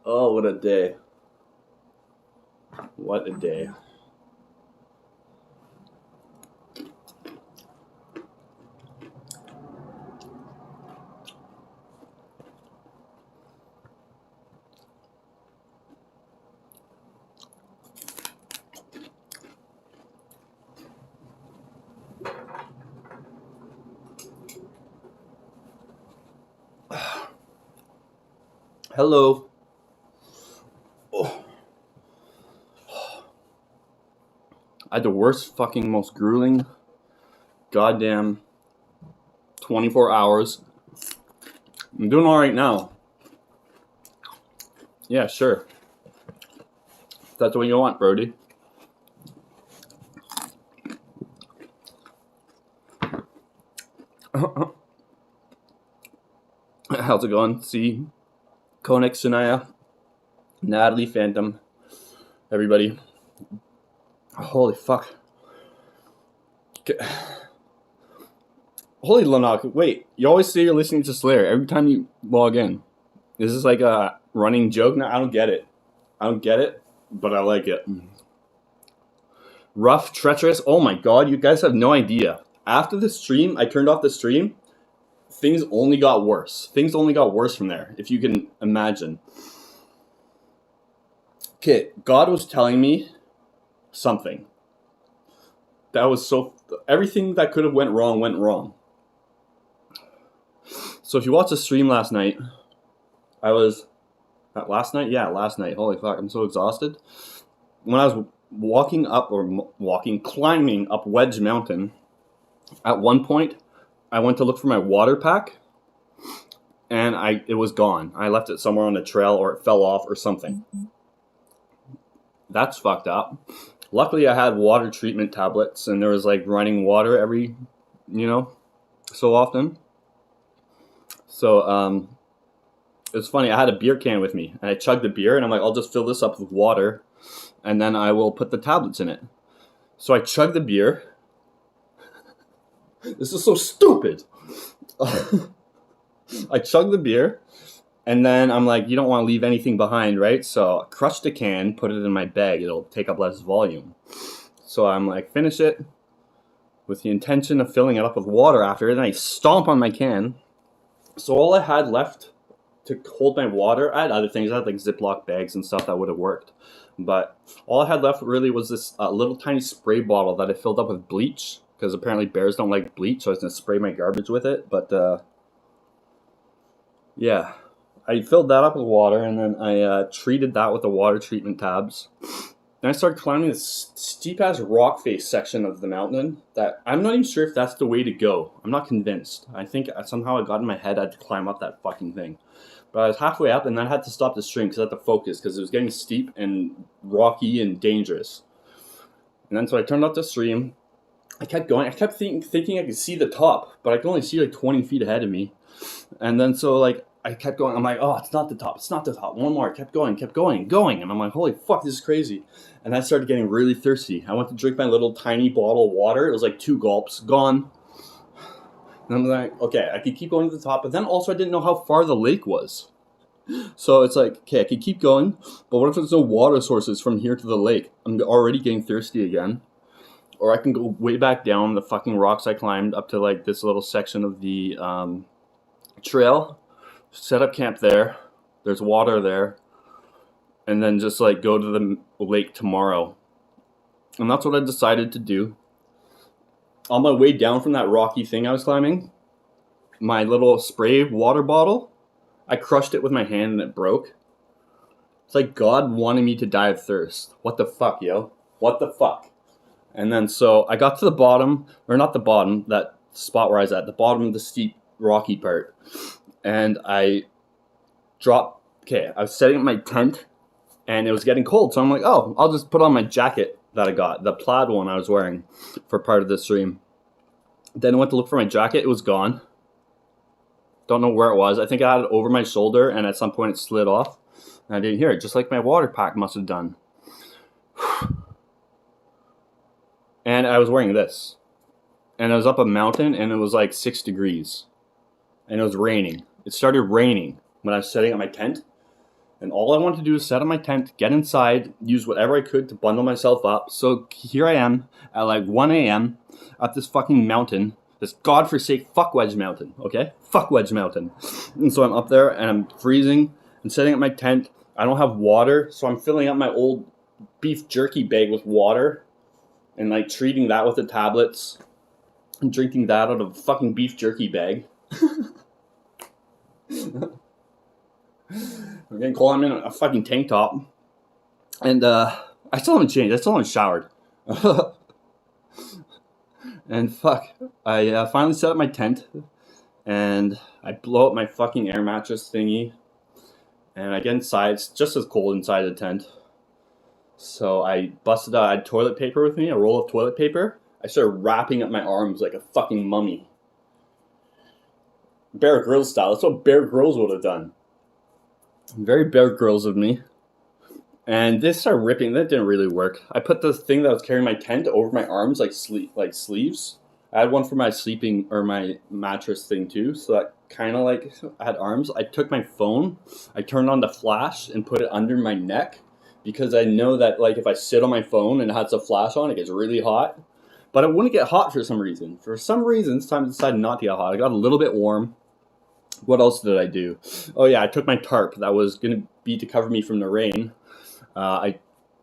Oh, what a day. What a day. Hello. Oh, I had the worst fucking most grueling goddamn 24 hours. I'm doing alright now. Yeah, sure. That's what you want, Brody. How's it going? See, Koenig, Shania, Natalie, Phantom, everybody. Holy fuck. Holy Lanok, wait, you always say you're listening to Slayer every time you log in. Is this like a running joke now? I don't get it. But I like it. Rough, treacherous. Oh my god, you guys have no idea. After the stream, I turned off the stream. Things only got worse. Things only got worse from there, if you can imagine. Okay, God was telling me something. That was so... Everything that could have went wrong. So if you watched the stream last night, I was... Last night? Yeah, last night. Holy fuck, I'm so exhausted. When I was climbing up Wedge Mountain, at one point, I went to look for my water pack, and it was gone. I left it somewhere on the trail, or it fell off or something. That's fucked up. Luckily, I had water treatment tablets, and there was like running water every, so often. So, it was funny. I had a beer can with me, and I chugged the beer, and I'm like, I'll just fill this up with water, and then I will put the tablets in it. So I chugged the beer. This is so stupid. I chugged the beer, and then I'm like, you don't want to leave anything behind, right? So I crushed the can, put it in my bag. It'll take up less volume. So I'm like, finish it with the intention of filling it up with water after. And then I stomp on my can. So all I had left to hold my water, I had other things. I had like Ziploc bags and stuff that would have worked. But all I had left really was this little tiny spray bottle that I filled up with bleach. Because apparently bears don't like bleach, so I was going to spray my garbage with it. But, yeah. I filled that up with water, and then I treated that with the water treatment tabs. Then I started climbing this steep-ass rock face section of the mountain that I'm not even sure if that's the way to go. I'm not convinced. I think somehow I got in my head I had to climb up that fucking thing. But I was halfway up, and then I had to stop the stream because I had to focus because it was getting steep and rocky and dangerous. And then so I turned off the stream. I kept going. I kept thinking I could see the top, but I could only see like 20 feet ahead of me. And then so like I kept going. I'm like, oh, it's not the top. One more. I kept going. And I'm like, holy fuck, this is crazy. And I started getting really thirsty. I went to drink my little tiny bottle of water. It was like 2 gulps, gone. And I'm like, okay, I could keep going to the top. But then also I didn't know how far the lake was. So it's like, okay, I could keep going. But what if there's no water sources from here to the lake? I'm already getting thirsty again. Or I can go way back down the fucking rocks I climbed up to like this little section of the trail. Set up camp there. There's water there. And then just like go to the lake tomorrow. And that's what I decided to do. On my way down from that rocky thing I was climbing, my little spray water bottle, I crushed it with my hand and it broke. It's like God wanted me to die of thirst. What the fuck, yo? What the fuck? And then so I got to the bottom, or not the bottom, that spot where I was at, the bottom of the steep rocky part. And I dropped, I was setting up my tent, and it was getting cold. So I'm like, oh, I'll just put on my jacket that I got, the plaid one I was wearing for part of the stream. Then I went to look for my jacket. It was gone. Don't know where it was. I think I had it over my shoulder, and at some point it slid off. And I didn't hear it, just like my water pack must have done. And I was wearing this. And I was up a mountain, and it was like 6 degrees. And it was raining. It started raining when I was setting up my tent. And all I wanted to do was set up my tent, get inside, use whatever I could to bundle myself up. So here I am at like 1 a.m. up this fucking mountain, this godforsaken fuck Wedge mountain, okay? Fuck Wedge mountain. And so I'm up there and I'm freezing and setting up my tent. I don't have water, so I'm filling up my old beef jerky bag with water and like treating that with the tablets and drinking that out of a fucking beef jerky bag. I'm getting cold. I'm in a fucking tank top. And I still haven't changed. I still haven't showered. And fuck. I finally set up my tent. And I blow up my fucking air mattress thingy. And I get inside. It's just as cold inside the tent. So I busted out. I had toilet paper with me. A roll of toilet paper. I started wrapping up my arms like a fucking mummy. Bear Grylls style. That's what Bear Grylls would have done. Very Bear Grylls of me. And this started ripping. That didn't really work. I put the thing that was carrying my tent over my arms like sleeves. I had one for my sleeping or my mattress thing too. So that kind of like I had arms. I took my phone. I turned on the flash and put it under my neck. Because I know that like if I sit on my phone and it has a flash on, it gets really hot. But it wouldn't get hot for some reason. For some reason, this time I decided not to get hot. I got a little bit warm. What else did I do? Oh yeah, I took my tarp that was going to be to cover me from the rain. I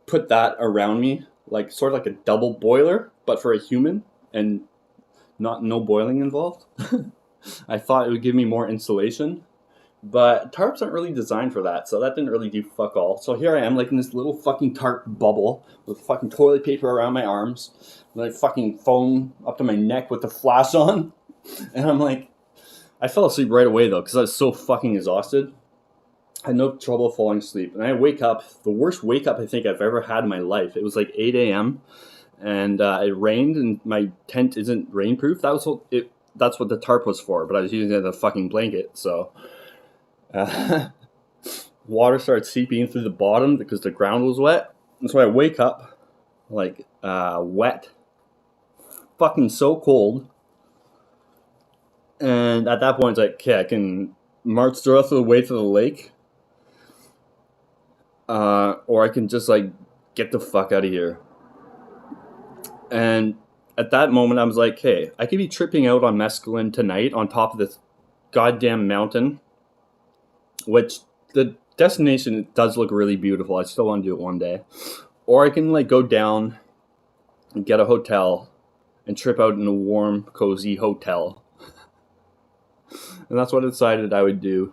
put that around me, like sort of like a double boiler, but for a human, and no boiling involved. I thought it would give me more insulation, but tarps aren't really designed for that, so that didn't really do fuck all. So here I am, like in this little fucking tarp bubble with fucking toilet paper around my arms, like fucking phone up to my neck with the flash on, and I'm like, I fell asleep right away though, because I was so fucking exhausted. I had no trouble falling asleep. And I wake up, the worst wake up I think I've ever had in my life. It was like 8 a.m. and it rained and my tent isn't rainproof. That's what the tarp was for, but I was using it as a fucking blanket. So water started seeping in through the bottom because the ground was wet. And so I wake up like wet, fucking so cold. And at that point, it's like, okay, I can march the rest of the way to the lake. Or I can just, like, get the fuck out of here. And at that moment, I was like, hey, I could be tripping out on mescaline tonight on top of this goddamn mountain. Which, the destination does look really beautiful. I still want to do it one day. Or I can, like, go down and get a hotel and trip out in a warm, cozy hotel. And that's what I decided I would do.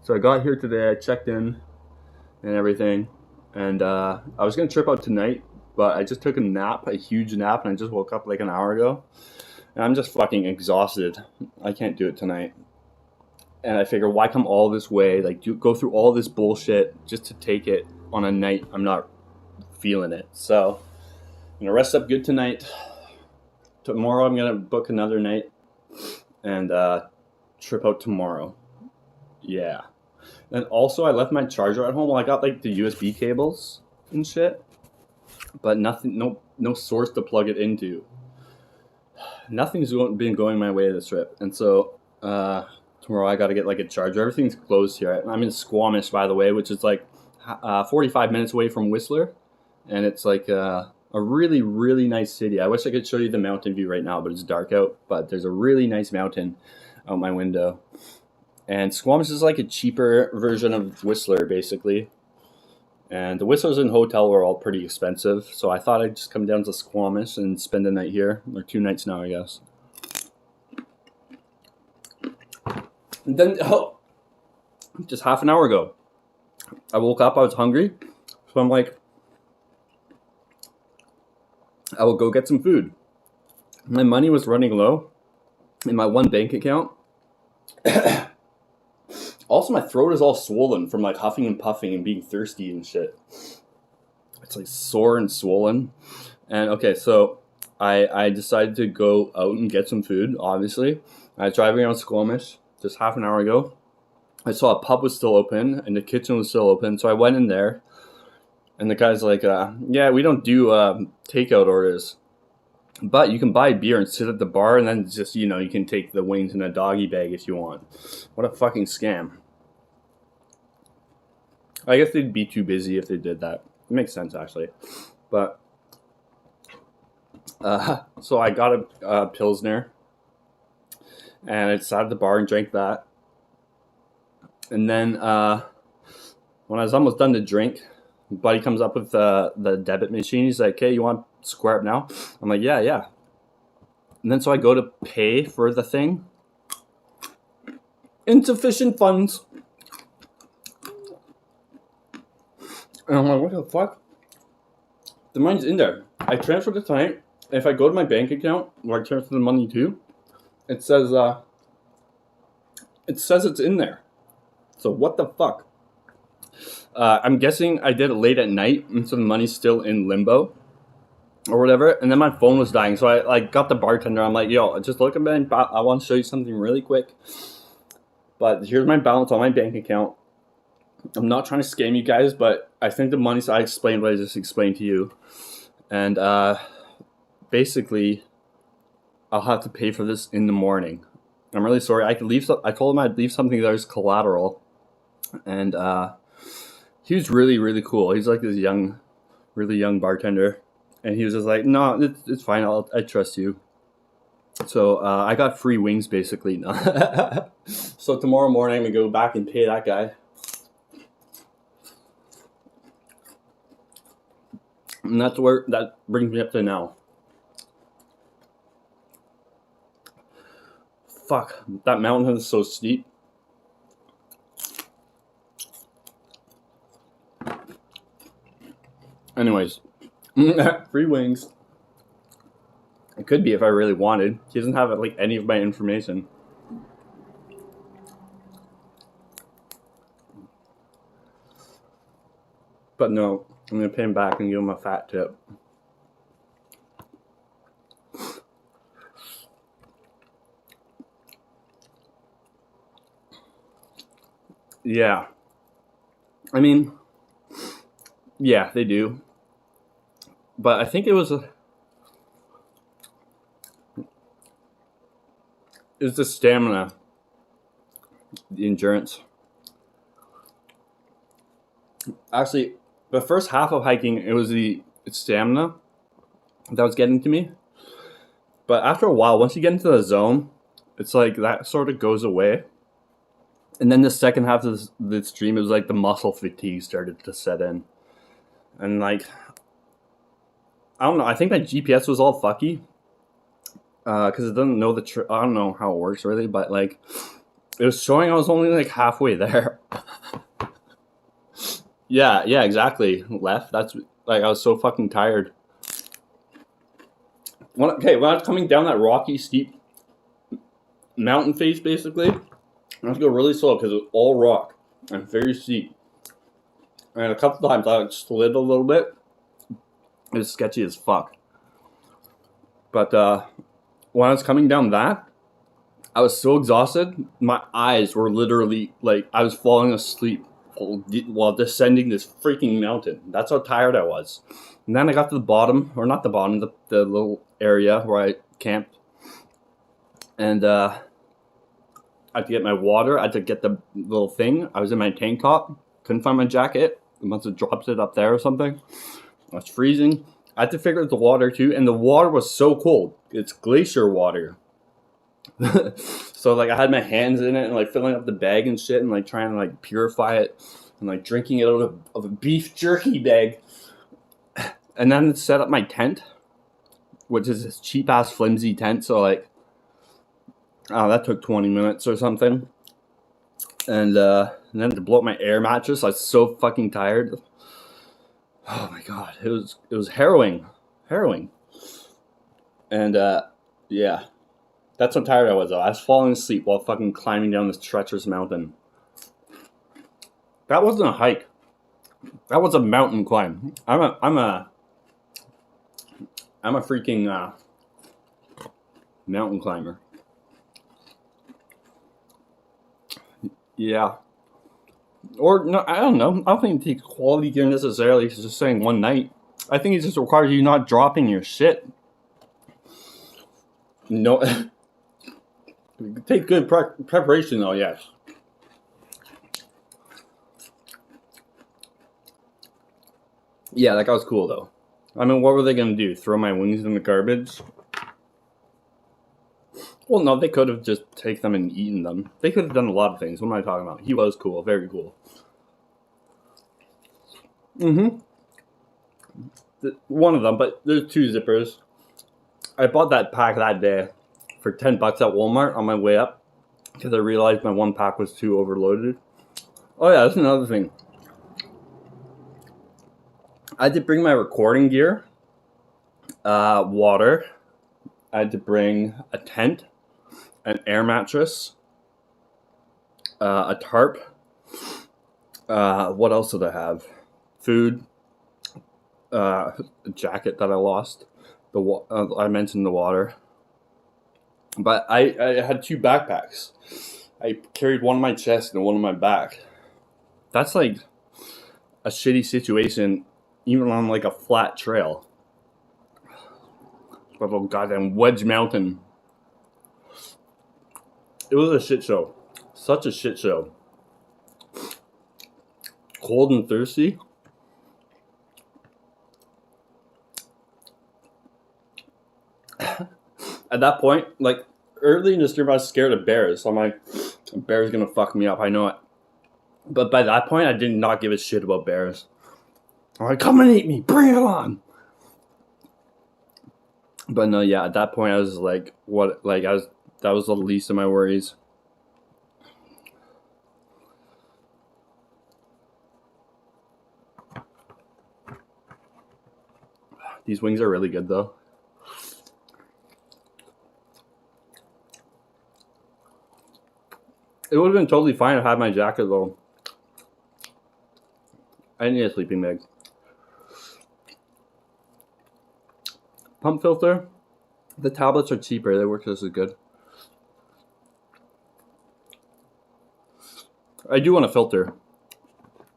So I got here today, I checked in and everything. And I was going to trip out tonight, but I just took a nap, a huge nap, and I just woke up like an hour ago. And I'm just fucking exhausted. I can't do it tonight. And I figure, why come all this way, like go through all this bullshit just to take it on a night I'm not feeling it. So I'm going to rest up good tonight. Tomorrow I'm going to book another night. And trip out tomorrow. Yeah. And also I left my charger at home. Well, I got like the USB cables and shit, but nothing, no source to plug it into. Nothing's been going my way this trip. And so tomorrow I got to get like a charger. Everything's closed here. I'm in Squamish, by the way, which is like 45 minutes away from Whistler. And it's like a really, really nice city. I wish I could show you the mountain view right now, but it's dark out. But there's a really nice mountain out my window. And Squamish is like a cheaper version of Whistler, basically. And the Whistlers and hotel were all pretty expensive. So I thought I'd just come down to Squamish and spend the night here. Or 2 nights now, I guess. And then, just half an hour ago, I woke up, I was hungry. So I'm like, I will go get some food. My money was running low in my one bank account. Also, my throat is all swollen from like huffing and puffing and being thirsty and shit. It's like sore and swollen. And okay, so I decided to go out and get some food, obviously. I was driving around Squamish just half an hour ago. I saw a pub was still open and the kitchen was still open. So I went in there and the guy's like, yeah, we don't do takeout orders. But you can buy beer and sit at the bar and then just, you know, you can take the wings in a doggy bag if you want. What a fucking scam. I guess they'd be too busy if they did that. It makes sense, actually. But, so I got a Pilsner, and I sat at the bar and drank that. And then, when I was almost done to drink, buddy comes up with the debit machine. He's like, "Hey, you want to square up now?" I'm like, yeah. And then so I go to pay for the thing. Insufficient funds. And I'm like, what the fuck? The money's in there. I transferred it tonight. If I go to my bank account where I transfer the money to, it says it's in there. So what the fuck? I'm guessing I did it late at night, and so the money's still in limbo or whatever. And then my phone was dying, so I like got the bartender. I'm like, yo, just look at my. I want to show you something really quick. But here's my balance on my bank account. I'm not trying to scam you guys, but I think the money's. I explained what I just explained to you, and basically, I'll have to pay for this in the morning. I'm really sorry. I could leave. I told him I'd leave something there as collateral, and he was really, really cool. He's like this really young bartender, and he was just like, "No, it's fine. I trust you." So I got free wings, basically. So tomorrow morning, I'm gonna go back and pay that guy. And that's where that brings me up to now. Fuck, that mountain is so steep. Anyways, free wings. It could be if I really wanted. He doesn't have like any of my information. But no, I'm gonna pay him back and give him a fat tip. Yeah. I mean, yeah, they do. But I think it was the stamina, the endurance. Actually, the first half of hiking, it was the stamina that was getting to me. But after a while, once you get into the zone, it's like that sort of goes away. And then the second half of the stream, it was like the muscle fatigue started to set in. And like, I don't know, I think my GPS was all fucky. Because it doesn't know I don't know how it works really, but like, it was showing I was only like halfway there. Yeah, exactly. Left. That's like, I was so fucking tired. When I was coming down that rocky, steep mountain face, basically, I had to go really slow because it was all rock and very steep. And a couple times I slid a little bit. It was sketchy as fuck. But when I was coming down that, I was so exhausted. My eyes were literally like I was falling asleep while descending this freaking mountain. That's how tired I was. And then I got to the bottom, or not the bottom, the little area where I camped. And I had to get my water. I had to get the little thing. I was in my tank top. Couldn't find my jacket. I must have dropped it up there or something. I was freezing. I had to figure out the water too. And the water was so cold. It's glacier water. So like I had my hands in it and like filling up the bag and shit and like trying to like purify it and like drinking it out of a beef jerky bag. And then set up my tent, which is this cheap ass flimsy tent. So like, that took 20 minutes or something. And then to blow up my air mattress, I was so fucking tired. Oh my god, it was harrowing. And yeah. That's how tired I was though. I was falling asleep while fucking climbing down this treacherous mountain. That wasn't a hike. That was a mountain climb. I'm a freaking mountain climber. Yeah. Or no, I don't know. I don't think it takes quality gear necessarily. It's just saying one night. I think it just requires you not dropping your shit. No. Take good preparation though, yes. Yeah, that guy was cool though. I mean, what were they gonna do? Throw my wings in the garbage? Well, no, they could have just taken them and eaten them. They could have done a lot of things. What am I talking about? He was cool, very cool. Mm-hmm. One of them, but there's 2 zippers. I bought that pack that day for $10 at Walmart on my way up because I realized my one pack was too overloaded. Oh yeah, that's another thing. I had to bring my recording gear, water. I had to bring a tent, an air mattress, a tarp. What else did I have? Food, a jacket that I lost. I mentioned the water. But I had 2 backpacks. I carried one on my chest and one on my back. That's like a shitty situation, even on like a flat trail. But oh goddamn Wedge Mountain. It was a shit show. Such a shit show. Cold and thirsty. At that point, like early in the stream, I was scared of bears. So I'm like, a bear's gonna fuck me up. I know it. But by that point, I did not give a shit about bears. I'm like, come and eat me. Bring it on. But no, yeah, at that point, I was like, what? Like, that was the least of my worries. These wings are really good, though. It would have been totally fine if I had my jacket, though. I need a sleeping bag. Pump filter. The tablets are cheaper. They work just as good. I do want a filter,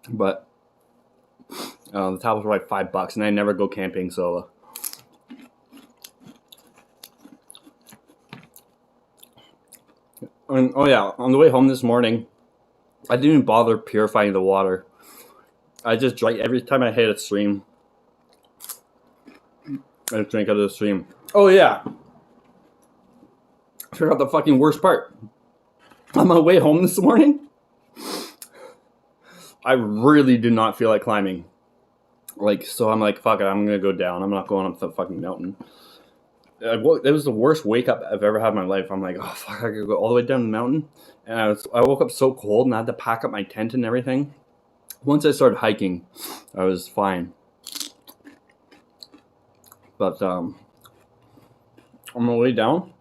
but the tablets are like $5, and I never go camping, so. And, oh yeah, on the way home this morning, I didn't even bother purifying the water. I just drank every time I hit a stream. I just drank out of the stream. Oh yeah. I forgot the fucking worst part. On my way home this morning, I really did not feel like climbing. Like, so I'm like, fuck it, I'm gonna go down. I'm not going up the fucking mountain. It was the worst wake up I've ever had in my life. I'm like, oh fuck, I could go all the way down the mountain. And I woke up so cold and I had to pack up my tent and everything. Once I started hiking, I was fine. But on my way down,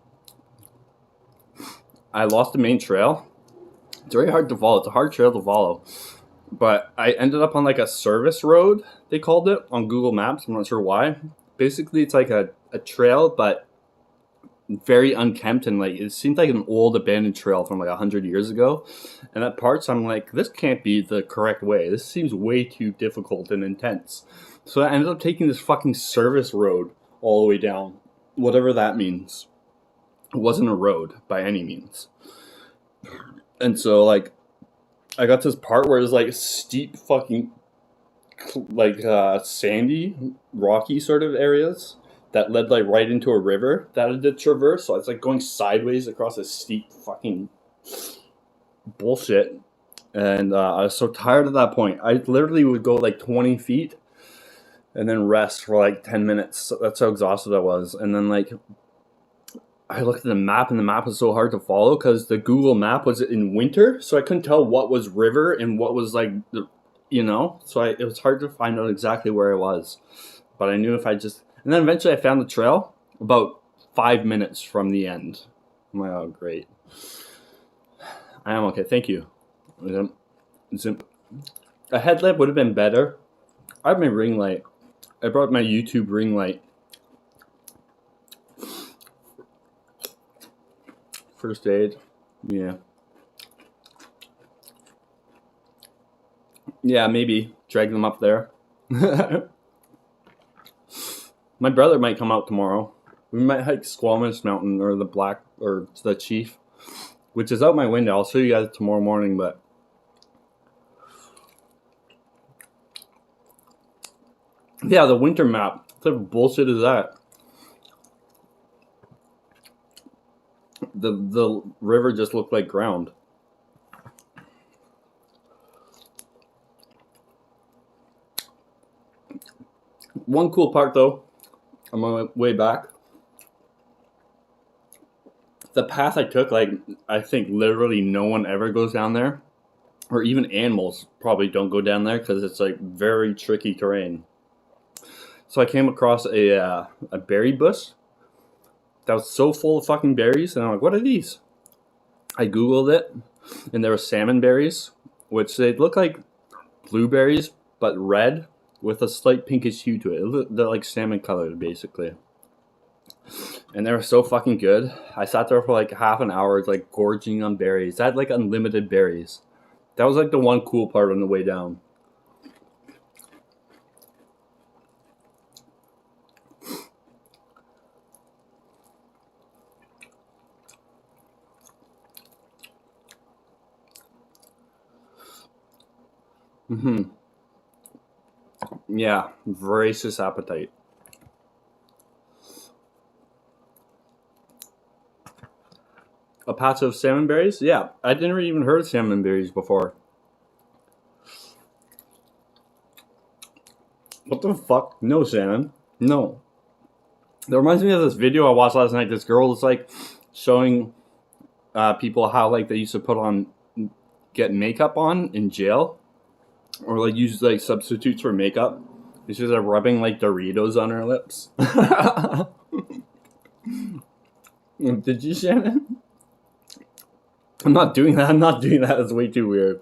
I lost the main trail. It's very hard to follow. It's a hard trail to follow. But I ended up on like a service road, they called it, on Google Maps. I'm not sure why. Basically, it's like a trail, but very unkempt, and like it seemed like an old abandoned trail from like 100 years ago. And at parts, I'm like, this can't be the correct way. This seems way too difficult and intense. So I ended up taking this fucking service road all the way down, whatever that means. It wasn't a road by any means. And so like, I got to this part where it was like steep fucking like sandy, rocky sort of areas that led like right into a river that I did traverse. So it's like going sideways across a steep fucking bullshit. And I was so tired at that point. I literally would go like 20 feet and then rest for like 10 minutes. So that's how exhausted I was. And then like I looked at the map, and the map was so hard to follow because the Google map was in winter, so I couldn't tell what was river and what was like, so it was hard to find out exactly where I was. But I knew if I just, and then eventually I found the trail about 5 minutes from the end. I'm like, oh great, I am okay, thank you. A headlamp would have been better. I have my ring light. I brought my YouTube ring light. First aid, yeah. Yeah, maybe drag them up there. My brother might come out tomorrow. We might hike Squamish Mountain or the Chief, which is out my window. I'll show you guys tomorrow morning, but Yeah, the winter map. What type of bullshit is that? The river just looked like ground. One cool part though, on my way back, the path I took, like I think literally no one ever goes down there, or even animals probably don't go down there because it's like very tricky terrain. So I came across a berry bush that was so full of fucking berries, and I'm like, what are these? I googled it, and there were salmon berries, which they look like blueberries but red with a slight pinkish hue to it. They're like salmon colored basically. And they were so fucking good. I sat there for like half an hour, like gorging on berries. I had like unlimited berries. That was like the one cool part on the way down. Yeah, voracious appetite. A patch of salmon berries? Yeah, I didn't even heard of salmon berries before. What the fuck? No salmon. No. That reminds me of this video I watched last night. This girl was like showing people how like they used to get makeup on in jail, or like use like substitutes for makeup. She's just like rubbing like Doritos on her lips. Did you, Shannon? I'm not doing that. I'm not doing that. It's way too weird.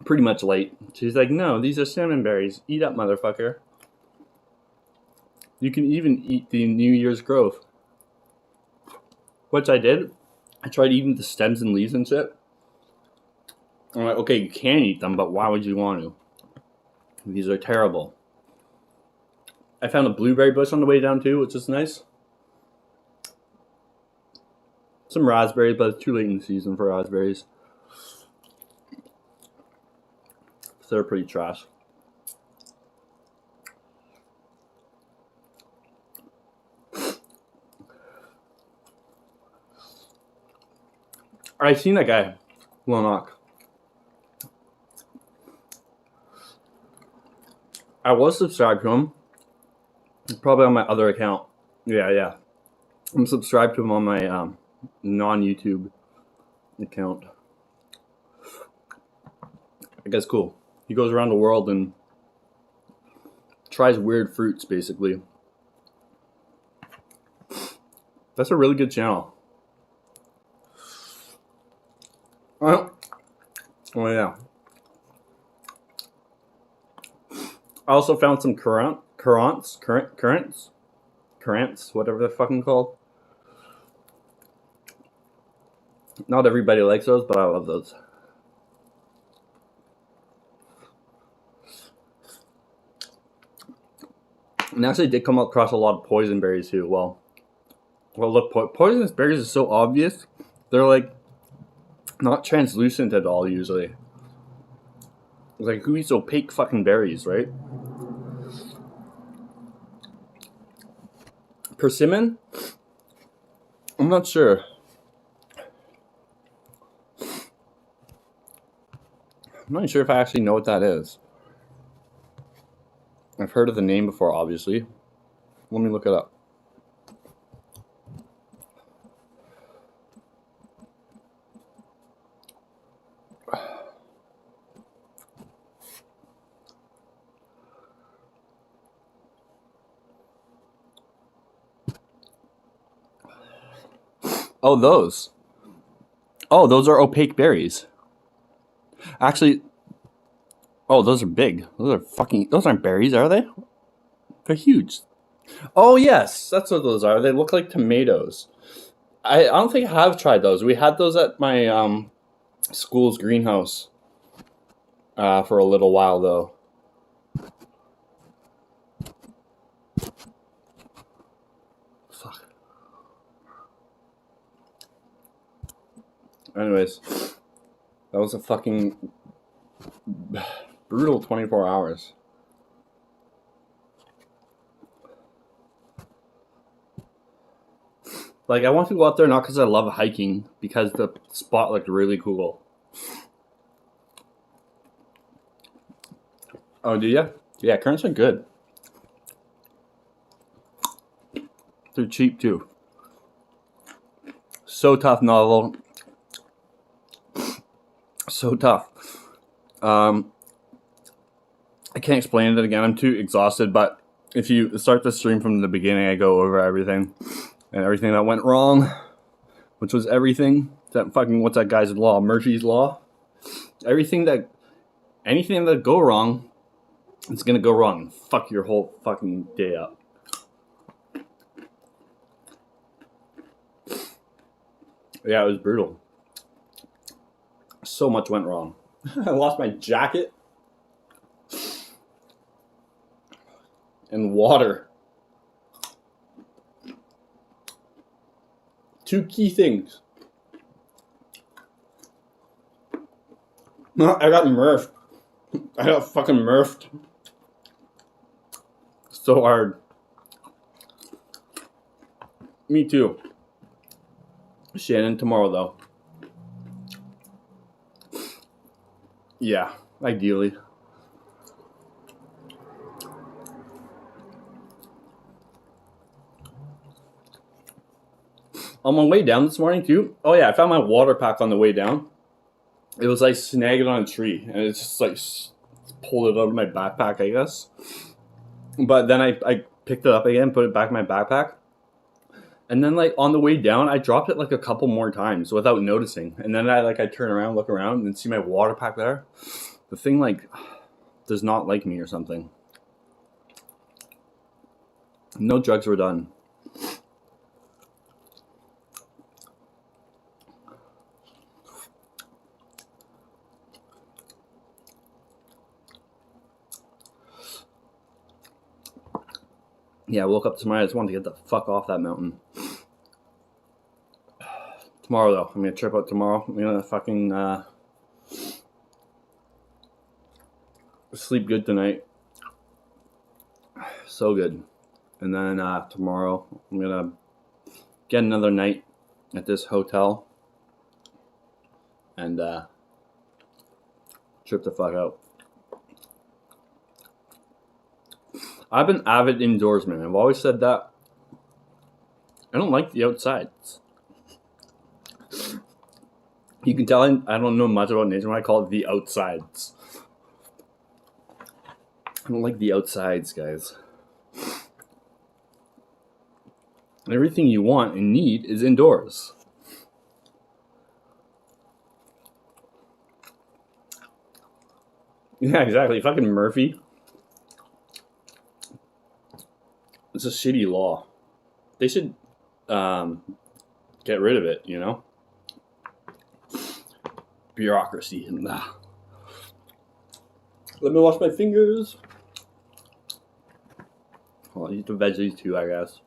Pretty much late. She's like, no, these are salmon berries. Eat up, motherfucker. You can even eat the New Year's growth. Which I did. I tried eating the stems and leaves and shit. I'm like, okay, you can eat them, but why would you want to? These are terrible. I found a blueberry bush on the way down too, which is nice. Some raspberries, but it's too late in the season for raspberries. So they're pretty trash. I seen that guy, Lanok. I was subscribed to him. Probably on my other account. Yeah. I'm subscribed to him on my non-YouTube account. I guess cool. He goes around the world and tries weird fruits, basically. That's a really good channel. Oh yeah. I also found some currants, whatever they're fucking called. Not everybody likes those, but I love those. And actually did come across a lot of poison berries too. Well, look, poisonous berries are so obvious. They're like not translucent at all usually. Like, who eats opaque fucking berries, right? Persimmon? I'm not sure. I'm not sure if I actually know what that is. I've heard of the name before, obviously. Let me look it up. Oh, those. Oh, those are opaque berries. Actually, oh, those are big. Those aren't berries, are they? They're huge. Oh, yes, that's what those are. They look like tomatoes. I don't think I have tried those. We had those at my school's greenhouse for a little while, though. Fuck. Anyways. That was a fucking brutal 24 hours. Like, I want to go out there not because I love hiking, because the spot looked really cool. Oh, do ya? Yeah, currents are good. They're cheap too. So tough novel. So tough. I can't explain it again. I'm too exhausted, but if you start the stream from the beginning, I go over everything. And everything that went wrong, which was everything. That fucking, what's that guy's law? Murphy's Law? Anything that go wrong, it's gonna go wrong and fuck your whole fucking day up. Yeah, it was brutal. So much went wrong. I lost my jacket and water. Two key things. I got murphed. I got fucking murphed. So hard. Me too. Shannon tomorrow though. Yeah, ideally. On my way down this morning too. Oh yeah, I found my water pack on the way down. It was like snagged on a tree, and it's just like pulled it out of my backpack, I guess. But then I picked it up again, put it back in my backpack, and then like on the way down, I dropped it like a couple more times without noticing. And then I turn around, look around, and see my water pack there. The thing like does not like me or something. No drugs were done. Yeah, I woke up tomorrow. I just wanted to get the fuck off that mountain. Tomorrow, though. I'm going to trip out tomorrow. I'm going to fucking sleep good tonight. So good. And then tomorrow, I'm going to get another night at this hotel. And trip the fuck out. I've been avid indoorsman. I've always said that. I don't like the outsides. You can tell I don't know much about nature when I call it the outsides. I don't like the outsides, guys. Everything you want and need is indoors. Yeah, exactly. Fucking Murphy. It's a shitty law. They should get rid of it, you know? Bureaucracy and that. Let me wash my fingers. I'll eat the veggies too, I guess.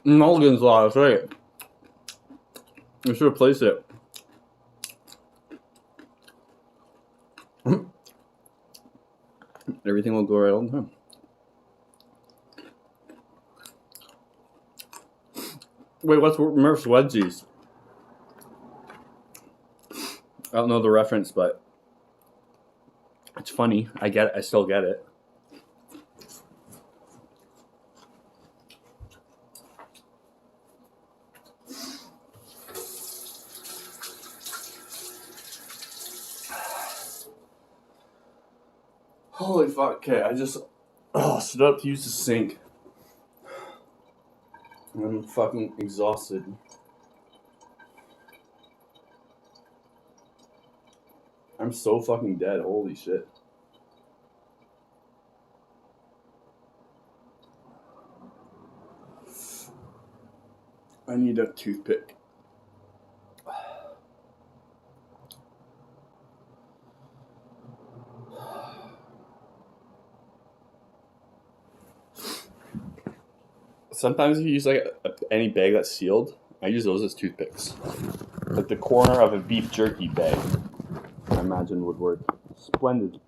Mulligan's Law, that's right. We should replace it. Everything will go right on time. Wait, what's Murph's Wedgies? I don't know the reference, but it's funny. I still get it. Holy fuck, okay, I just stood up to use the sink. I'm fucking exhausted. I'm so fucking dead, holy shit. I need a toothpick. Sometimes if you use like any bag that's sealed, I use those as toothpicks. Like the corner of a beef jerky bag, I imagine would work. Splendid.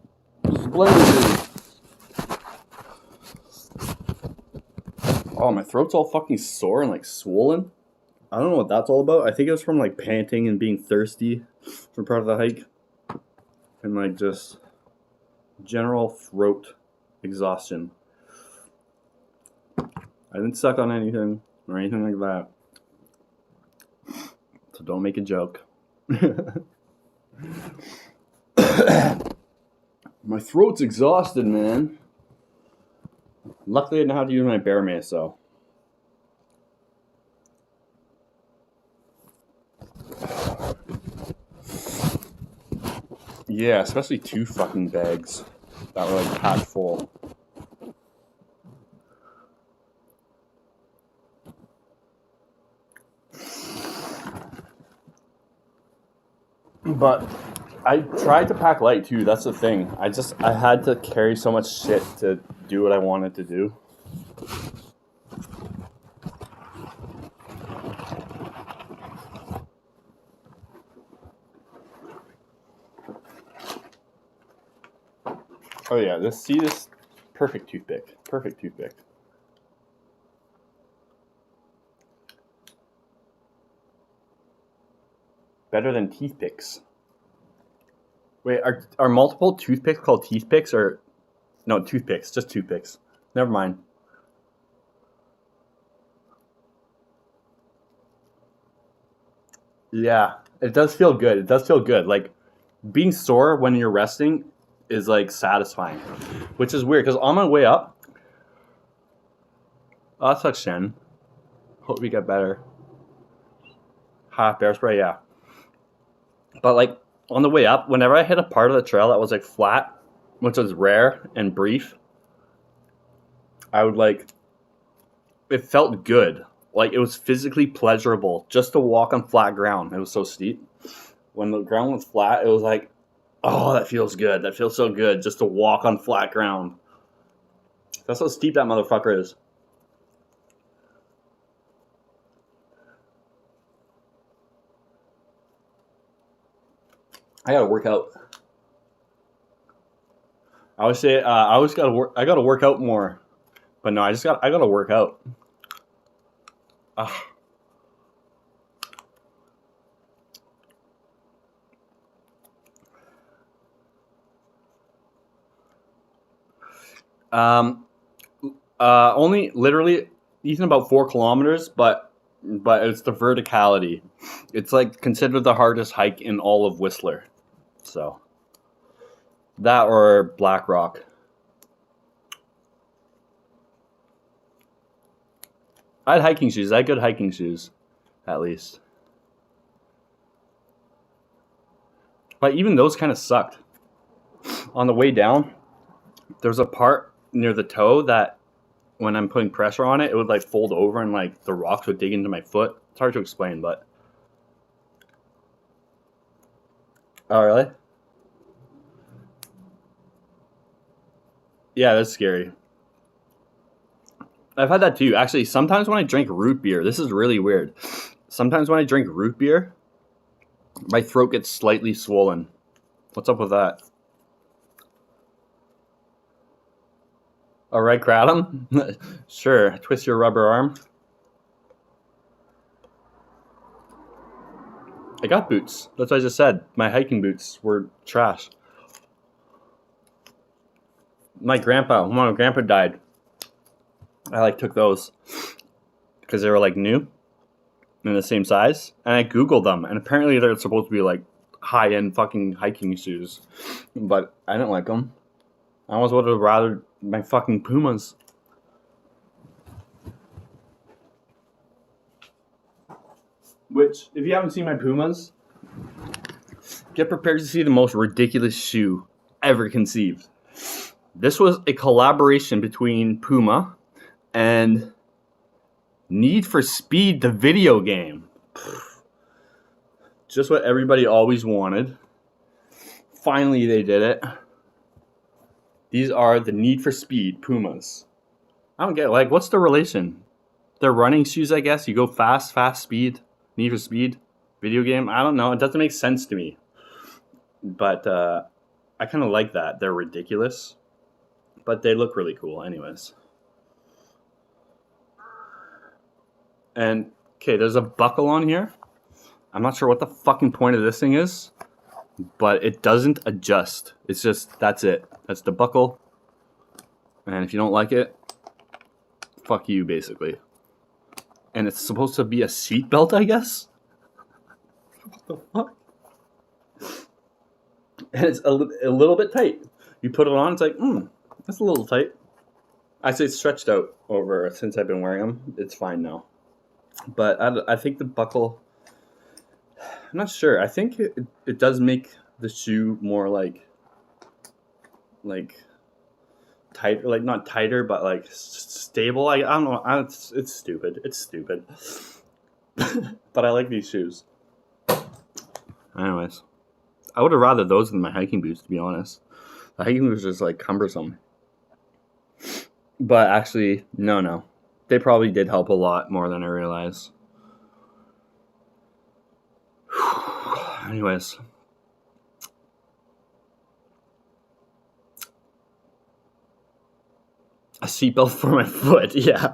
Splendid. Oh, my throat's all fucking sore and like swollen. I don't know what that's all about. I think it was from like panting and being thirsty for part of the hike. And like just general throat exhaustion. I didn't suck on anything or anything like that. So don't make a joke. My throat's exhausted, man. Luckily I know how to use my bear mace, though. Yeah, especially 2 fucking bags that were like packed full. But I tried to pack light too, that's the thing. I had to carry so much shit to do what I wanted to do. Oh yeah, this perfect toothpick. Perfect toothpick. Better than teeth picks. Wait, are multiple toothpicks called teeth picks or no, toothpicks, just toothpicks. Never mind. Yeah, it does feel good. It does feel good. Like being sore when you're resting is like satisfying, which is weird because on my way up, oh, that sucks, Shen. Hope we get better. Bear spray, yeah. But like on the way up, whenever I hit a part of the trail that was like flat, which was rare and brief, I would like, it felt good. Like it was physically pleasurable just to walk on flat ground. It was so steep. When the ground was flat, it was like, oh, that feels good. That feels so good just to walk on flat ground. That's how steep that motherfucker is. I gotta work out. I always say I always gotta work. I gotta work out more, but no, I gotta work out. Only literally even about 4 kilometers, but it's the verticality. It's like considered the hardest hike in all of Whistler. So that or Black Rock. I had hiking shoes. I had good hiking shoes, at least. But even those kind of sucked. On the way down, there's a part near the toe that when I'm putting pressure on it, it would like fold over and like the rocks would dig into my foot. It's hard to explain, but. Oh, really? Yeah, that's scary. I've had that too. Actually, sometimes when I drink root beer, this is really weird. Sometimes when I drink root beer, my throat gets slightly swollen. What's up with that? All right, Kratom? Sure, twist your rubber arm. I got boots. That's what I just said. My hiking boots were trash. When my grandpa died, I like took those because they were like new and the same size. And I Googled them, and apparently they're supposed to be like high-end fucking hiking shoes. But I didn't like them. I almost would have rather my fucking Pumas. Which, if you haven't seen my Pumas, get prepared to see the most ridiculous shoe ever conceived. This was a collaboration between Puma and Need for Speed, the video game. Just what everybody always wanted. Finally, they did it. These are the Need for Speed Pumas. I don't get it. Like, what's the relation? They're running shoes, I guess. You go fast speed, Need for Speed, video game. I don't know. It doesn't make sense to me. But I kind of like that. They're ridiculous, but they look really cool anyways. And, okay, there's a buckle on here. I'm not sure what the fucking point of this thing is, but it doesn't adjust. It's just, that's it. That's the buckle. And if you don't like it, fuck you, basically. And it's supposed to be a seatbelt, I guess? What the fuck? And it's a little bit tight. You put it on, it's like, that's a little tight. I say it's stretched out over since I've been wearing them. It's fine now. But I think the buckle, I'm not sure. I think it does make the shoe more like tight, like not tighter, but like stable. I don't know. It's stupid. It's stupid. But I like these shoes. Anyways, I would have rather those than my hiking boots, to be honest. The hiking boots are just like cumbersome. But actually, no. They probably did help a lot more than I realized. Anyways. A seatbelt for my foot. Yeah.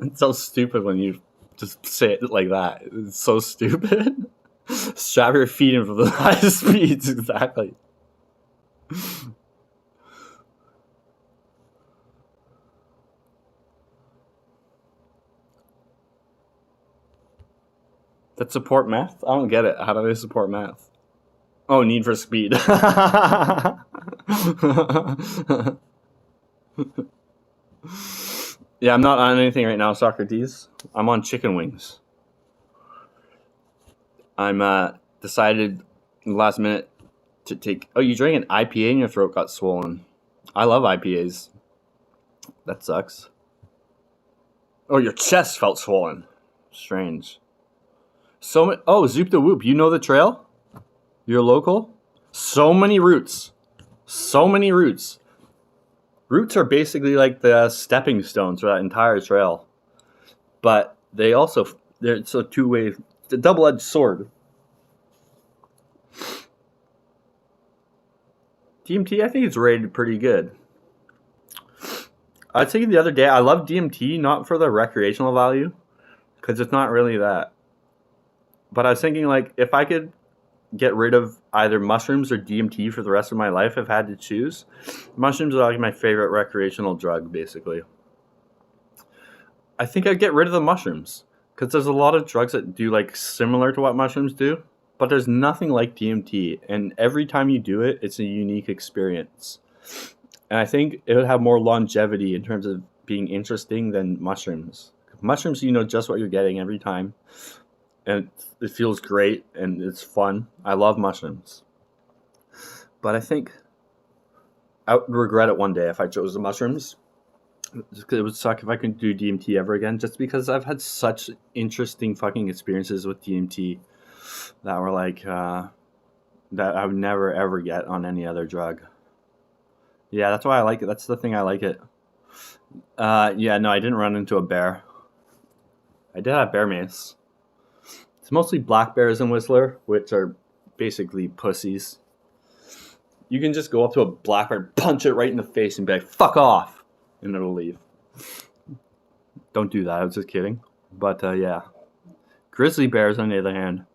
It's so stupid when you just say it like that. It's so stupid. Strap your feet in for the highest speeds. Exactly. That support meth? I don't get it. How do they support meth? Oh, Need for Speed. Yeah, I'm not on anything right now, Socrates. I'm on chicken wings. I'm decided in the last minute to take... Oh, you drank an IPA and your throat got swollen. I love IPAs. That sucks. Oh, your chest felt swollen. Strange. Oh, Zoop the Whoop. You know the trail? You're local? So many routes. Routes are basically like the stepping stones for that entire trail. But it's a two-way, it's a double-edged sword. DMT, I think it's rated pretty good. I was thinking the other day, I love DMT, not for the recreational value, because it's not really that. But I was thinking, like, if I could get rid of either mushrooms or DMT for the rest of my life, if I had to choose, mushrooms are like my favorite recreational drug, basically. I think I'd get rid of the mushrooms, because there's a lot of drugs that do, like, similar to what mushrooms do, but there's nothing like DMT, and every time you do it, it's a unique experience. And I think it would have more longevity in terms of being interesting than mushrooms. Mushrooms, you know just what you're getting every time. And it feels great, and it's fun. I love mushrooms. But I think I would regret it one day if I chose the mushrooms. It would suck if I couldn't do DMT ever again, just because I've had such interesting fucking experiences with DMT that were like, that I would never ever get on any other drug. Yeah, that's why I like it. That's the thing I like it. Yeah, no, I didn't run into a bear. I did have bear mace. It's mostly black bears in Whistler, which are basically pussies. You can just go up to a black bear, punch it right in the face, and be like, fuck off, and it'll leave. Don't do that, I was just kidding. But, yeah. Grizzly bears, on the other hand.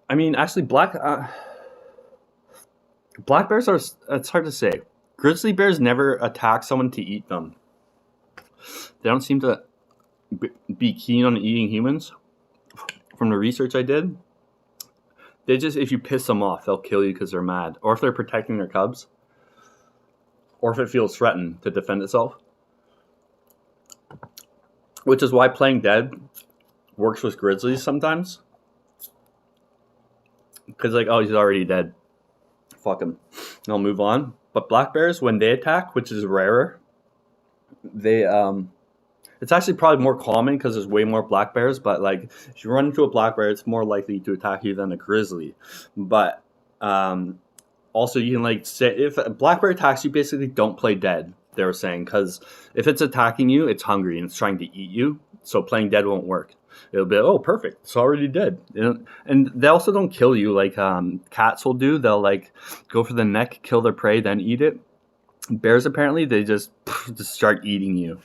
I mean, actually, black bears are, it's hard to say. Grizzly bears never attack someone to eat them. They don't seem to be keen on eating humans. From the research I did, they just, if you piss them off, they'll kill you because they're mad, or if they're protecting their cubs, or if it feels threatened to defend itself. Which is why playing dead works with grizzlies sometimes, because like, oh, he's already dead, fuck him, and I'll move on. But black bears, when they attack, which is rarer, they it's actually probably more common because there's way more black bears, but like if you run into a black bear, it's more likely to attack you than a grizzly. But also you can like say, if a black bear attacks you, basically don't play dead. they were saying, because if it's attacking you, it's hungry and it's trying to eat you. So playing dead won't work. It'll be, oh, perfect, it's already dead. And they also don't kill you like cats will do. They'll like go for the neck, kill their prey, then eat it. Bears, apparently, they just start eating you.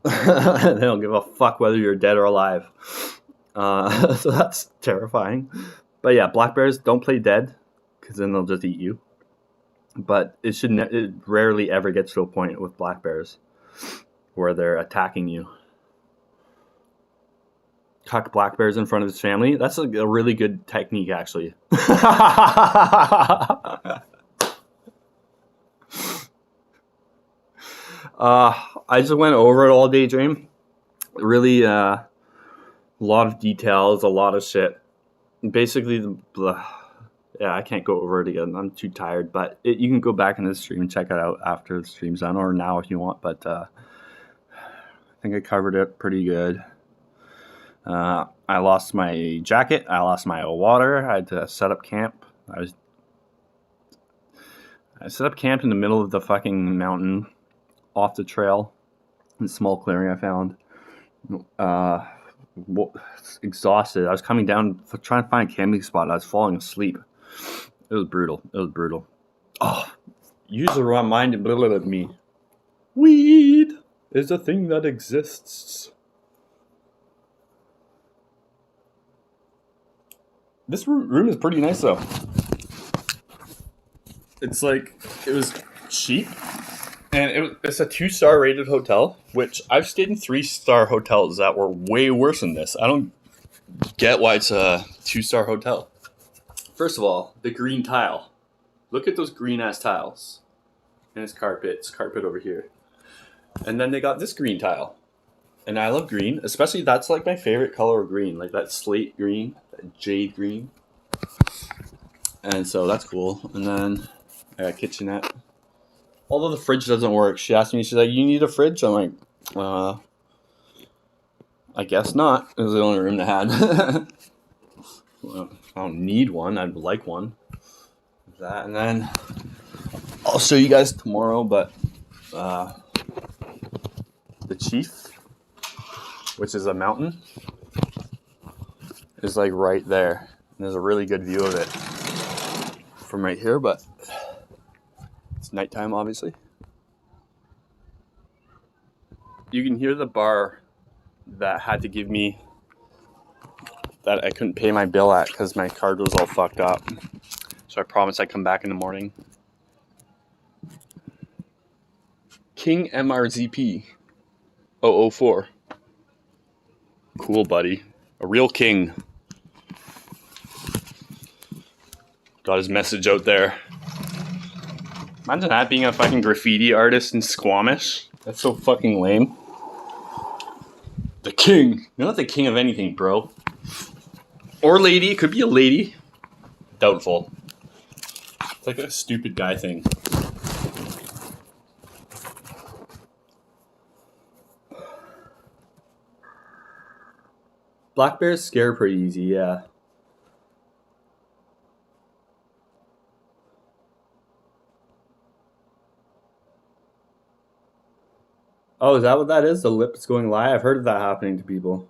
They don't give a fuck whether you're dead or alive. So that's terrifying. But yeah, black bears, don't play dead, because then they'll just eat you. But it rarely ever gets to a point with black bears where they're attacking you. Cuck black bears in front of his family. That's a really good technique, actually. I just went over it all day, Dream. Really, a lot of details, a lot of shit. Basically, I can't go over it again. I'm too tired. But you can go back in the stream and check it out after the stream's done, or now if you want. But I think I covered it pretty good. I lost my jacket. I lost my water. I had to set up camp. I set up camp in the middle of the fucking mountain, off the trail, in a small clearing I found. Exhausted. I was coming down trying to find a camping spot. I was falling asleep. It was brutal. Oh, use the wrong mind and blah at me. Weed is a thing that exists. This room is pretty nice, though. It's like, it was cheap, and it's a 2-star rated hotel, which I've stayed in 3-star hotels that were way worse than this. I don't get why it's a 2-star hotel. First of all, the green tile. Look at those green-ass tiles. And it's carpet over here. And then they got this green tile. And I love green, especially that's like my favorite color of green, like that slate green, that jade green. And so that's cool. And then I got a kitchenette. Although the fridge doesn't work, she asked me, she's like, you need a fridge? I'm like, I guess not. It was the only room that had. Well, I don't need one, I'd like one. That, and then I'll show you guys tomorrow, but the Chief, which is a mountain, is like right there. And there's a really good view of it from right here, but it's nighttime, obviously. You can hear the bar that had to give me, that I couldn't pay my bill at because my card was all fucked up. So I promised I'd come back in the morning. King MRZP 004. Cool, buddy. A real king. Got his message out there. Imagine that, being a fucking graffiti artist in Squamish. That's so fucking lame. The king. You're not the king of anything, bro. Or lady. It could be a lady. Doubtful. It's like a stupid guy thing. Black bears scare pretty easy, yeah. Oh, is that what that is? The lips going live? I've heard of that happening to people.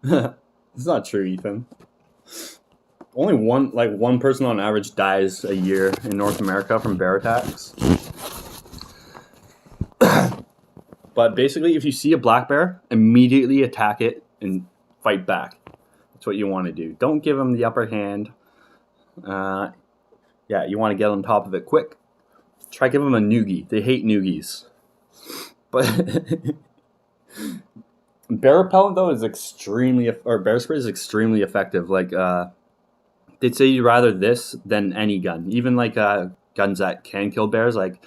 It's not true, Ethan. Only one person on average dies a year in North America from bear attacks. But basically, if you see a black bear, immediately attack it and fight back. That's what you want to do. Don't give them the upper hand. Yeah, you want to get on top of it quick. Try give them a noogie. They hate noogies. But bear repellent though is bear spray is extremely effective. Like they'd say you'd rather this than any gun, even like guns that can kill bears, like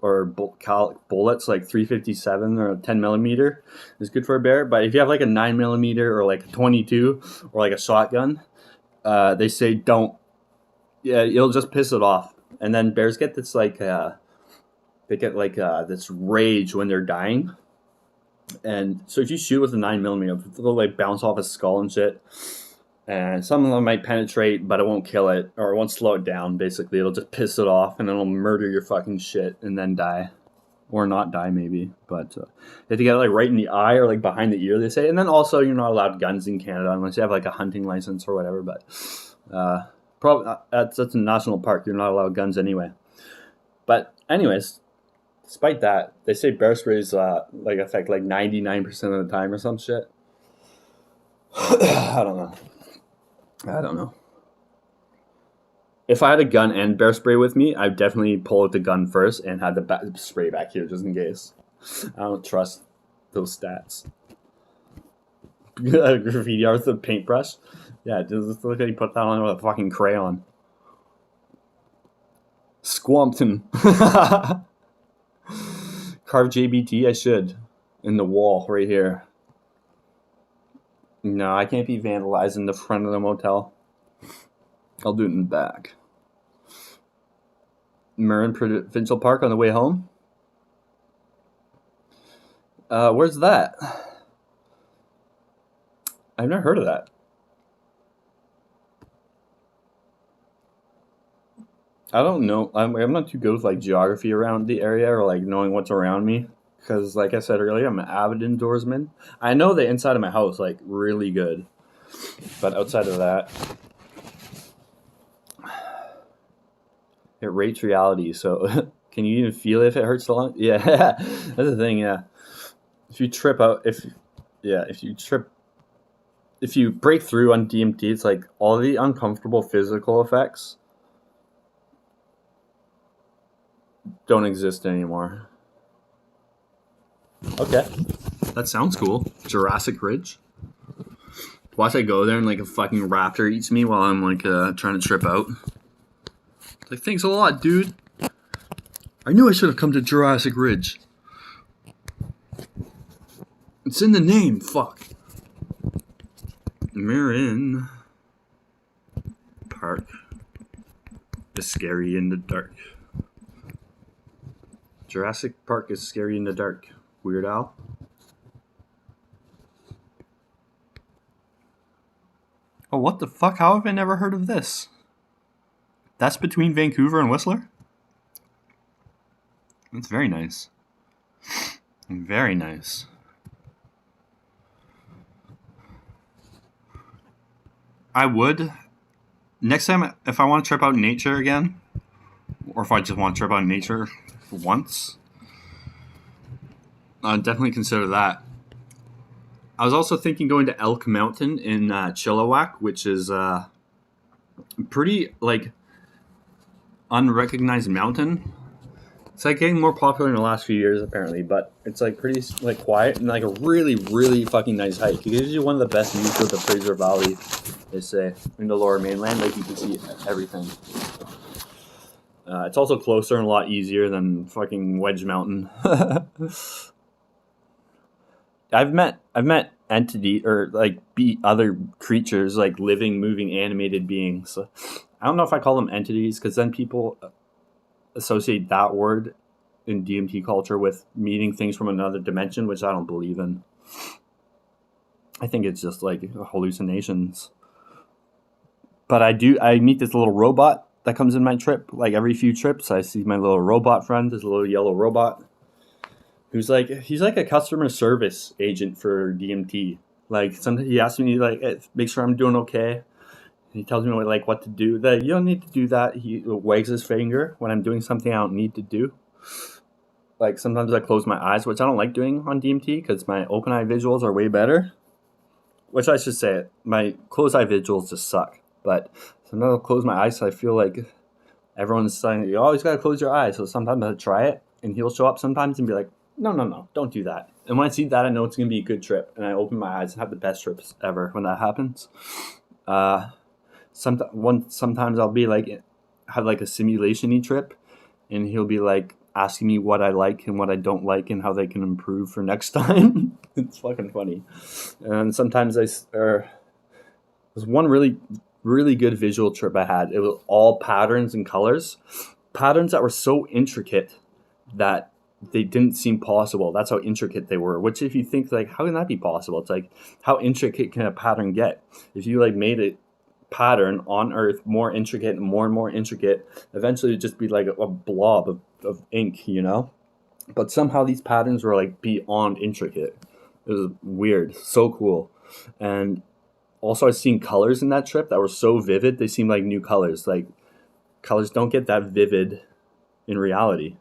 or bullets like 357 or 10 millimeter is good for a bear. But if you have like a 9 millimeter or like a 22 or like a shotgun, they say don't. Yeah, it'll just piss it off. And then bears get this like they get like this rage when they're dying. And so if you shoot with a 9mm, they'll like bounce off his skull and shit. And some of them might penetrate, but it won't kill it, or it won't slow it down, basically. It'll just piss it off, and it'll murder your fucking shit, and then die. Or not die, maybe. But you have to get it like right in the eye, or like behind the ear, they say. And then also, you're not allowed guns in Canada, unless you have like a hunting license or whatever. But probably that's a national park. You're not allowed guns anyway. But anyways, despite that, they say bear sprays like affect like 99% of the time or some shit. I don't know. If I had a gun and bear spray with me, I'd definitely pull out the gun first and have the spray back here just in case. I don't trust those stats. Graffiti art with a paintbrush? Yeah, just look like you put that on with a fucking crayon. Squampton. Carve JBT? I should. In the wall right here. No, I can't be vandalizing the front of the motel. I'll do it in the back. Marin Provincial Park on the way home? Where's that? I've never heard of that. I don't know. I'm not too good with like geography around the area or like knowing what's around me. Because like I said earlier, I'm an avid indoorsman. I know the inside of my house like really good. But outside of that, it rates reality. So can you even feel it if it hurts the lung? Yeah, that's the thing. Yeah, if you trip out, if you break through on DMT, it's like all the uncomfortable physical effects don't exist anymore. Okay, that sounds cool. Jurassic Ridge. Watch I go there and like a fucking raptor eats me while I'm like trying to trip out. Like, thanks a lot, dude. I knew I should have come to Jurassic Ridge. It's in the name, fuck. Marin Park is scary in the dark. Jurassic Park is scary in the dark. Weird Al. Oh, what the fuck? How have I never heard of this? That's between Vancouver and Whistler? That's very nice. Very nice. I would. Next time, if I want to trip out in nature again, or if I just want to trip out in nature once, I'd definitely consider that. I was also thinking going to Elk Mountain in Chilliwack, which is pretty, like, unrecognized mountain. It's like getting more popular in the last few years apparently, but it's like pretty like quiet and like a really, really fucking nice hike. It gives you one of the best views of the Fraser Valley, they say, in the lower mainland. Like you can see everything. It's also closer and a lot easier than fucking Wedge Mountain. I've met entity or like other creatures, like living, moving, animated beings. I don't know if I call them entities because then people associate that word in DMT culture with meeting things from another dimension, which I don't believe in. I think it's just like hallucinations. But I meet this little robot that comes in my trip. Like every few trips, I see my little robot friend, this little yellow robot, who's like, he's like a customer service agent for DMT. Like sometimes he asks me like, make sure I'm doing okay. He tells me like what to do. That you don't need to do that. He wags his finger when I'm doing something I don't need to do. Like sometimes I close my eyes, which I don't like doing on DMT because my open eye visuals are way better. Which I should say, my closed eye visuals just suck. But sometimes I'll close my eyes, so I feel like everyone's saying you always gotta close your eyes. So sometimes I try it, and he'll show up sometimes and be like, no, don't do that. And when I see that, I know it's gonna be a good trip, and I open my eyes and have the best trips ever when that happens. Sometimes I'll be like, have like a simulation-y trip, and he'll be like asking me what I like and what I don't like and how they can improve for next time. It's fucking funny. And sometimes there's one really, really good visual trip I had. It was all patterns and colors, patterns that were so intricate that they didn't seem possible. That's how intricate they were. Which, if you think like, how can that be possible? It's like, how intricate can a pattern get? If you like made a pattern on Earth more intricate and more intricate, eventually it'd just be like a blob of ink, you know. But somehow these patterns were like beyond intricate. It was weird, so cool. And also, I've seen colors in that trip that were so vivid. They seemed like new colors. Like, colors don't get that vivid in reality.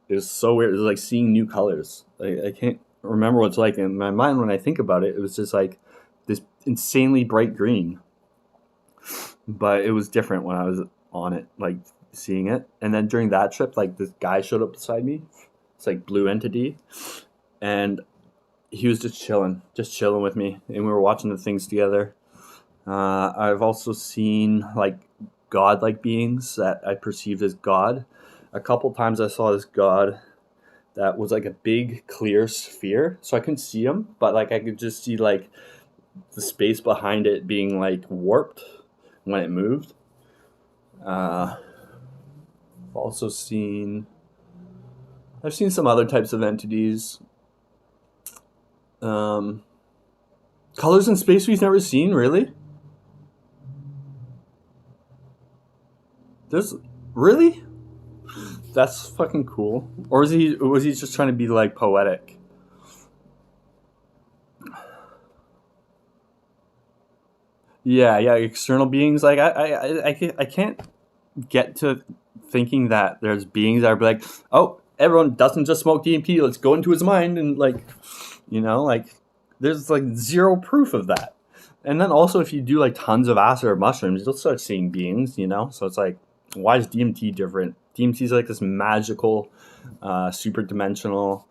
It was so weird. It was like seeing new colors. I can't remember what it's like in my mind when I think about it. It was just like this insanely bright green. But it was different when I was on it, like seeing it. And then during that trip, like this guy showed up beside me. It's like blue entity. And he was just chilling with me. And we were watching the things together. I've also seen like godlike beings that I perceived as God. A couple times I saw this god that was like a big clear sphere, so I couldn't see him, but like I could just see like the space behind it being like warped when it moved. I've seen some other types of entities. Colors in space we've never seen, really? There's really? That's fucking cool. Or was he just trying to be like poetic? Yeah, external beings. Like I can't get to thinking that there's beings that are like, oh, everyone doesn't just smoke DMT. Let's go into his mind and like, you know, like there's like zero proof of that. And then also, if you do like tons of acid or mushrooms, you'll start seeing beings, you know. So it's like, why is DMT different? DMT is like this magical, super dimensional,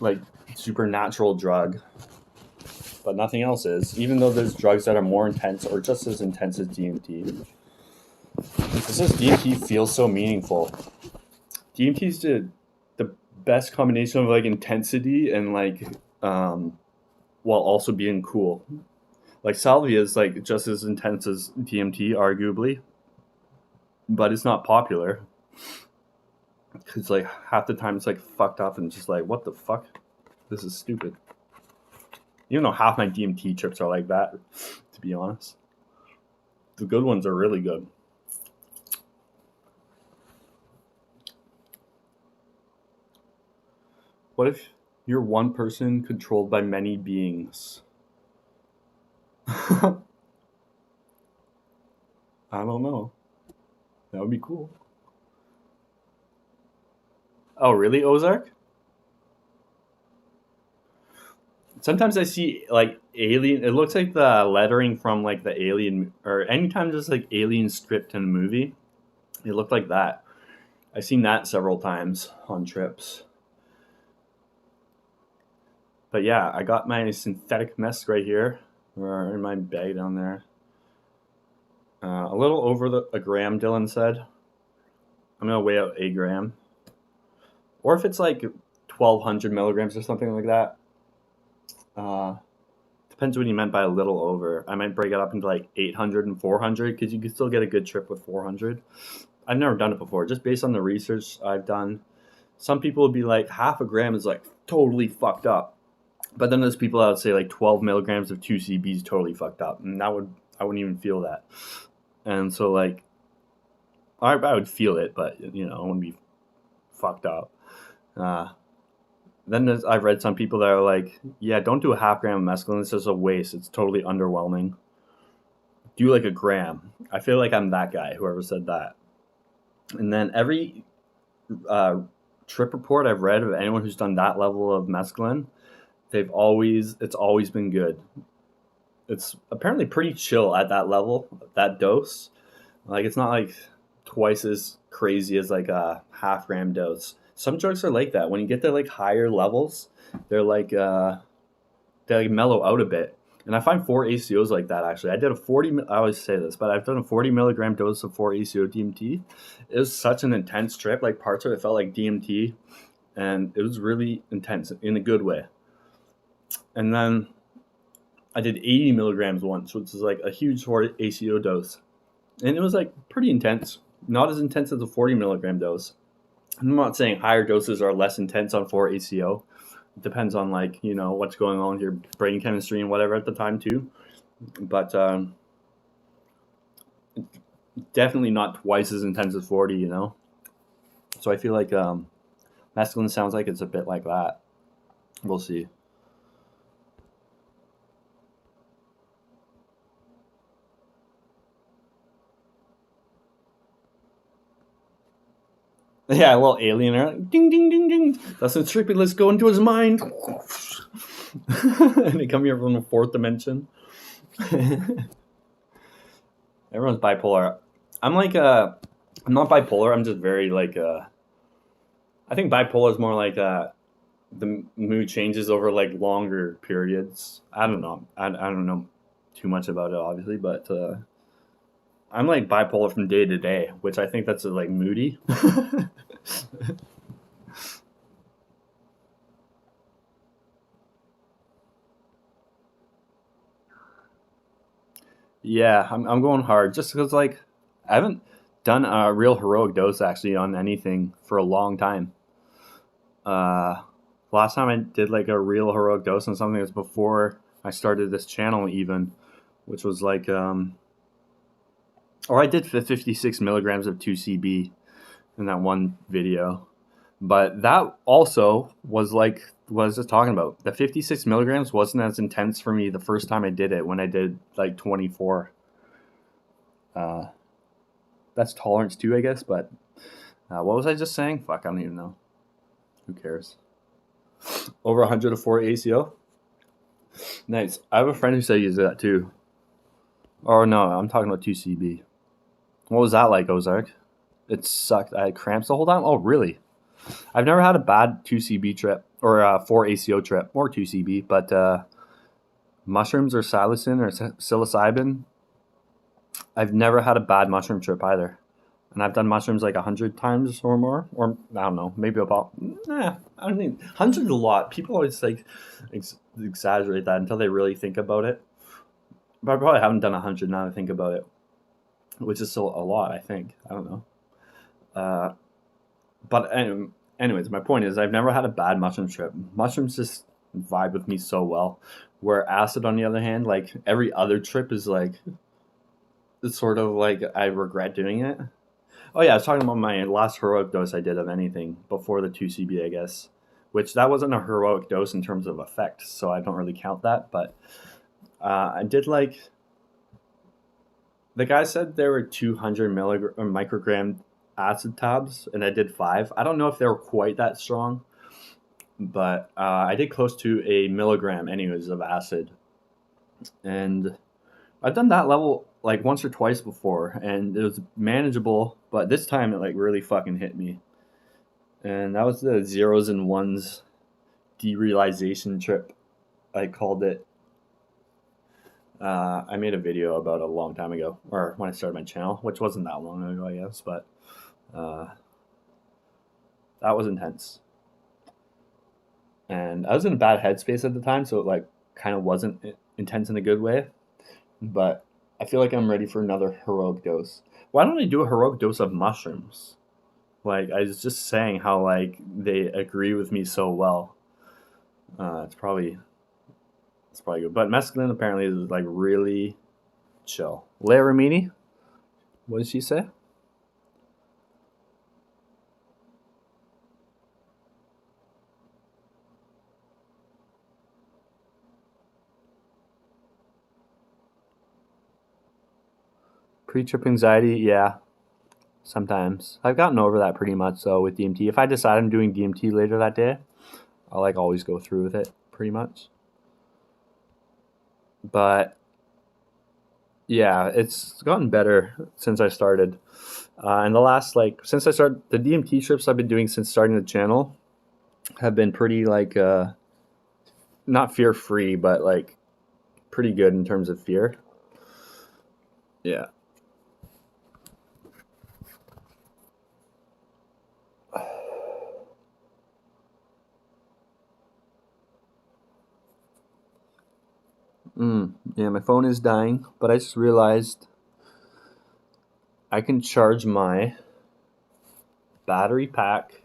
like supernatural drug, but nothing else is. Even though there's drugs that are more intense or just as intense as DMT, it's just DMT feels so meaningful. DMT is the best combination of like intensity and like while also being cool. Like salvia is like just as intense as DMT, arguably, but it's not popular because like half the time it's like fucked up and just like, what the fuck, this is stupid. Even though half my DMT trips are like that, to be honest, the good ones are really good. What if you're one person controlled by many beings? I don't know. That would be cool. Oh, really, Ozark? Sometimes I see like alien. It looks like the lettering from like the Alien, or anytime there's like alien script in a movie, it looked like that. I've seen that several times on trips. But yeah, I got my synthetic mess right here, or in my bag down there. A little over a gram, Dylan said. I'm gonna weigh out a gram, or if it's like 1,200 milligrams or something like that. Depends what you meant by a little over. I might break it up into like 800 and 400 because you can still get a good trip with 400. I've never done it before. Just based on the research I've done, some people would be like half a gram is like totally fucked up, but then there's people that would say like 12 milligrams of 2CB is totally fucked up, and I wouldn't even feel that. And so like I would feel it, but you know, I wouldn't be fucked up. Then I've read some people that are like, yeah, don't do a half gram of mescaline. It's just a waste. It's totally underwhelming. Do like a gram. I feel like I'm that guy, whoever said that. And then every trip report I've read of anyone who's done that level of mescaline, it's always been good. It's apparently pretty chill at that level, that dose. Like it's not like twice as crazy as like a half gram dose. Some drugs are like that. When you get to like higher levels, they like mellow out a bit. And I find 4-ACOs like that actually. I did I always say this, but I've done a 40 milligram dose of 4-ACO DMT. It was such an intense trip. Like parts of it felt like DMT, and it was really intense in a good way. And then I did 80 milligrams once, which is like a huge 4-ACO dose. And it was like pretty intense. Not as intense as a 40 milligram dose. I'm not saying higher doses are less intense on 4-ACO. It depends on like, you know, what's going on with your brain chemistry and whatever at the time too. But definitely not twice as intense as 40, you know. So I feel like mescaline sounds like it's a bit like that. We'll see. Yeah, a little alien there. Like, ding, ding, ding, ding. That's the trippy. Let's go into his mind. And they come here from the fourth dimension. Everyone's bipolar. I'm like, I'm not bipolar. I'm just very like, I think bipolar is more like the mood changes over like longer periods. I don't know. I don't know too much about it, obviously, but I'm like bipolar from day to day, which I think that's like moody. Yeah, I'm going hard just because like I haven't done a real heroic dose actually on anything for a long time. Uh, Last time I did like a real heroic dose on something was before I started this channel even, which was like or I did 56 milligrams of 2CB in that one video. But that also was like what I was just talking about. The 56 milligrams wasn't as intense for me the first time I did it when I did like 24. That's tolerance too, I guess. But what was I just saying? Fuck, I don't even know. Who cares? Over 100 to 4 ACO. Nice. I have a friend who said he uses that too. Or no, I'm talking about 2CB. What was that like, Ozark? It sucked. I had cramps the whole time. Oh, really? I've never had a bad 2CB trip or 4-ACO trip or 2CB, but mushrooms or psilocin or psilocybin, I've never had a bad mushroom trip either. And I've done mushrooms like 100 times or more, or I don't know, maybe about, I don't think, 100's a lot. People always like exaggerate that until they really think about it. But I probably haven't done 100 now that I think about it, which is still a lot, I think. I don't know. But anyways, my point is I've never had a bad mushroom trip. Mushrooms just vibe with me so well. Where acid, on the other hand, like every other trip is like, it's sort of like I regret doing it. Oh yeah, I was talking about my last heroic dose I did of anything before the 2CB, I guess. Which that wasn't a heroic dose in terms of effect, so I don't really count that. But I did like, the guy said there were 200 microgram acid tabs, and I did 5. I don't know if they were quite that strong, but I did close to a milligram, anyways, of acid, and I've done that level like once or twice before, and it was manageable. But this time it like really fucking hit me, and that was the zeros and ones derealization trip, I called it. I made a video about it a long time ago, or when I started my channel, which wasn't that long ago, I guess, but that was intense. And I was in a bad headspace at the time, so it like kind of wasn't intense in a good way. But I feel like I'm ready for another heroic dose. Why don't I do a heroic dose of mushrooms? Like I was just saying how like they agree with me so well. It's probably good. But mescaline apparently is like really chill. Leia Ramini, what did she say? Pre-trip anxiety, yeah. Sometimes. I've gotten over that pretty much though with DMT. If I decide I'm doing DMT later that day, I'll like always go through with it pretty much. But yeah, it's gotten better since I started. And the last like since I started the DMT trips I've been doing since starting the channel have been pretty like not fear free, but like pretty good in terms of fear. Yeah. Yeah, my phone is dying, but I just realized I can charge my battery pack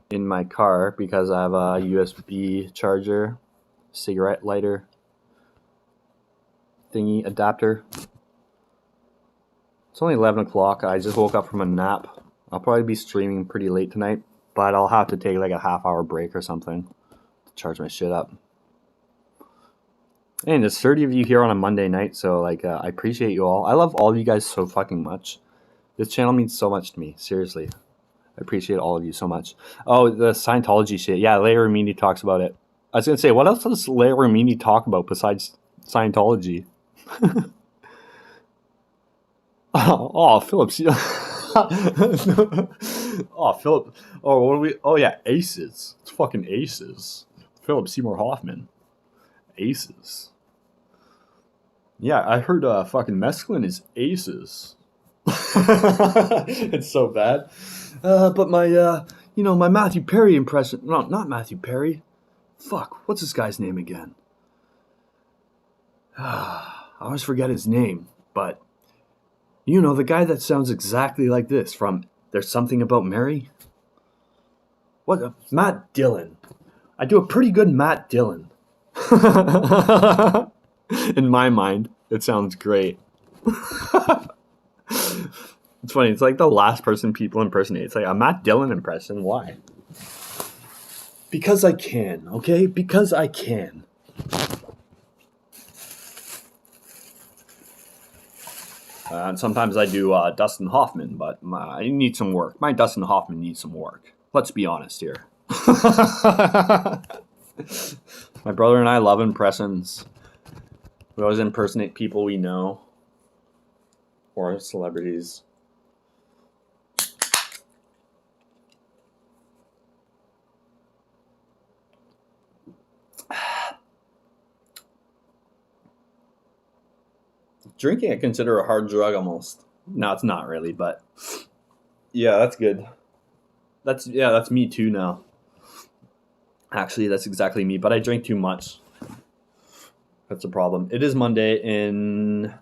in my car because I have a USB charger, cigarette lighter thingy adapter. It's only 11 o'clock. I just woke up from a nap. I'll probably be streaming pretty late tonight, but I'll have to take like a half-hour break or something to charge my shit up. And there's 30 of you here on a Monday night, so like I appreciate you all. I love all of you guys so fucking much. This channel means so much to me, seriously. I appreciate all of you so much. Oh, the Scientology shit. Yeah, Leia Remini talks about it. I was going to say, what else does Leia Remini talk about besides Scientology? oh, Philip. oh, Philip. Oh, what are we? Oh, yeah, Aces. It's fucking Aces. Philip Seymour Hoffman. Aces. Yeah, I heard fucking mescaline is Aces. It's so bad. But my, my Matthew Perry impression. No, not Matthew Perry. Fuck, what's this guy's name again? I always forget his name, but the guy that sounds exactly like this from There's Something About Mary? What? Matt Dillon. I do a pretty good Matt Dillon. In my mind, it sounds great. It's funny. It's like the last person people impersonate. It's like a Matt Dillon impression. Why? Because I can, okay? Because I can. And sometimes I do Dustin Hoffman, but I need some work. My Dustin Hoffman needs some work. Let's be honest here. My brother and I love impressions. We always impersonate people we know or celebrities. Drinking I consider a hard drug almost. No, it's not really, but yeah, that's good. That's me too now. Actually, that's exactly me, but I drink too much. That's a problem. It is Monday in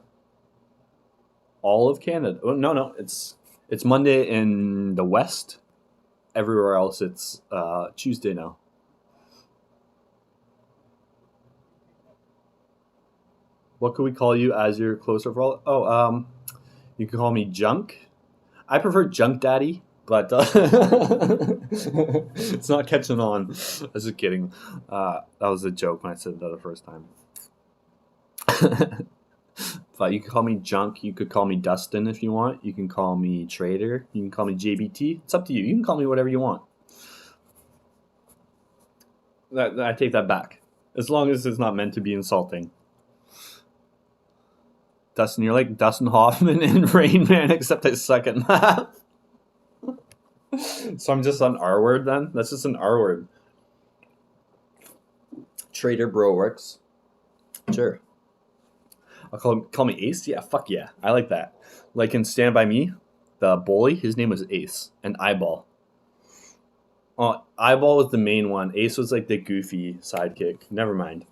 all of Canada. Oh, no, it's Monday in the West. Everywhere else, it's Tuesday now. What could we call you as your closer for all? You can call me Junk. I prefer Junk Daddy, but it's not catching on. I was just kidding. That was a joke when I said that the first time. But you can call me Junk. You could call me Dustin if you want. You can call me Trader. You can call me JBT. It's up to you. You can call me whatever you want. I take that back. As long as it's not meant to be insulting. Dustin, you're like Dustin Hoffman in Rain Man, except I suck at math. So I'm just an R word then? That's just an R word. Trader Bro works. Sure. I'll call me Ace? Yeah, fuck yeah. I like that. Like in Stand By Me, the bully, his name was Ace. And Eyeball. Eyeball was the main one. Ace was like the goofy sidekick. Never mind.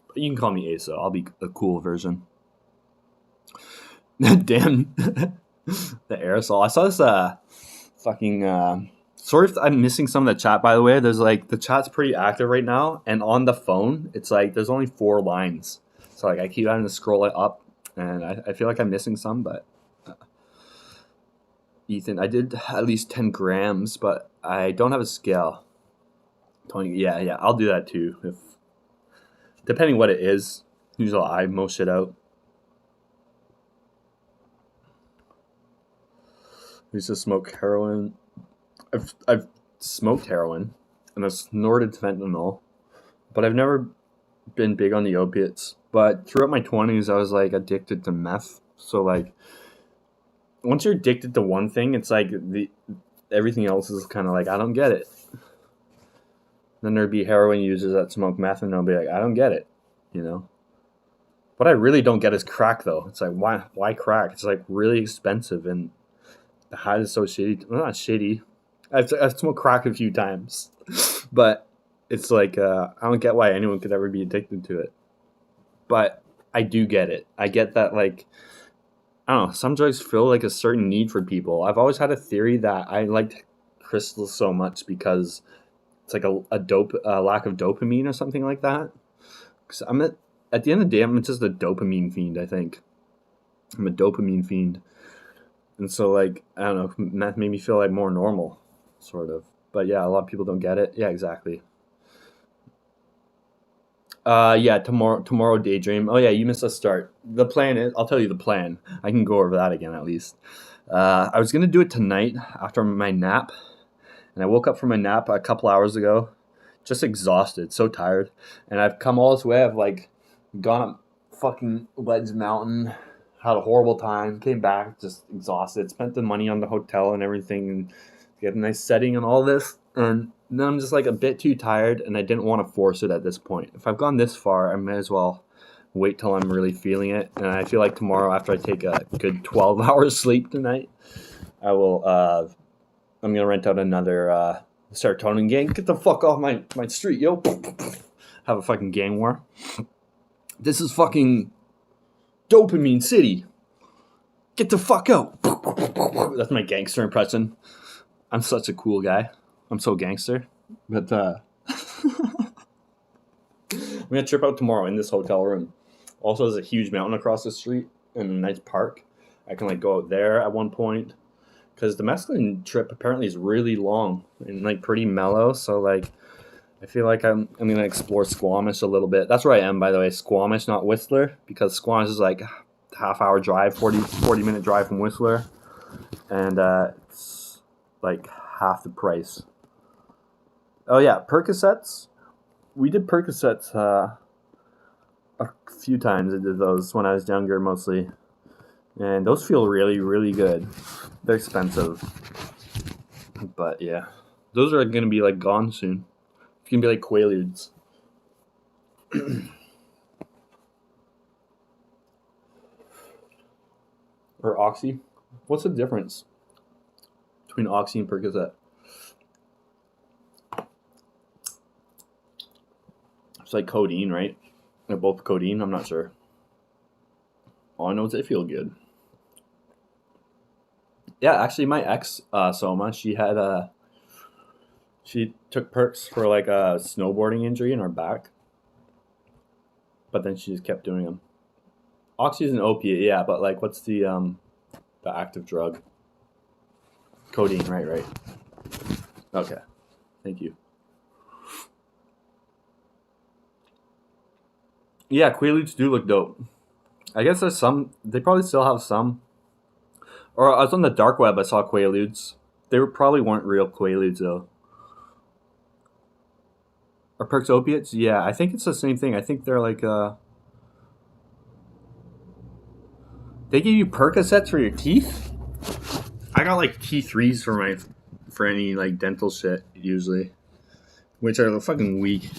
But you can call me Ace, though. I'll be a cool version. Damn. The aerosol. I saw this fucking sorry if I'm missing some of the chat, by the way. There's like the chat's pretty active right now, and on the phone it's like there's only 4 lines, so like I keep having to scroll it up, and I feel like I'm missing some. But Ethan, I did at least 10 grams, but I don't have a scale. 20, yeah, I'll do that too, if depending what it is. Usually I most shit out. I used to smoke heroin. I've smoked heroin and I've snorted fentanyl, but I've never been big on the opiates. But throughout my 20s, I was like addicted to meth. So like, once you're addicted to one thing, it's like everything else is kind of like, I don't get it. Then there'd be heroin users that smoke meth and they'll be like, I don't get it, What I really don't get is crack though. It's like, why crack? It's like really expensive and the high is so shitty. Well, not shitty. I've smoked crack a few times, but it's like I don't get why anyone could ever be addicted to it. But I do get it. I get that, like, I don't know. Some drugs fill like a certain need for people. I've always had a theory that I liked crystals so much because it's like a lack of dopamine or something like that. Because at the end of the day, I'm just a dopamine fiend. I think I'm a dopamine fiend, and so like I don't know, meth made me feel like more normal, sort of. But yeah, a lot of people don't get it. Yeah, exactly. Yeah, tomorrow daydream. Oh yeah, you missed a start. The plan is, I'll tell you the plan. I can go over that again at least. I was gonna do it tonight after my nap, and I woke up from my nap a couple hours ago, just exhausted, so tired, and I've come all this way. I've like gone up fucking Wedge Mountain, had a horrible time, came back just exhausted, spent the money on the hotel and everything, and get a nice setting and all this, and then I'm just like a bit too tired, and I didn't want to force it at this point. If I've gone this far, I might as well wait till I'm really feeling it. And I feel like tomorrow, after I take a good 12 hours sleep tonight, I will. I'm gonna rent out another serotonin gang. Get the fuck off my street, yo! Have a fucking gang war. This is fucking dopamine city. Get the fuck out. That's my gangster impression. I'm such a cool guy. I'm so gangster. But I'm gonna trip out tomorrow in this hotel room. Also, there's a huge mountain across the street and a nice park. I can like go out there at one point because the mescaline trip apparently is really long and like pretty mellow. So like, I feel like I'm gonna explore Squamish a little bit. That's where I am, by the way. Squamish, not Whistler, because Squamish is like half-hour drive, 40-minute drive from Whistler, and it's like half the price. Oh yeah, Percocets. We did Percocets a few times. I did those when I was younger, mostly, and those feel really, really good. They're expensive, but yeah, those are gonna be like gone soon. It's gonna be like Quaaludes. Or Oxy. What's the difference between Oxy and Percocet? It's like codeine, right? They're both codeine. I'm not sure. All I know is they feel good. Yeah, actually, my ex, Soma, she took perks for like a snowboarding injury in her back, but then she just kept doing them. Oxy is an opiate, yeah, but like, what's the active drug? Codeine, right. Okay, thank you. Yeah, Quaaludes do look dope. I guess there's some. They probably still have some. Or I was on the dark web. I saw Quaaludes. Probably weren't real Quaaludes though. Are perks opiates? Yeah, I think it's the same thing. I think they're like they give you Percocets for your teeth. I got like T3s for any like dental shit usually, which are fucking weak.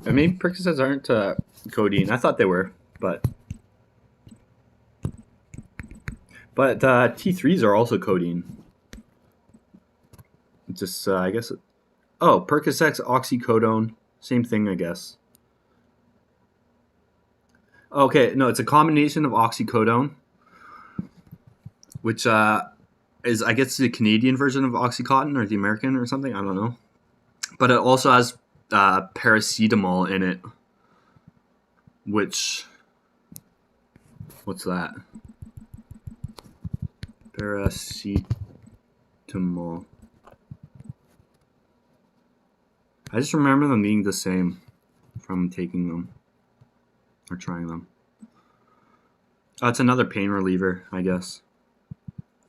I mean, Percocets aren't codeine. I thought they were, but T3s are also codeine. Just I guess. Oh, Percocets, oxycodone, same thing, I guess. Okay, no, it's a combination of oxycodone, which is I guess the Canadian version of Oxycontin or the American or something. I don't know, but it also has paracetamol in it, which what's that? Paracetamol. I just remember them being the same from taking them or trying them. It's another pain reliever, I guess.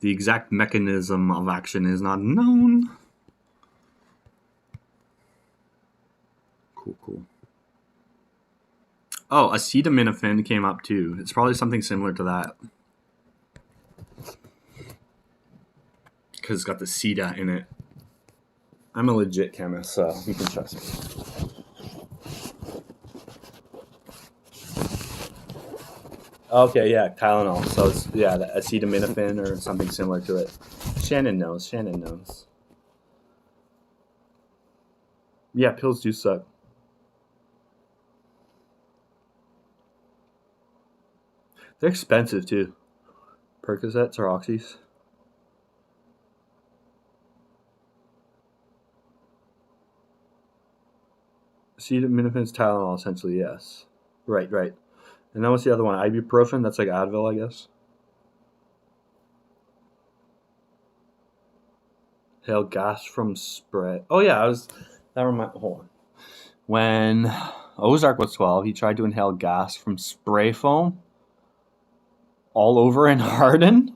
The exact mechanism of action is not known. Cool. Oh, acetaminophen came up too. It's probably something similar to that. Because it's got the CETA in it. I'm a legit chemist, so you can trust me. Okay, yeah, Tylenol. So it's, yeah, the acetaminophen or something similar to it. Shannon knows. Yeah, pills do suck. They're expensive too. Percocets or Oxys. Acetaminophen, Tylenol, essentially, yes. Right. And then what's the other one? Ibuprofen? That's like Advil, I guess. Inhale gas from spray. Oh, yeah, hold on. When Ozark was 12, he tried to inhale gas from spray foam all over in Hardin.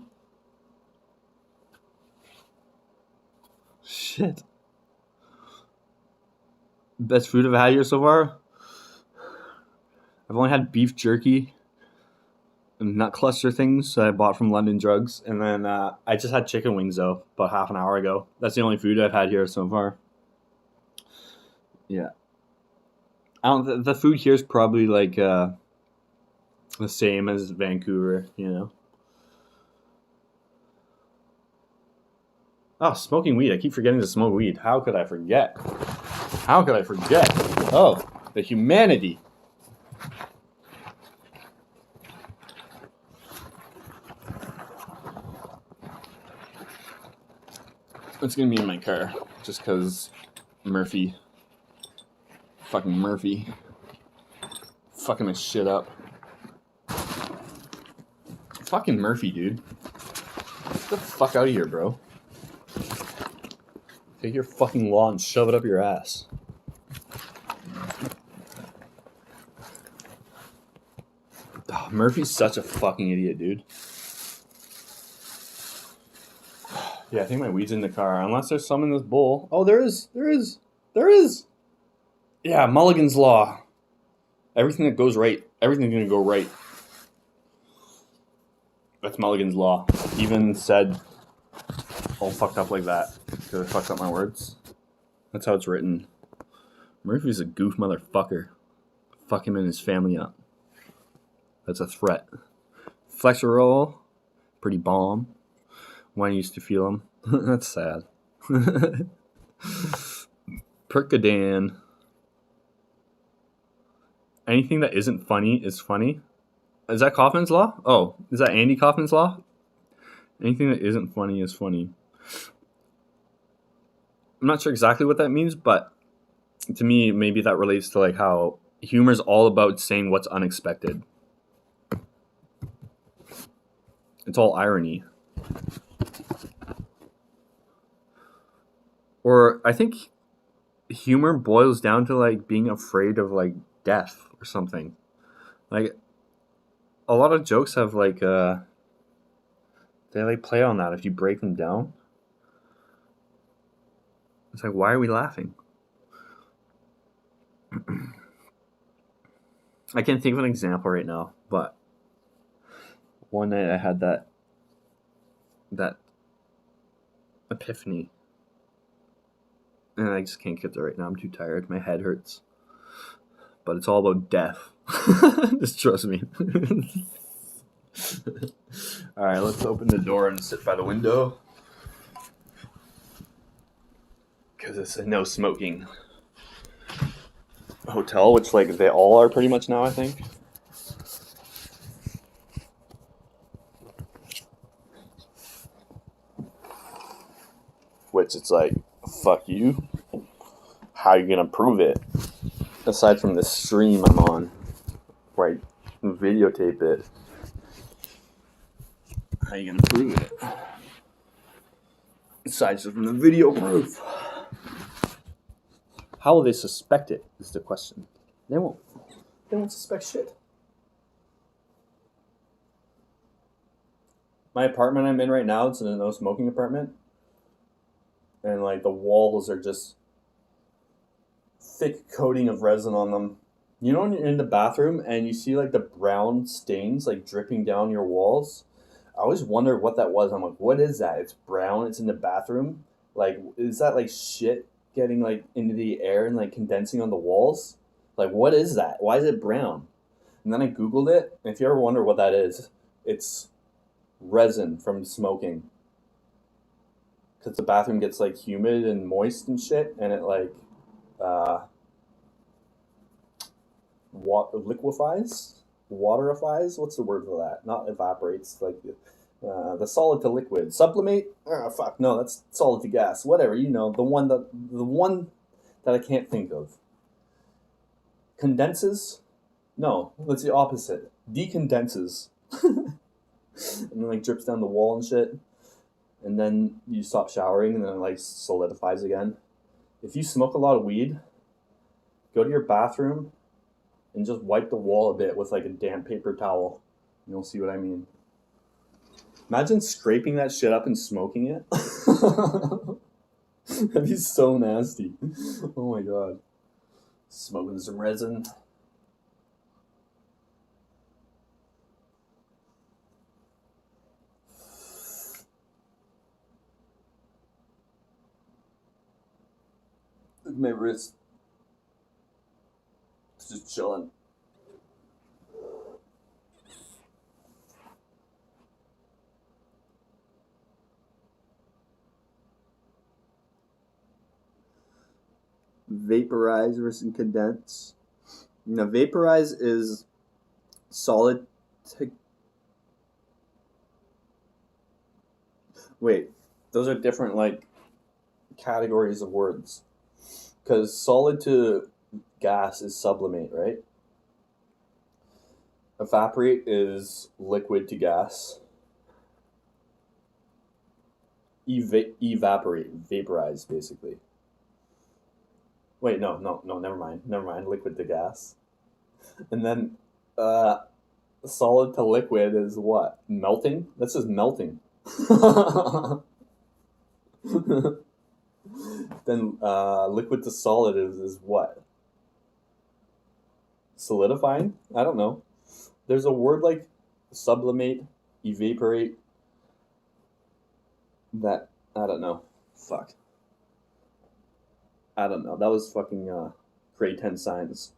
Shit. Best food I've had here so far? I've only had beef jerky and nut cluster things that I bought from London Drugs. And then I just had chicken wings, though, about half an hour ago. That's the only food I've had here so far. Yeah. The food here is probably like the same as Vancouver, you know. Oh, smoking weed. I keep forgetting to smoke weed. How could I forget? Oh, the humanity. It's going to be in my car just because Murphy. Fucking Murphy. Fucking this shit up. Fucking Murphy, dude. Get the fuck out of here, bro. Take your fucking law and shove it up your ass. Oh, Murphy's such a fucking idiot, dude. Yeah, I think my weed's in the car. Unless there's some in this bowl. Oh, there is. Yeah, Mulligan's Law. Everything that goes right. Everything's going to go right. That's Mulligan's Law. Even said all fucked up like that. Because I fucked up my words. That's how it's written. Murphy's a goof motherfucker. Fuck him and his family up. That's a threat. Flexerol. Pretty bomb. When I used to feel him. That's sad. Percodan. Anything that isn't funny is funny. Is that Kaufman's Law? Oh, is that Andy Kaufman's Law? Anything that isn't funny is funny. I'm not sure exactly what that means, but to me, maybe that relates to like how humor is all about saying what's unexpected. It's all irony. Or I think humor boils down to like being afraid of like death or something. Like a lot of jokes have like they like play on that if you break them down. It's like, why are we laughing? I can't think of an example right now, but one night I had that epiphany. And I just can't get there right now. I'm too tired. My head hurts. But it's all about death. Just trust me. Alright, let's open the door and sit by the window. Because it's a no smoking hotel, which like they all are pretty much now, I think. Which it's like, fuck you. How are you gonna prove it? Aside from the stream I'm on, where I videotape it. How are you gonna prove it? Aside from the video proof. How will they suspect it is the question. They won't. They won't suspect shit. My apartment I'm in right now, it's a no smoking apartment. And like the walls are just thick coating of resin on them. You know when you're in the bathroom and you see like the brown stains like dripping down your walls? I always wondered what that was. I'm like, what is that? It's brown, it's in the bathroom. Like, is that like shit getting like into the air and like condensing on the walls? Like, what is that? Why is it brown? And then I Googled it, and if you ever wonder what that is, it's resin from smoking. Because the bathroom gets like humid and moist and shit, and it like liquefies, waterifies. What's the word for that? Not evaporates. Like the solid to liquid. Sublimate. Fuck no, that's solid to gas. Whatever, you know, the one that I can't think of. condenses. No, that's the opposite. Decondenses. And then like drips down the wall and shit. And then you stop showering and then it like solidifies again. If you smoke a lot of weed, go to your bathroom and just wipe the wall a bit with like a damp paper towel. You'll see what I mean. Imagine scraping that shit up and smoking it. That'd be so nasty. Oh my god. Smoking some resin. Look at my wrist. It's just chilling. Vaporize versus condense. Now, vaporize is solid to... Wait, those are different, like, categories of words. Because solid to gas is sublimate, right? Evaporate is liquid to gas. Evaporate, vaporize, basically. Wait, no, never mind. Liquid to gas. And then solid to liquid is what? Melting? That's just melting. Then liquid to solid is what? Solidifying? I don't know. There's a word like sublimate, evaporate, that, I don't know. Fuck. I don't know. That was fucking grade 10 science.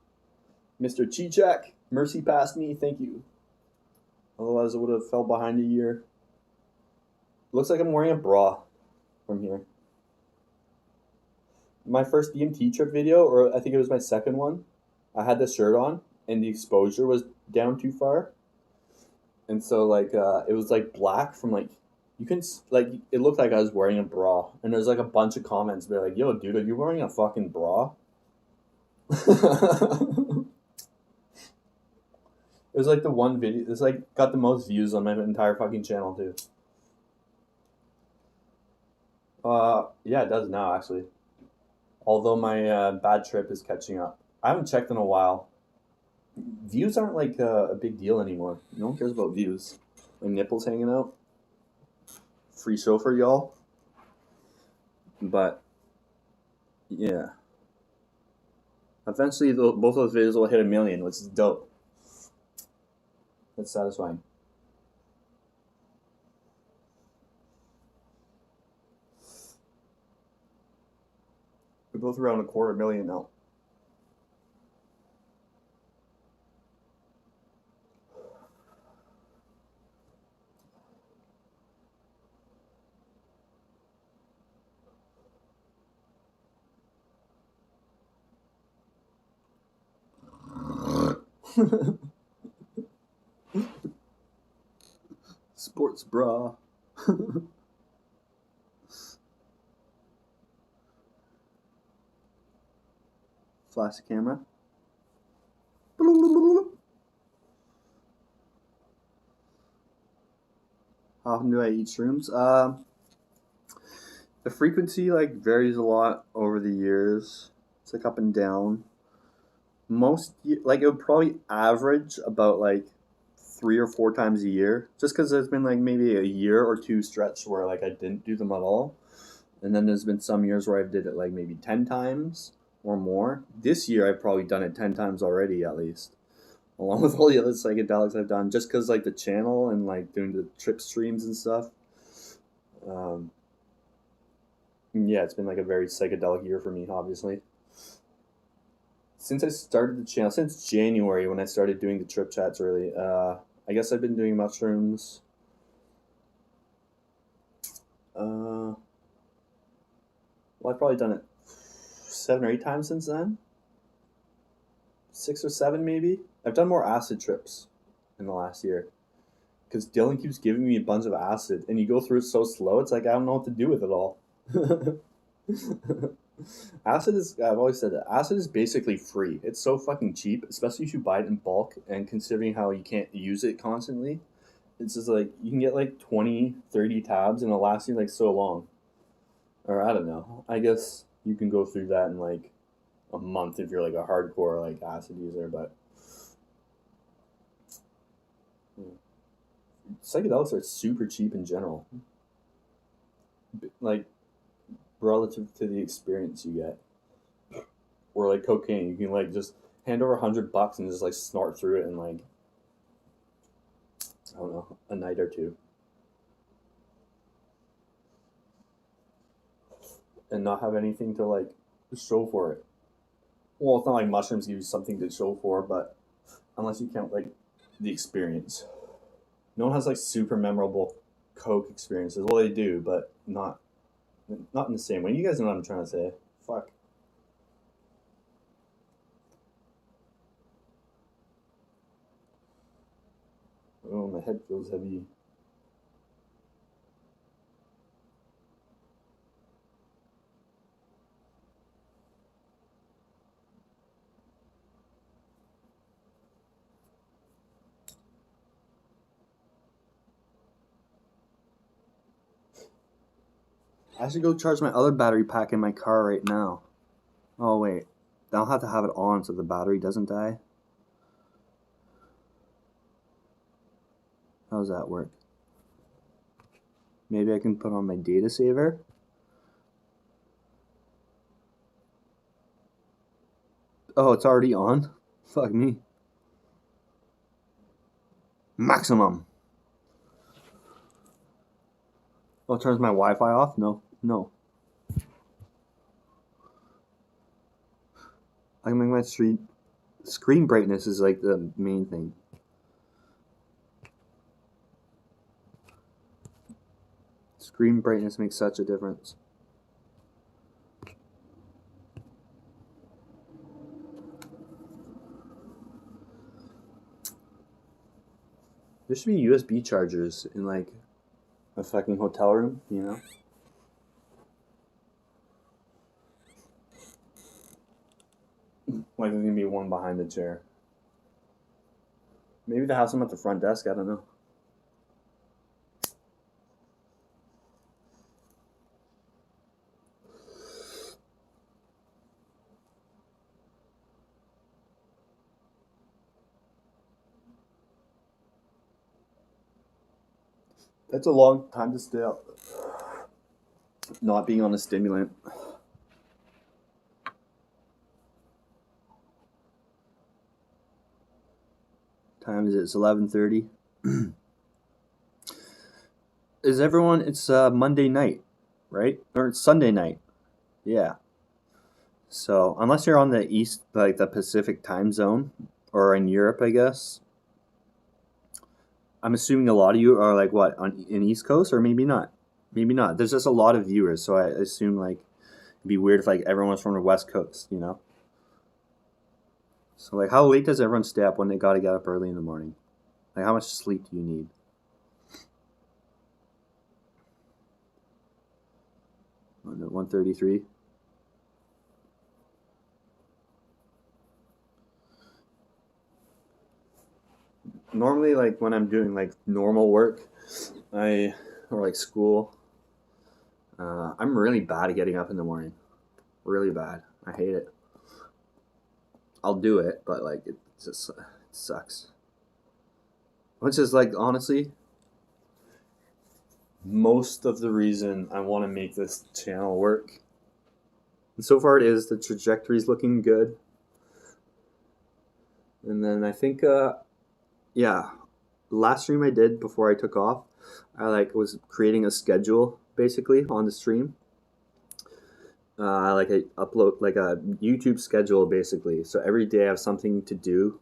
Mr. Chichak, mercy past me, thank you. Otherwise, I would have fell behind a year. Looks like I'm wearing a bra from here. My first DMT trip video, or I think it was my second one, I had this shirt on, and the exposure was down too far. And so, like, it was, like, black from, like, you can, like, it looked like I was wearing a bra. And there's, like, a bunch of comments. They're like, yo, dude, are you wearing a fucking bra? It was, like, the one video. It's, like, got the most views on my entire fucking channel, too. Yeah, it does now, actually. Although my bad trip is catching up. I haven't checked in a while. Views aren't, like, a big deal anymore. No one cares about views. My nipples hanging out. Free show for y'all. But, yeah. Eventually, both those videos will hit 1 million, which is dope. That's satisfying. We're both around 250,000 now. Sports bra. Flash the camera. How often do I eat shrooms? The frequency like varies a lot over the years. It's like up and down. Like it would probably average about like 3 or 4 times a year, just because there's been like maybe a year or 2 stretch where like I didn't do them at all, and then there's been some years where I did it like maybe 10 times or more. This year I've probably done it 10 times already at least, along with all the other psychedelics I've done, just because like the channel and like doing the trip streams and stuff. Yeah, it's been like a very psychedelic year for me, obviously. Since I started the channel, since January when I started doing the trip chats, really, I guess I've been doing mushrooms. Well, I've probably done it 7 or 8 times since then. 6 or 7 maybe. I've done more acid trips in the last year, because Dylan keeps giving me a bunch of acid, and you go through it so slow, it's like I don't know what to do with it all. Acid is, I've always said that, acid is basically free. It's so fucking cheap, especially if you buy it in bulk, and considering how you can't use it constantly, it's just like, you can get like 20, 30 tabs and it'll last you like so long. Or I don't know. I guess you can go through that in like a month if you're like a hardcore like acid user, but psychedelics are super cheap in general. Like relative to the experience you get. Or like cocaine, you can like just hand over $100 and just like snort through it in like, I don't know, a night or two, and not have anything to like show for it. Well, it's not like mushrooms give you something to show for, but unless you count like the experience, no one has like super memorable coke experiences. Well, they do, but not in the same way. You guys know what I'm trying to say. Fuck. Oh, my head feels heavy. I should go charge my other battery pack in my car right now. Oh, wait. I'll have to have it on so the battery doesn't die. How does that work? Maybe I can put on my data saver. Oh, it's already on? Fuck me. Maximum. Oh, it turns my Wi-Fi off? No. I can make my screen brightness is like the main thing. Screen brightness makes such a difference. There should be USB chargers in like a fucking hotel room, you know? Like there's gonna be one behind the chair. Maybe they have some at the front desk, I don't know. That's a long time to stay up. Not being on a stimulant. Time is it? It's 11:30. Is everyone? It's Monday night, right? Or it's Sunday night. Yeah. So unless you're on the east, like the Pacific time zone, or in Europe, I guess. I'm assuming a lot of you are like what on in East Coast, or maybe not. Maybe not. There's just a lot of viewers, so I assume like it'd be weird if like everyone was from the West Coast, you know. So like, how late does everyone stay up when they gotta get up early in the morning? Like, how much sleep do you need? 1:33. Normally, like when I'm doing like normal work, or like school, I'm really bad at getting up in the morning. Really bad. I hate it. I'll do it, but like it just sucks. Which is like honestly most of the reason I want to make this channel work. And so far it is. The trajectory's looking good. And then I think yeah, last stream I did before I took off, I like was creating a schedule basically on the stream. Like a upload, like a YouTube schedule basically. So every day I have something to do,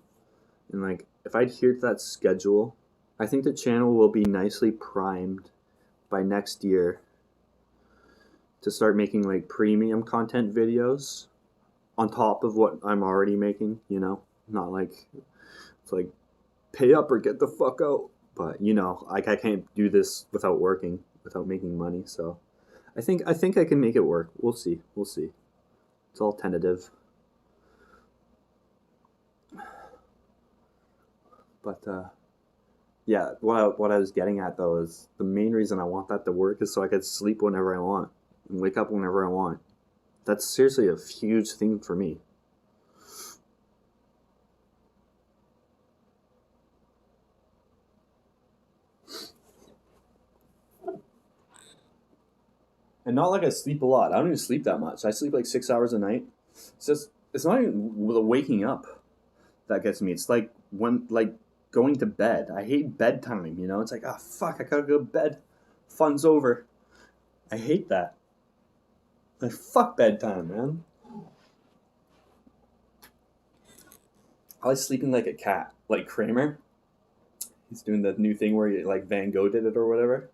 and like if I adhere to that schedule, I think the channel will be nicely primed by next year to start making like premium content videos on top of what I'm already making. You know, not like it's like pay up or get the fuck out. But you know, like I can't do this without working, without making money. So I think I can make it work. We'll see. It's all tentative. But yeah, what I was getting at though is the main reason I want that to work is so I could sleep whenever I want and wake up whenever I want. That's seriously a huge thing for me. And not like I sleep a lot. I don't even sleep that much. I sleep like 6 hours a night. It's not even the waking up that gets me. It's like going to bed. I hate bedtime, you know? It's like, fuck, I gotta go to bed. Fun's over. I hate that. Like, fuck bedtime, man. I like sleeping like a cat. Like Kramer. He's doing the new thing where he, like Van Gogh did it or whatever.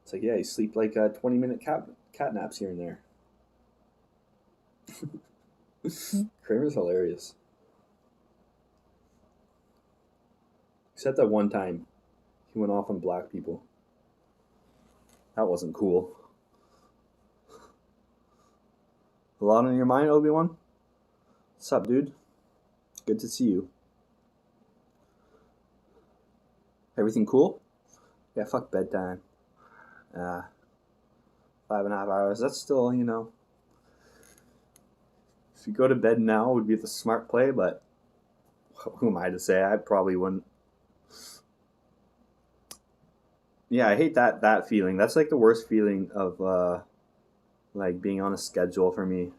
It's like, yeah, you sleep like 20-minute cat naps here and there. Kramer's hilarious. Except that one time he went off on black people. That wasn't cool. A lot on your mind, Obi-Wan? What's up, dude? Good to see you. Everything cool? Yeah, fuck bedtime. 5.5 hours. That's still, you know. If you go to bed now, it would be the smart play, but who am I to say? I probably wouldn't. Yeah, I hate that feeling. That's like the worst feeling of like being on a schedule for me.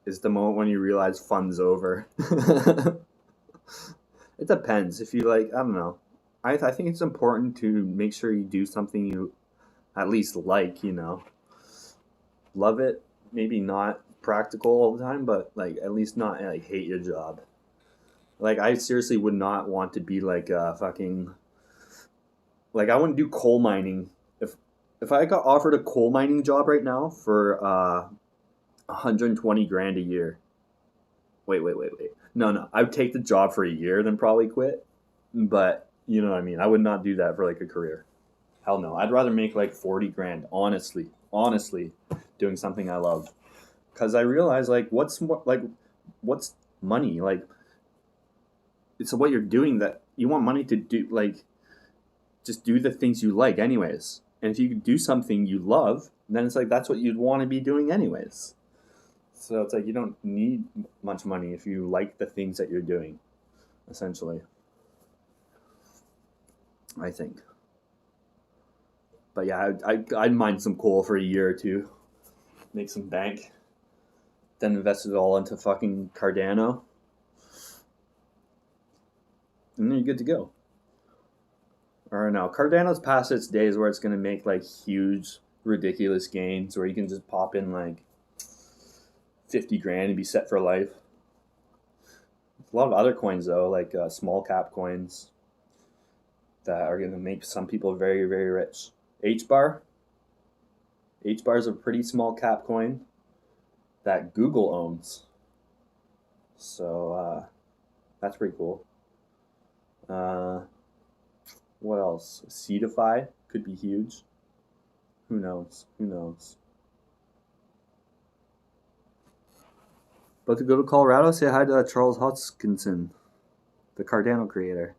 Is the moment when you realize fun's over. It depends. If you like, I don't know. I think it's important to make sure you do something you at least like, you know. Love it, maybe not practical all the time, but like at least not like hate your job. Like I seriously would not want to be like fucking like I wouldn't do coal mining. If I got offered a coal mining job right now for 120 grand a year. Wait. No. I would take the job for a year, then probably quit. But you know what I mean? I would not do that for like a career. Hell no. I'd rather make like 40 grand, honestly, doing something I love. Cause I realize like what's money? Like it's what you're doing that you want money to do, like just do the things you like anyways. And if you do something you love, then it's like that's what you'd want to be doing anyways. So it's like you don't need much money if you like the things that you're doing, essentially. I think. But yeah, I'd mine some coal for a year or two, make some bank, then invest it all into fucking Cardano, and then you're good to go. Or no, Cardano's past its days where it's going to make like huge, ridiculous gains where you can just pop in like 50 grand and be set for life. A lot of other coins though, like small cap coins that are going to make some people very, very rich. H-bar is a pretty small cap coin that Google owns. So that's pretty cool. What else? Seedify could be huge. Who knows? But to go to Colorado, say hi to Charles Hoskinson, the Cardano creator.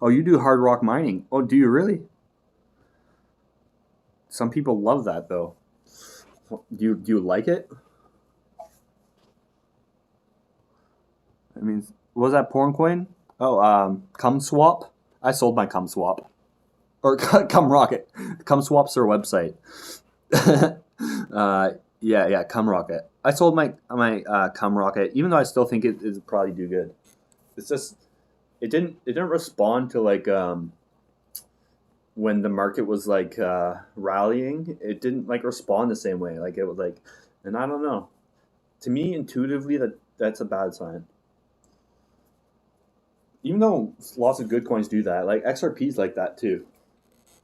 Oh, you do hard rock mining. Oh, do you really? Some people love that though. Do you like it? I mean, what was that porn coin? Oh, Cum Swap. I sold my Cum Swap, or Cum Rocket. Cum Swap's their website. Yeah, Cum Rocket. I sold my Cum Rocket, even though I still think it would probably do good. It's just it didn't respond to like when the market was like rallying. It didn't like respond the same way. Like it was like, and I don't know. To me, intuitively, that's a bad sign. Even though lots of good coins do that, like XRP's like that too.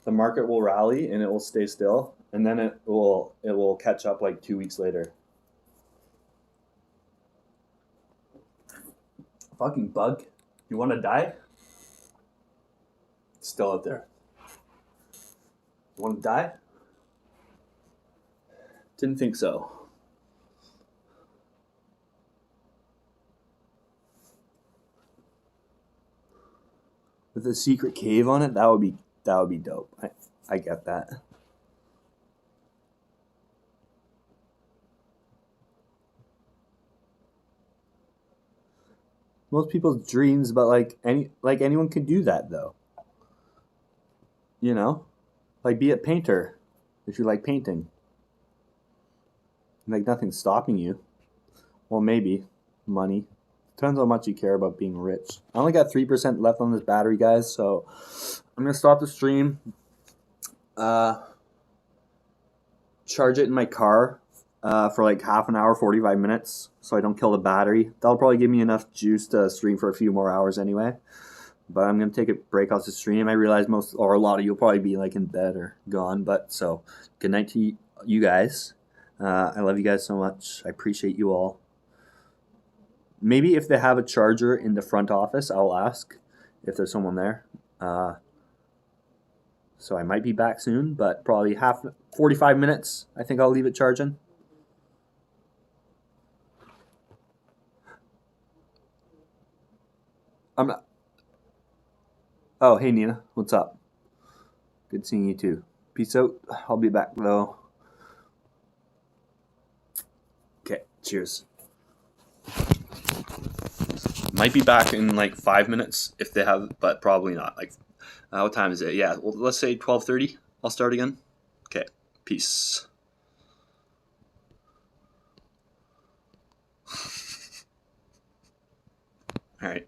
The market will rally and it will stay still, and then it will catch up like 2 weeks later. Fucking bug. You want to die? It's still out there. You want to die? Didn't think so. with a secret cave on it, that would be dope. I get that. Most people's dreams, but like anyone could do that though. You know, like be a painter if you like painting. Like nothing's stopping you. Well, maybe money. Depends how much you care about being rich. I only got 3% left on this battery, guys, so I'm gonna stop the stream. Charge it in my car for like half an hour, 45 minutes, so I don't kill the battery. That'll probably give me enough juice to stream for a few more hours anyway. But I'm gonna take a break off the stream. I realize most or a lot of you'll probably be like in bed or gone. But so good night to you guys. I love you guys so much. I appreciate you all. Maybe if they have a charger in the front office, I'll ask if there's someone there. So I might be back soon, but probably 45 minutes. I think I'll leave it charging. I'm not. Oh, hey Nina, what's up? Good seeing you too. Peace out. I'll be back though. Okay, cheers. Might be back in like 5 minutes if they have, but probably not. Like, what time is it? Yeah, well, let's say 12:30. I'll start again. Okay, peace. All right.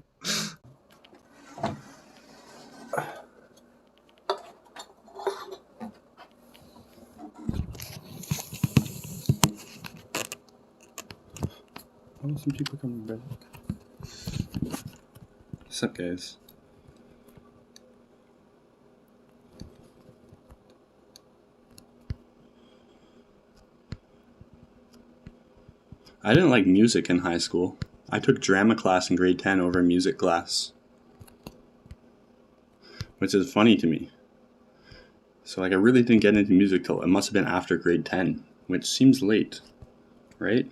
Oh, some people coming back. What's up, guys? I didn't like music in high school. I took drama class in grade 10 over music class, which is funny to me. So like I really didn't get into music till it must have been after grade 10, which seems late, right?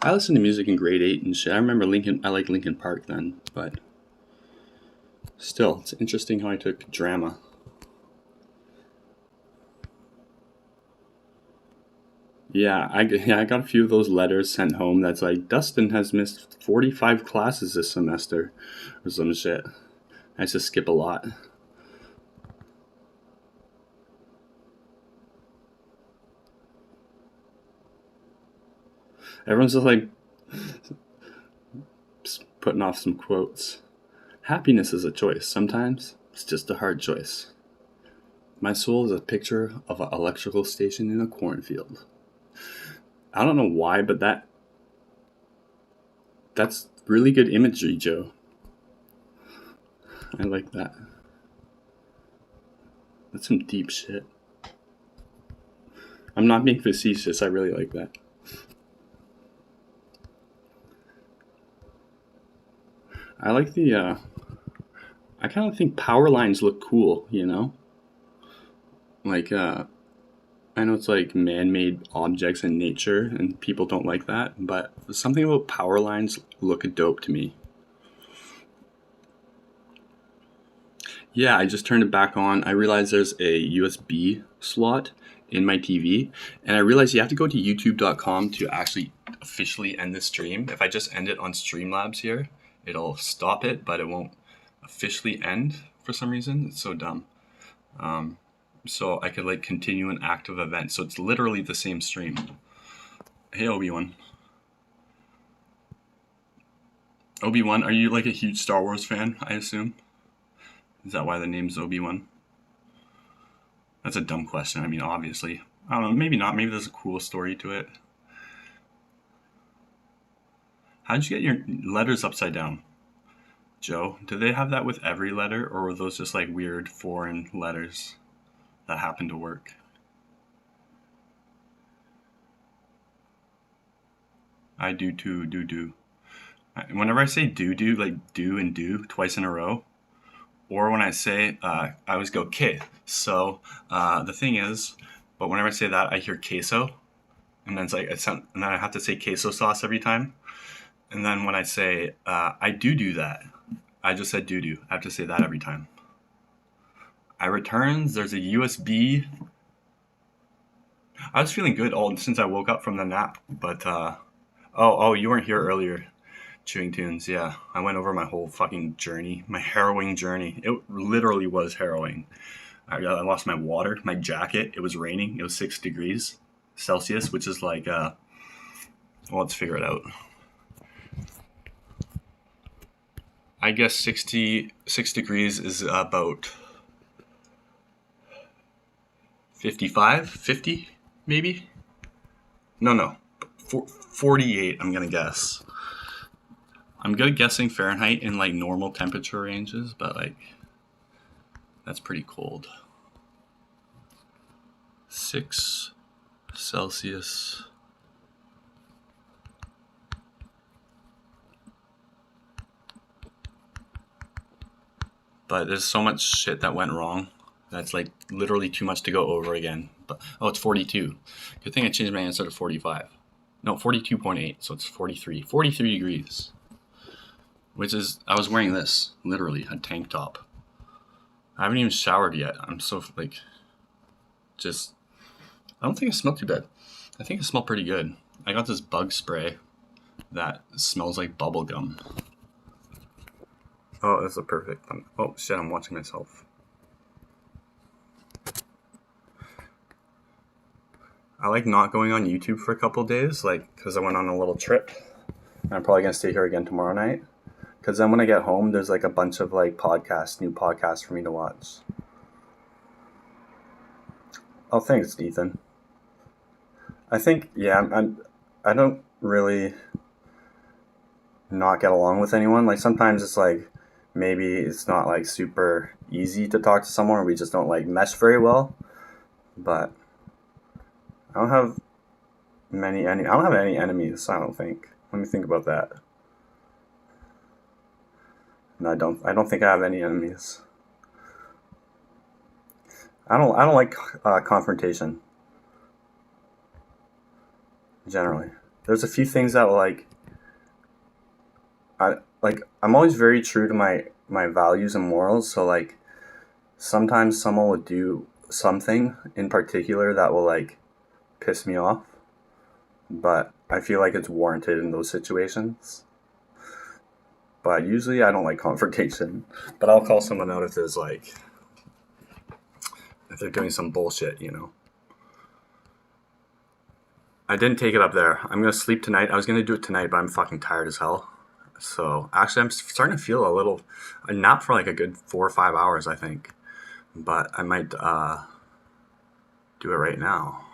I listened to music in grade 8 and shit. I remember I liked Linkin Park then, but still, it's interesting how I took drama. Yeah, I got a few of those letters sent home that's like, Dustin has missed 45 classes this semester, or some shit. I just skip a lot. Everyone's just like putting off some quotes. Happiness is a choice. Sometimes it's just a hard choice. My soul is a picture of an electrical station in a cornfield. I don't know why, but that's really good imagery, Joe. I like that. That's some deep shit. I'm not being facetious. I really like that. I like I kind of think power lines look cool, you know? Like, I know it's like man-made objects in nature and people don't like that, but something about power lines look dope to me. Yeah, I just turned it back on. I realized there's a USB slot in my TV, and I realized you have to go to youtube.com to actually officially end the stream. If I just end it on Streamlabs here, it'll stop it, but it won't officially end for some reason. It's so dumb. So I could like continue an active event. So it's literally the same stream. Hey, Obi-Wan. Obi-Wan, are you like a huge Star Wars fan, I assume? Is that why the name's Obi-Wan? That's a dumb question. I mean, obviously. I don't know, maybe not. Maybe there's a cool story to it. How'd you get your letters upside down, Joe? Do they have that with every letter, or were those just like weird foreign letters that happen to work? I do too, do. Whenever I say do, like do and do twice in a row, or when I say, I always go, "K." So the thing is, but whenever I say that, I hear queso, and then it's like and then I have to say queso sauce every time. And then when I say, I do that, I just said doo-doo. I have to say that every time. I returns. There's a USB. I was feeling good all since I woke up from the nap, but oh, you weren't here earlier. Chewing tunes, yeah. I went over my whole fucking journey, my harrowing journey. It literally was harrowing. I lost my water, my jacket. It was raining. It was 6 degrees Celsius, which is like, well, let's figure it out. I guess 66 degrees is about 55, 50, maybe? No. 48, I'm going to guess. I'm good at guessing Fahrenheit in like normal temperature ranges, but like that's pretty cold. 6 Celsius. But there's so much shit that went wrong. That's like literally too much to go over again. But it's 42. Good thing I changed my answer to 45. No, 42.8, so it's 43. 43 degrees. Which is, I was wearing this, literally, a tank top. I haven't even showered yet. I'm so, like, just, I don't think I smell too bad. I think I smell pretty good. I got this bug spray that smells like bubble gum. Oh, that's a perfect one. Oh, shit, I'm watching myself. I like not going on YouTube for a couple days, like, because I went on a little trip. And I'm probably going to stay here again tomorrow night. Because then when I get home, there's like a bunch of like new podcasts for me to watch. Oh, thanks, Ethan. I think, yeah, I don't really not get along with anyone. Like sometimes it's like, maybe it's not like super easy to talk to someone or we just don't like mesh very well. But I don't have any enemies, I don't think. Let me think about that. No, I don't think I have any enemies. I don't like confrontation. Generally, there's a few things that I'm always very true to my values and morals. So like, sometimes someone will do something in particular that will like piss me off, but I feel like it's warranted in those situations. But usually I don't like confrontation. But I'll call someone out if they're doing some bullshit, you know. I didn't take it up there. I'm going to sleep tonight. I was going to do it tonight, but I'm fucking tired as hell. So actually I'm starting to feel a nap for like a good 4 or 5 hours, I think. But I might do it right now.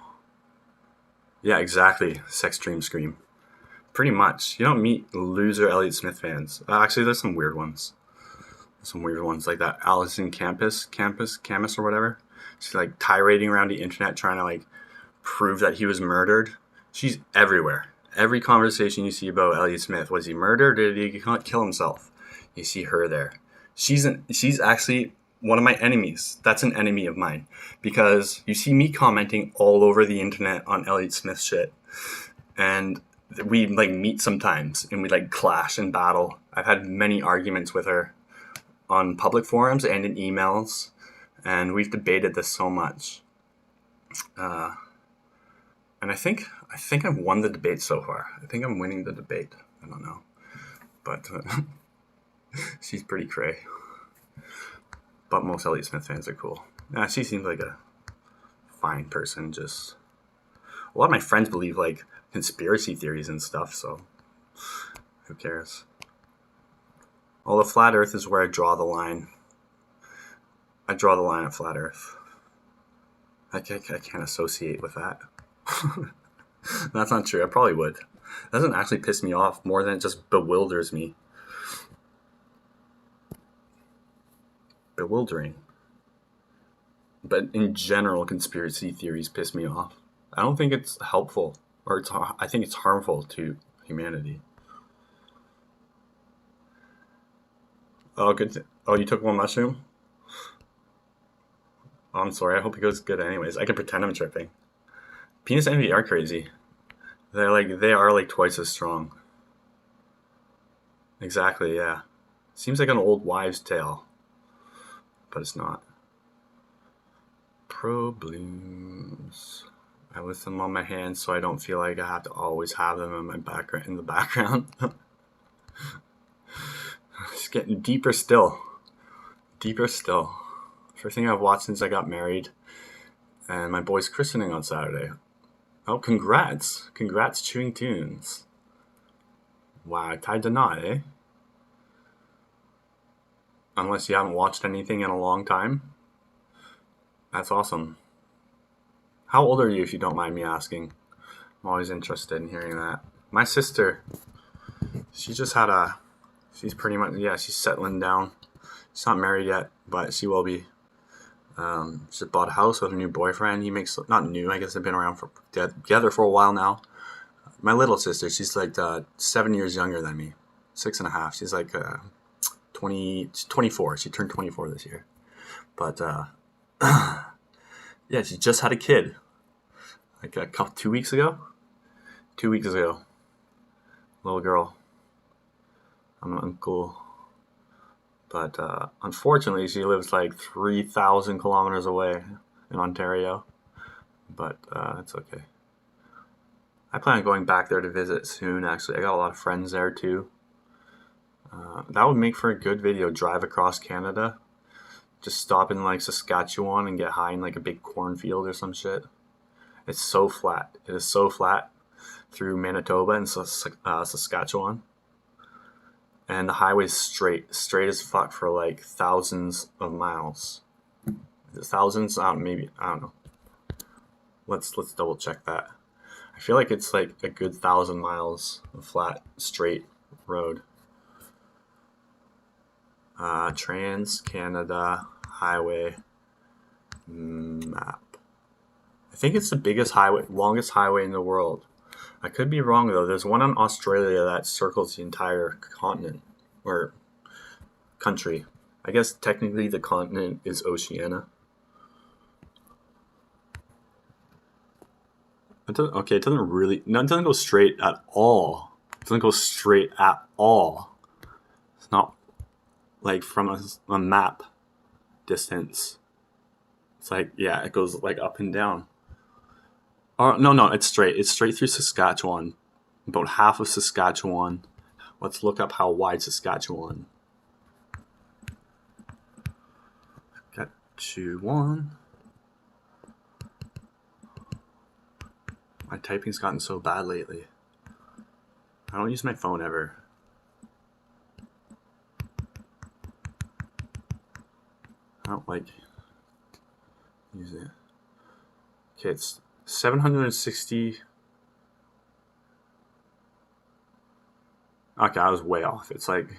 Yeah, exactly. Sex Dream Scream. Pretty much. You don't meet loser Elliott Smith fans. Actually, there's some weird ones. Like that Allison Camus or whatever. She's like tirading around the internet trying to like prove that he was murdered. She's everywhere. Every conversation you see about Elliott Smith, was he murdered or did he kill himself? You see her there. She's actually one of my enemies. That's an enemy of mine. Because you see me commenting all over the internet on Elliott Smith shit. And we like meet sometimes and we like clash and battle. I've had many arguments with her on public forums and in emails, and we've debated this so much. And I think I've won the debate so far. I think I'm winning the debate. I don't know, but she's pretty cray. But most Elliott Smith fans are cool. She seems like a fine person. Just a lot of my friends believe like conspiracy theories and stuff, so who cares? Well, the flat earth is where I draw the line. I draw the line at flat earth. I can't associate with that. That's not true. I probably would. That doesn't actually piss me off more than it just bewilders me. Bewildering. But in general, conspiracy theories piss me off. I don't think it's helpful. I think it's harmful to humanity. Oh, good. Oh, you took one mushroom? Oh, I'm sorry. I hope it goes good anyways. I can pretend I'm tripping. Penis envy are crazy. They are like twice as strong. Exactly, yeah. Seems like an old wives' tale, but it's not. Problems. I list them on my hands so I don't feel like I have to always have them in the background. It's getting deeper still. Deeper still. First thing I've watched since I got married, and my boy's christening on Saturday. Oh, congrats. Congrats, Chewing Tunes. Wow, tied to knot, eh? Unless you haven't watched anything in a long time. That's awesome. How old are you, if you don't mind me asking? I'm always interested in hearing that. My sister, she's pretty much, she's settling down. She's not married yet, but she will be. She bought a house with a new boyfriend. He makes, not new, I guess they've been around together for a while now. My little sister, she's like 7 years younger than me. 6.5. She's like 24. She turned 24 this year. But yeah, she just had a kid. Like 2 weeks ago. 2 weeks ago. Little girl. I'm an uncle. But unfortunately, she lives like 3,000 kilometers away in Ontario. But it's okay. I plan on going back there to visit soon, actually. I got a lot of friends there, too. That would make for a good video. Drive across Canada. Just stop in like Saskatchewan and get high in like a big cornfield or some shit. It's so flat. It is so flat through Manitoba and Saskatchewan. And the highway's straight as fuck for like thousands of miles. Thousands? Maybe, I don't know. Let's double check that. I feel like it's like a good 1,000 miles of flat, straight road. Trans-Canada Highway map. I think it's the biggest highway, longest highway in the world. I could be wrong though. There's one in Australia that circles the entire continent or country. I guess technically the continent is Oceania. It doesn't go straight at all. It doesn't go straight at all. It's not like from a map distance. It's like, yeah, it goes like up and down. Or no, it's straight. It's straight through Saskatchewan. About half of Saskatchewan. Let's look up how wide Saskatchewan. Got you one. My typing's gotten so bad lately. I don't use my phone ever. I don't like using it. Okay, it's 760. Okay, I was way off. It's like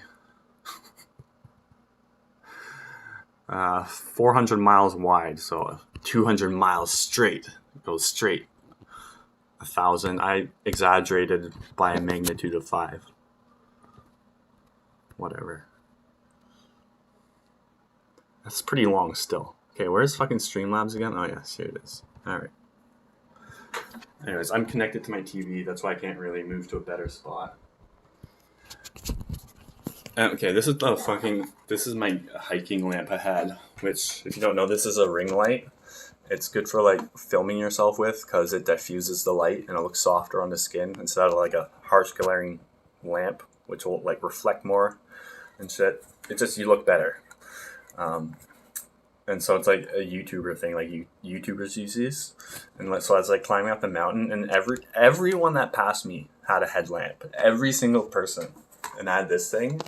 400 miles wide, so 200 miles straight. It goes straight. 1,000. I exaggerated by a magnitude of 5. Whatever. That's pretty long still. Okay, where's fucking Streamlabs again? Oh yes, here it is. Alright. Anyways, I'm connected to my TV. That's why I can't really move to a better spot. Okay, this is my hiking lamp I had, which, if you don't know, this is a ring light. It's good for like filming yourself with because it diffuses the light and it looks softer on the skin instead of like a harsh glaring lamp, which will like reflect more and shit. It just, you look better. And so it's like a YouTuber thing, like YouTubers use these. And so I was like climbing up the mountain, and everyone that passed me had a headlamp. Every single person. And I had this thing.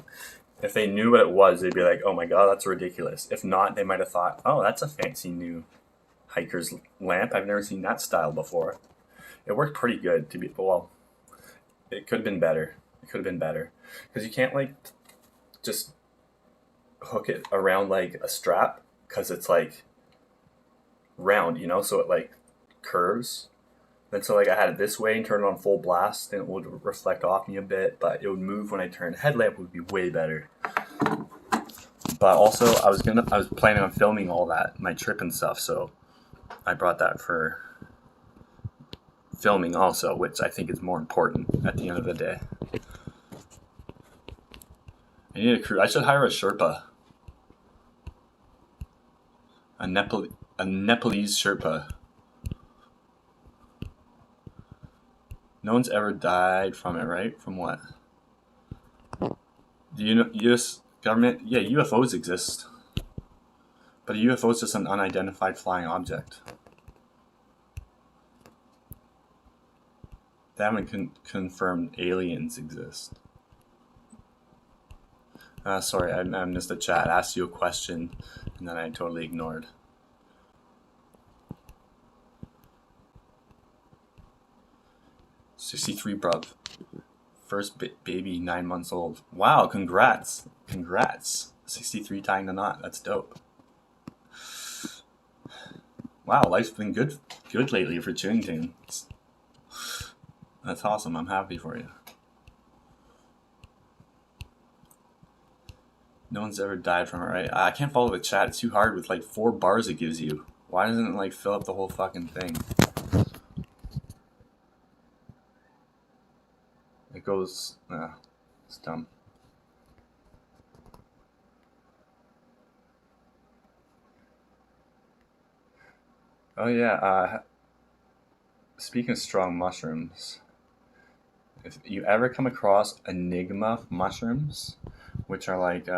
If they knew what it was, they'd be like, oh my god, that's ridiculous. If not, they might have thought, oh, that's a fancy new hiker's lamp. I've never seen that style before. It worked pretty good to be, well, it could have been better. It could have been better. Because you can't like just hook it around like a strap, because it's like round, you know, so it like curves. And so like I had it this way and turned it on full blast, and it would reflect off me a bit, but it would move when I turned. Headlamp would be way better. But also I was planning on filming all that, my trip and stuff, so I brought that for filming also, which I think is more important at the end of the day. I need a crew. I should hire a Sherpa. A Nepalese Sherpa. No one's ever died from it, right? From what? Do you know U.S. government? Yeah, UFOs exist. But a UFO is just an unidentified flying object. They haven't confirmed aliens exist. Sorry, I missed the chat. I asked you a question, and then I totally ignored. '63, bruv. First baby, 9 months old. Wow, congrats. 63 tying the knot. That's dope. Wow, life's been good lately for Chewing Tunes. That's awesome. I'm happy for you. No one's ever died from it, right? I can't follow the chat. It's too hard with like 4 bars it gives you. Why doesn't it like fill up the whole fucking thing? It goes... it's dumb. Oh yeah, speaking of strong mushrooms, if you ever come across Enigma mushrooms, which are like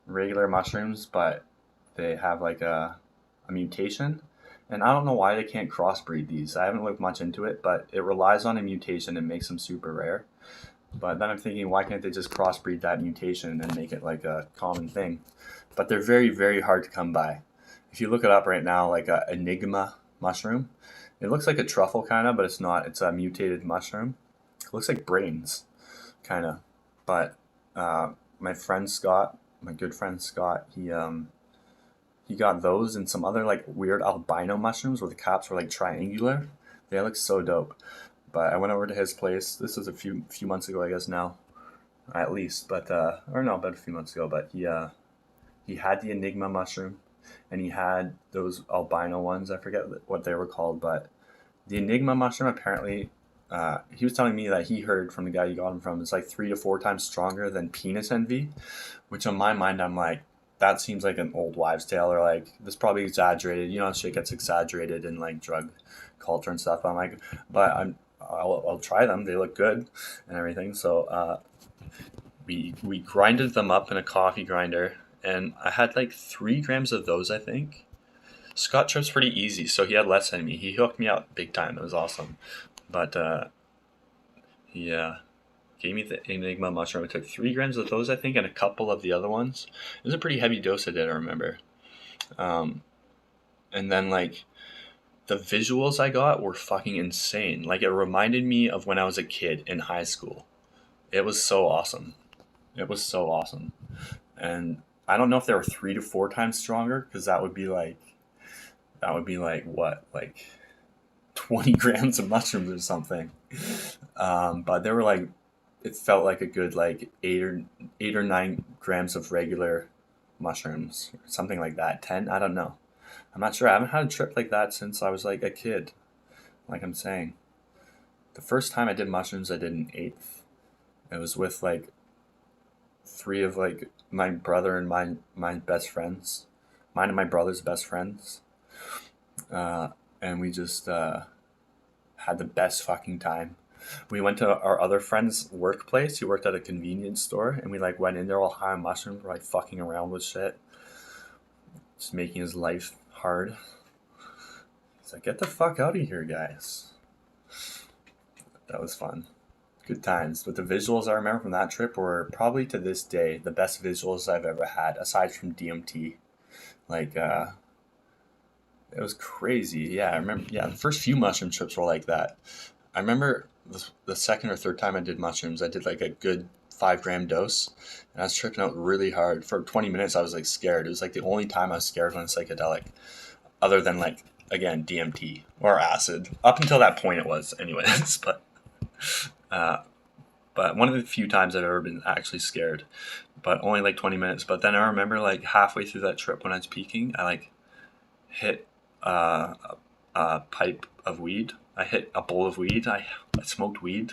regular mushrooms, but they have like a mutation, and I don't know why they can't crossbreed these. I haven't looked much into it, but it relies on a mutation and makes them super rare. But then I'm thinking, why can't they just crossbreed that mutation and make it like a common thing? But they're very, very hard to come by. If you look it up right now, like a Enigma mushroom, it looks like a truffle kind of, but it's not. It's a mutated mushroom. It looks like brains, kind of. But my friend Scott, my good friend Scott, he got those and some other like weird albino mushrooms where the caps were like triangular. They look so dope. But I went over to his place. This was a few months ago, I guess now, at least. But or no, about a few months ago. But he had the Enigma mushroom, and he had those albino ones. I forget what they were called, but the Enigma mushroom apparently, he was telling me that he heard from the guy he got them from, it's like 3 to 4 times stronger than penis envy, which on my mind, I'm like, that seems like an old wives' tale, or like, this probably exaggerated. You know, shit gets exaggerated in like drug culture and stuff. I'm like, but I'll try them. They look good and everything. So we grinded them up in a coffee grinder, and I had like 3 grams of those, I think. Scott trips pretty easy, so he had less than me. He hooked me out big time. It was awesome. But he gave me the Enigma mushroom. I took 3 grams of those, I think, and a couple of the other ones. It was a pretty heavy dose I did, I remember. And then like the visuals I got were fucking insane. Like, it reminded me of when I was a kid in high school. It was so awesome. And I don't know if they were 3 to 4 times stronger, because that would be like what, like 20 grams of mushrooms or something. But they were like, it felt like a good like 8 or 9 grams of regular mushrooms, something like that. 10, I don't know. I'm not sure. I haven't had a trip like that since I was like a kid. Like I'm saying, the first time I did mushrooms, I did an 8th. It was with like 3 of like my brother and my best friends, mine and my brother's best friends, and we just had the best fucking time. We went to our other friend's workplace. He worked at a convenience store, and we like went in there all high on mushrooms, like fucking around with shit, just making his life hard. He's like, get the fuck out of here, guys. That was fun. Good times. But the visuals I remember from that trip were probably to this day the best visuals I've ever had, aside from DMT. Like, it was crazy. Yeah, I remember. Yeah, the first few mushroom trips were like that. I remember the second or third time I did mushrooms, I did like a good 5-gram dose, and I was tripping out really hard. For 20 minutes, I was like scared. It was like the only time I was scared when psychedelic, other than like, again, DMT or acid. Up until that point, it was, anyways. But one of the few times I've ever been actually scared, but only like 20 minutes. But then I remember like halfway through that trip when I was peaking, I like hit a pipe of weed. I hit a bowl of weed. I smoked weed.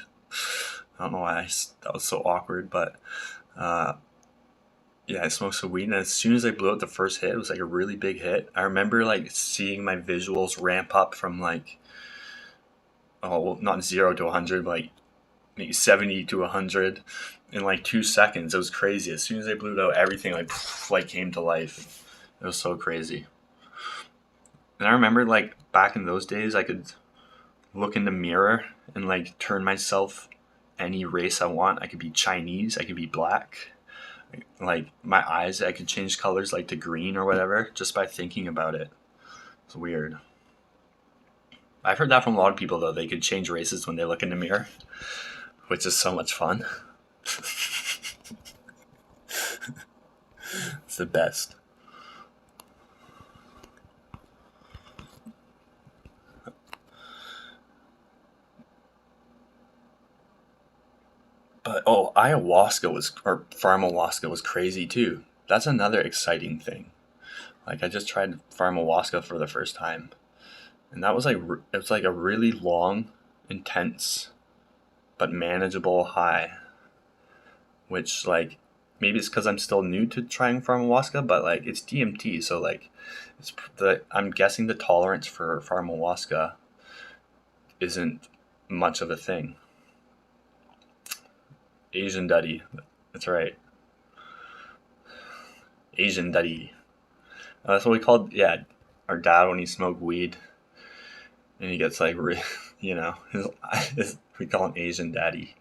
I don't know why that was so awkward, but Yeah, I smoked some weed, and as soon as I blew out the first hit, it was like a really big hit. I remember like seeing my visuals ramp up from like, oh, well, not 0 to 100, but like maybe 70 to 100 in like 2 seconds. It was crazy. As soon as I blew it out, everything like came to life. It was so crazy. And I remember like back in those days, I could look in the mirror and like turn myself any race I want. I could be Chinese, I could be black. Like my eyes, I could change colors like to green or whatever just by thinking about it. It's weird. I've heard that from a lot of people though. They could change races when they look in the mirror, which is so much fun. It's the best. But ayahuasca or pharmawaska was crazy too. That's another exciting thing. Like I just tried pharmawaska for the first time, and that was like it was like a really long, intense, but manageable high. Which like maybe it's because I'm still new to trying pharmawaska, but like it's DMT, so like I'm guessing the tolerance for pharmawaska isn't much of a thing. Asian Duddy, that's right. Asian Duddy. That's what we called, yeah, our dad when he smoked weed, and he gets like, you know, we call him Asian Daddy.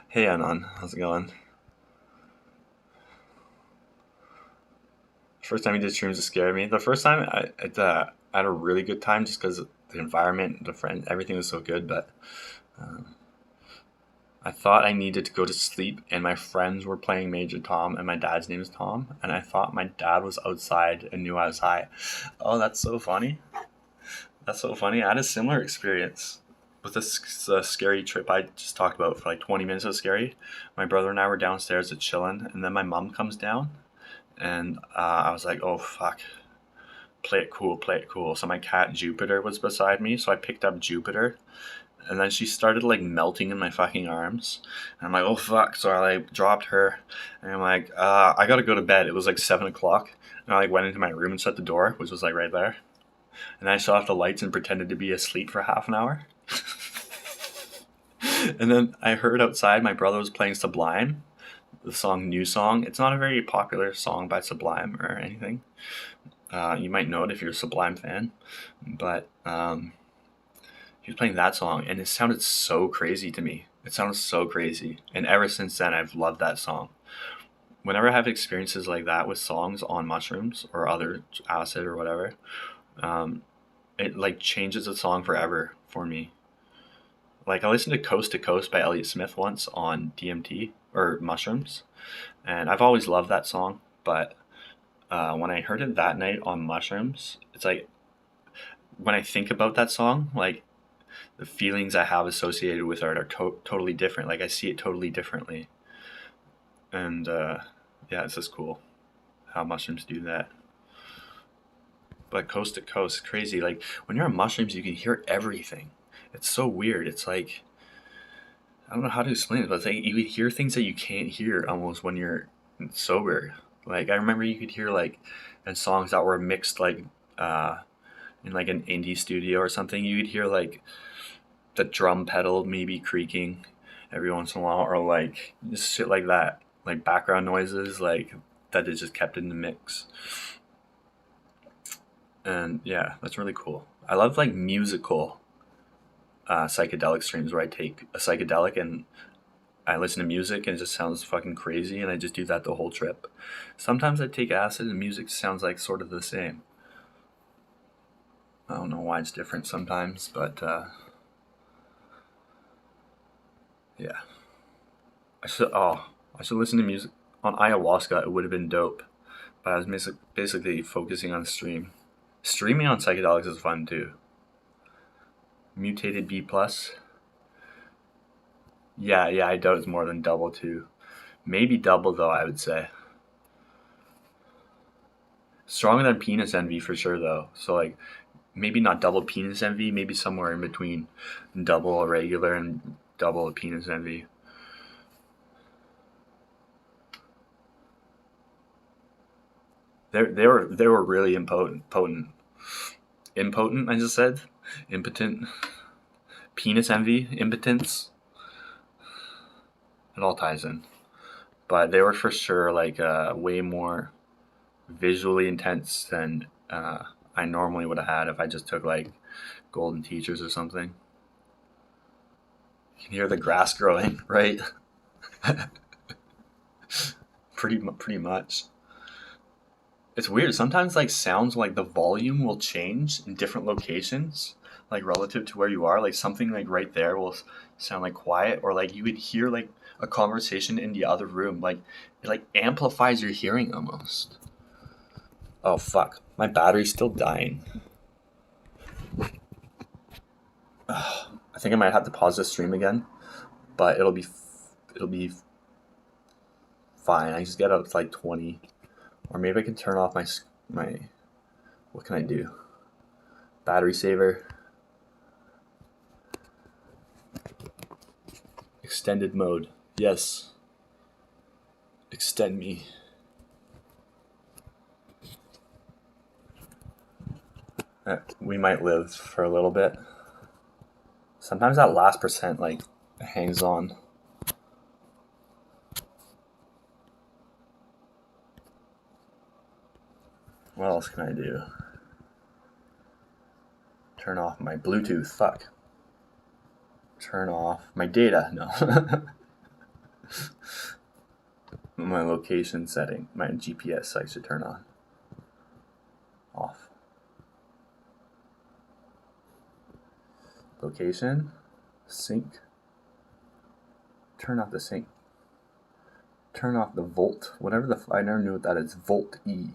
Hey Anon, how's it going? First time he did shrooms, it scared me. The first time I had a really good time just because the environment, the friends, everything was so good. But I thought I needed to go to sleep, and my friends were playing Major Tom, and my dad's name is Tom, and I thought my dad was outside and knew I was high. Oh, that's so funny. That's so funny. I had a similar experience with this scary trip I just talked about for like 20 minutes. It was scary. My brother and I were downstairs at chilling, and then my mom comes down, and I was like, oh, fuck. Play it cool, play it cool. So my cat Jupiter was beside me, so I picked up Jupiter, and then she started like melting in my fucking arms, and I'm like, oh fuck. So I like dropped her, and I'm like, I gotta go to bed. It was like 7 o'clock, and I like went into my room and shut the door, which was like right there, and I shut off the lights and pretended to be asleep for half an hour. And then I heard outside my brother was playing Sublime, the song New Song. It's not a very popular song by Sublime or anything. You might know it if you're a Sublime fan, but he was playing that song, and it sounded so crazy to me. It sounded so crazy, and ever since then, I've loved that song. Whenever I have experiences like that with songs on mushrooms or other acid or whatever, it like changes the song forever for me. Like I listened to Coast by Elliott Smith once on DMT or mushrooms, and I've always loved that song, but when I heard it that night on mushrooms, it's like when I think about that song, like the feelings I have associated with it are totally different. Like I see it totally differently, and yeah, it's just cool how mushrooms do that. But Coast to Coast, crazy. Like when you're on mushrooms, you can hear everything. It's so weird. It's like I don't know how to explain it, but it's like you could hear things that you can't hear almost when you're sober. Like I remember you could hear like in songs that were mixed like in like an indie studio or something, you could hear like the drum pedal maybe creaking every once in a while, or like just shit like that, like background noises like that is just kept in the mix. And yeah, that's really cool. I love like musical psychedelic streams where I take a psychedelic and I listen to music and it just sounds fucking crazy, and I just do that the whole trip. Sometimes I take acid and music sounds like sort of the same. I don't know why it's different sometimes, but yeah. I should listen to music on ayahuasca. It would have been dope, but I was basically focusing on stream. Streaming on psychedelics is fun too. Mutated B plus. Yeah, I doubt it's more than double too. Maybe double though, I would say. Stronger than penis envy for sure though. So like maybe not double penis envy, maybe somewhere in between double a regular and double a penis envy. They were really potent. Impotent, I just said. Impotent. Penis envy, impotence. It all ties in. But they were for sure like way more visually intense than I normally would have had if I just took like golden teachers or something. You can hear the grass growing, right? pretty much. It's weird. Sometimes like sounds, like the volume will change in different locations, like relative to where you are. Like something like right there will sound like quiet, or like you could hear like a conversation in the other room. Like it like amplifies your hearing almost. Oh fuck, my battery's still dying. I think I might have to pause this stream again, but it'll be fine. I just get up to like 20. Or maybe I can turn off my what can I do? Battery saver. Extended mode. Yes. Extend me. We might live for a little bit. Sometimes that last percent like hangs on. What else can I do? Turn off my Bluetooth. Fuck. Turn off my data. No. My location setting. My GPS I should turn on. Off. Location. Sync. Turn off the sync. Turn off the volt. Whatever I never knew what that is. Volt E.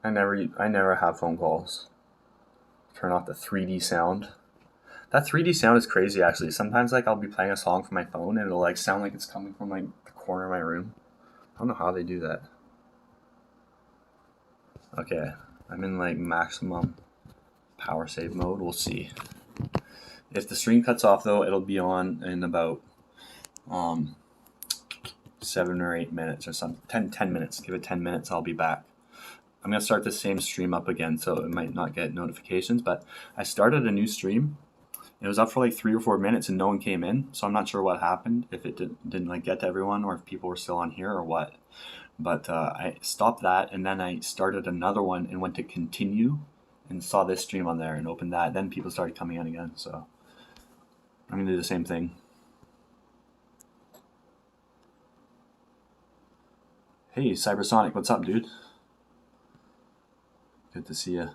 I never have phone calls. Turn off the 3D sound. That 3D sound is crazy actually. Sometimes like I'll be playing a song from my phone and it'll like sound like it's coming from like the corner of my room. I don't know how they do that. Okay, I'm in like maximum power save mode. We'll see. If the stream cuts off though, it'll be on in about 7 or 8 minutes or something. 10 minutes. Give it 10 minutes, I'll be back. I'm going to start the same stream up again, so it might not get notifications, but I started a new stream. It was up for like 3 or 4 minutes and no one came in, so I'm not sure what happened, if it didn't like get to everyone or if people were still on here or what. But I stopped that and then I started another one and went to continue and saw this stream on there and opened that. Then people started coming in again, so I'm going to do the same thing. Hey, Cybersonic, what's up, dude? Good to see you.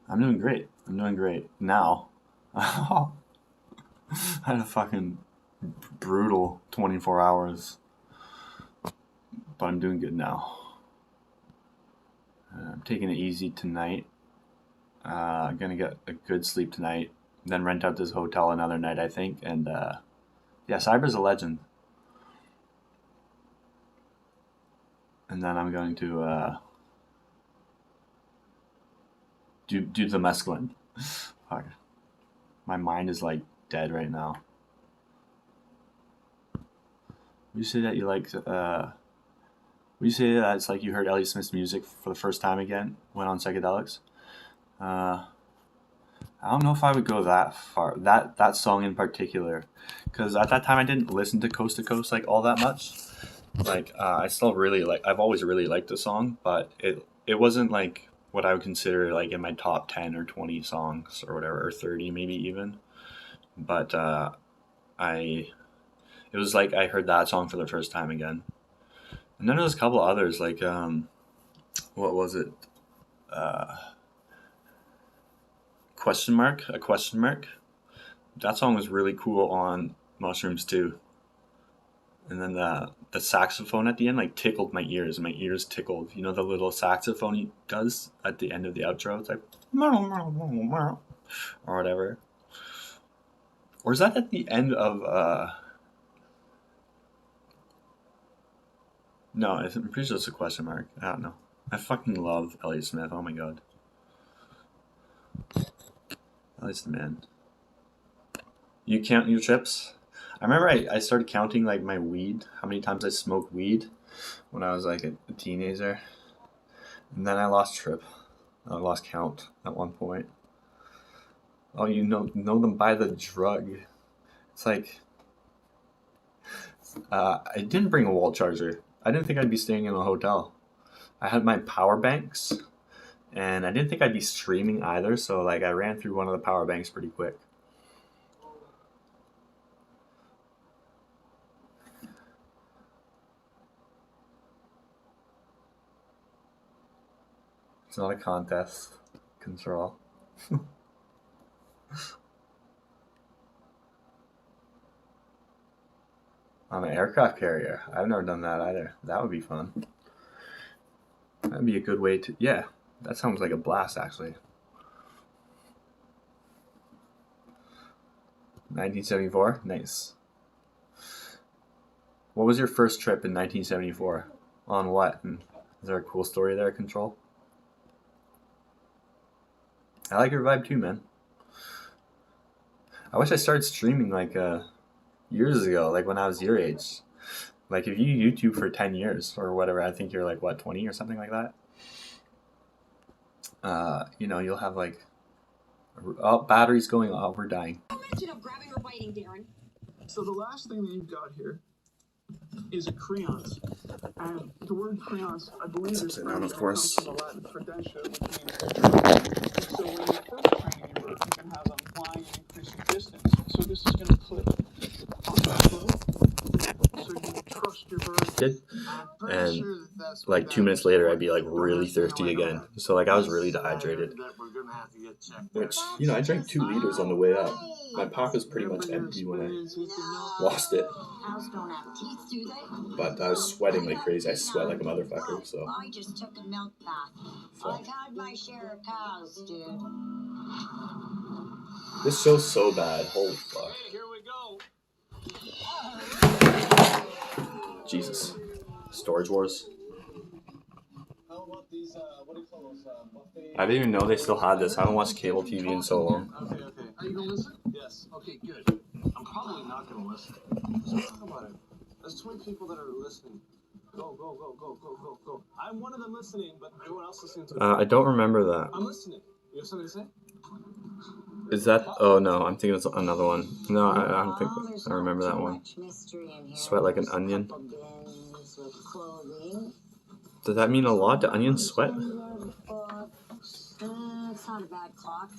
I'm doing great. Now. I had a fucking brutal 24 hours. But I'm doing good now. I'm taking it easy tonight. I'm going to get a good sleep tonight. Then rent out this hotel another night, I think. And yeah, Cyber's a legend. And then I'm going to do the mescaline. Fuck. My mind is like dead right now. Would you say that you like? Would you say that it's like you heard Elliott Smith's music for the first time again? Went on psychedelics. I don't know if I would go that far. That song in particular, because at that time I didn't listen to Coast to Coast like all that much. Like I still really like. I've always really liked the song, but it wasn't like what I would consider like in my top 10 or 20 songs or whatever, or 30 maybe even. But it was like I heard that song for the first time again. And then there was a couple of others like what was it? Question mark? A question mark? That song was really cool on Mushrooms too. And then the saxophone at the end like tickled my ears. My ears tickled. You know the little saxophone he does at the end of the outro? It's like or whatever. Or is that at the end of No, I'm pretty sure it's a question mark. I don't know. I fucking love Elliot Smith. Oh my god. Elliot's the man. You count your trips? I remember I started counting like my weed, how many times I smoked weed when I was like a teenager. And then I lost lost count at one point. Oh, you know them by the drug. It's like, I didn't bring a wall charger. I didn't think I'd be staying in a hotel. I had my power banks, and I didn't think I'd be streaming either, so like I ran through one of the power banks pretty quick. It's not a contest. Control. On an aircraft carrier. I've never done that either. That would be fun. That'd be a good way to... Yeah, that sounds like a blast, actually. 1974? Nice. What was your first trip in 1974? On what? And is there a cool story there, Control? I like your vibe too, man. I wish I started streaming like years ago, like when I was your age. Like if you YouTube for 10 years or whatever, I think you're like, what, 20 or something like that? You know, you'll have like... Oh, battery's going off. We're dying. Imagine I'm grabbing or biting, Darren. So the last thing that you've got here is a creance. And the word creance, I believe, is upside down, of course. comes from the Latin credentia, which means. So when you're first training your bird, you can have them flying and increasing distance. So this is going to clip on that flow. So you trust your bird. Good. And like 2 minutes later, I'd be like really thirsty again. So like I was really dehydrated. Which, you know, I drank 2 liters on the way up. My pocket was pretty much empty when I lost it. But I was sweating like crazy. I sweat like a motherfucker, so. I just took a milk bath. I've had my share of cows, dude. This show's so bad. Holy fuck. Here we go. Jesus. Storage Wars. I didn't even know they still had this. I haven't watched cable TV in so long. Okay. Are you going to listen? Yes. Okay, good. I'm probably not going to listen. So talk about it. There's 20 people that are listening. Go. I'm one of them listening, but everyone else listening to it. I don't remember that. I'm listening. You have something to say? Is that... Oh, no. I'm thinking it's another one. No, I don't think... I remember that one. Sweat like an onion. Does that mean a lot? Do onions sweat? It's not a bad clock.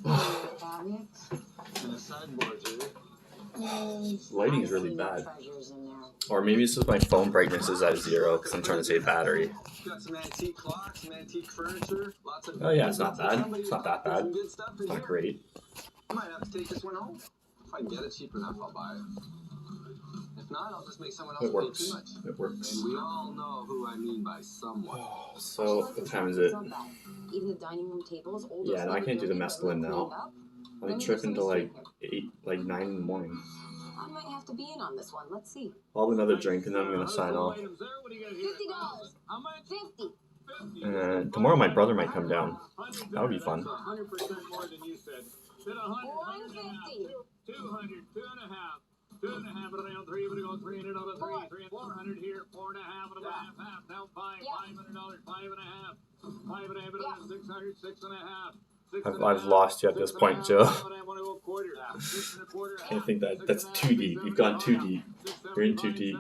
Lighting is really bad. Or maybe it's just my phone brightness is at 0 because I'm trying to save battery. Got some antique clocks, some antique furniture, lots of... Oh yeah, it's not bad. It's not that bad. It's not great. I might have to take this one home. If I can get it cheap enough, I'll buy it. If not, I'll just make someone else pay too much. It works. And we all know who I mean by someone. So, what time is it? Even the dining room tables. Yeah, no, I can't do the mescaline now. I'm tripping to like 9 in the morning. I might have to be in on this one. Let's see. I'll have another drink and then I'm gonna sign off. $50. 50. And tomorrow my brother might come down. That would be fun. 100% more than you said. 150. 200, 2.5. 2.5 around 3, we're going 300 on a 3, 400 here, 4.5 and a half, now $500, 5.5, 5.5, 600, 6.5. I've lost you at this point, Joe. I think that's too deep. You've gone too deep. You're in too deep.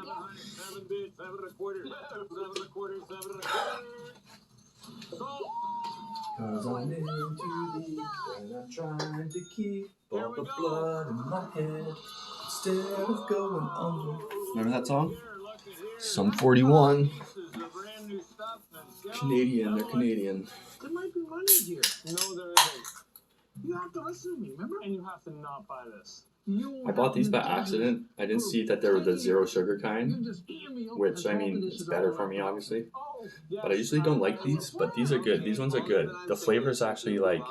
Cause I'm in too deep and I'm trying to keep all the blood in my head instead of going under. Remember that song? Sum 41. Canadian, they're Canadian. There might be money here. No, there isn't. You have to listen to me, remember? And you have to not buy this. I bought these by accident. I didn't see that they were the 0 sugar kind, which, I mean, it's better for me, obviously. But I usually don't like these, but these are good. These ones are good. The flavor is actually, like,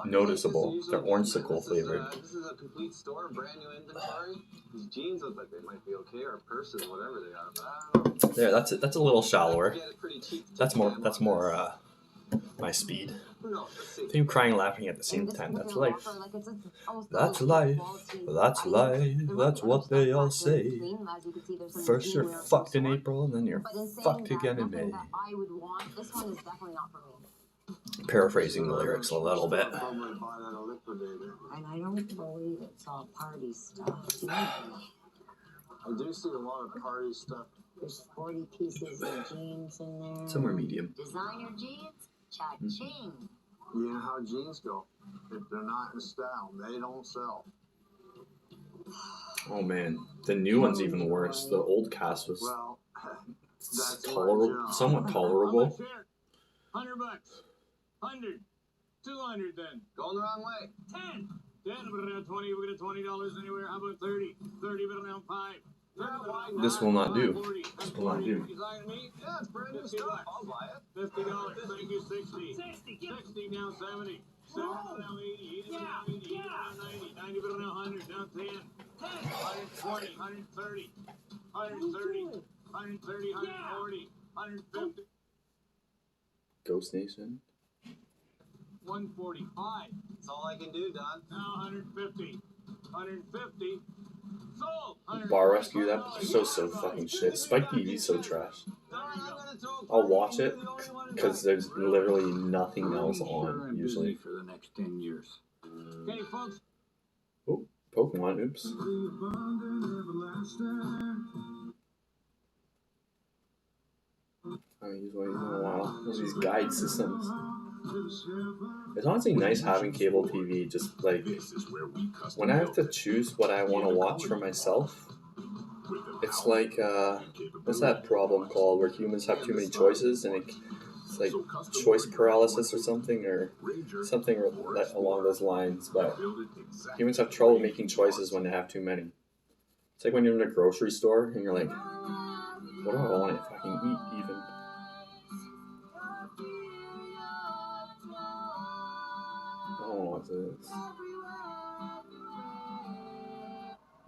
noticeable. They're orangesicle flavored. This is a complete store, brand new inventory. These jeans look like they might be okay, or purses, whatever they are. But I don't know. There, that's it. That's a little shallower. Get it pretty cheap to That's take more. them That's on more. this. My speed. Who knows? Let's see. I think I'm crying and laughing at the same And this time. That's within life. Walker, like, it's almost That's double life. quality. That's life. The That's rest what of they the all stuff that's say. clean, as you can see, there's some First you're inwear of fucked some in sort. April, and then you're But in saying fucked that, again in nothing May. that I would want. This one is definitely not for me. Paraphrasing the lyrics a little bit. Probably buy that a liquidator. And I don't believe it's all party stuff. I do see a lot of party stuff. There's 40 pieces of jeans in there. Somewhere medium. Designer jeans, cha-ching. You know how jeans go. If they're not in style, they don't sell. Oh man, the new one's even worse. The old cast was Well, that's tolerable, somewhat How tolerable. much here? $100. 100. 200 then. going the wrong way. 10. 10, but around 20. We're going to $20 anywhere. How about 30? 30, but around 5. This will not do. This will not do. You talking to me? Yeah, it's brand new $50. stuff. I'll buy it. $50. Thank you. 60. 60 now 70. 70 now 80. 80 now 80. 80 now 90. 90 but now 100. Now 10. 120. 130. 130. 130. 140. 150. Ghost Nation. 145. That's all I can do, Don. Now 150. 150. Sold. Bar Rescue, that's so fucking shit. Spike TV's so trash. I'll watch it because there's literally nothing else on usually. For the next 10 years. Okay, folks. Oh, Pokemon, oops. I haven't used one of these in a while. There's these guide systems. It's honestly nice having cable TV, just like when I have to choose what I want to watch for myself. It's like, what's that problem called where humans have too many choices and it's like choice paralysis or something along those lines. But humans have trouble making choices when they have too many. It's like when you're in a grocery store and you're like, what do I want to fucking eat even? I don't know what this is.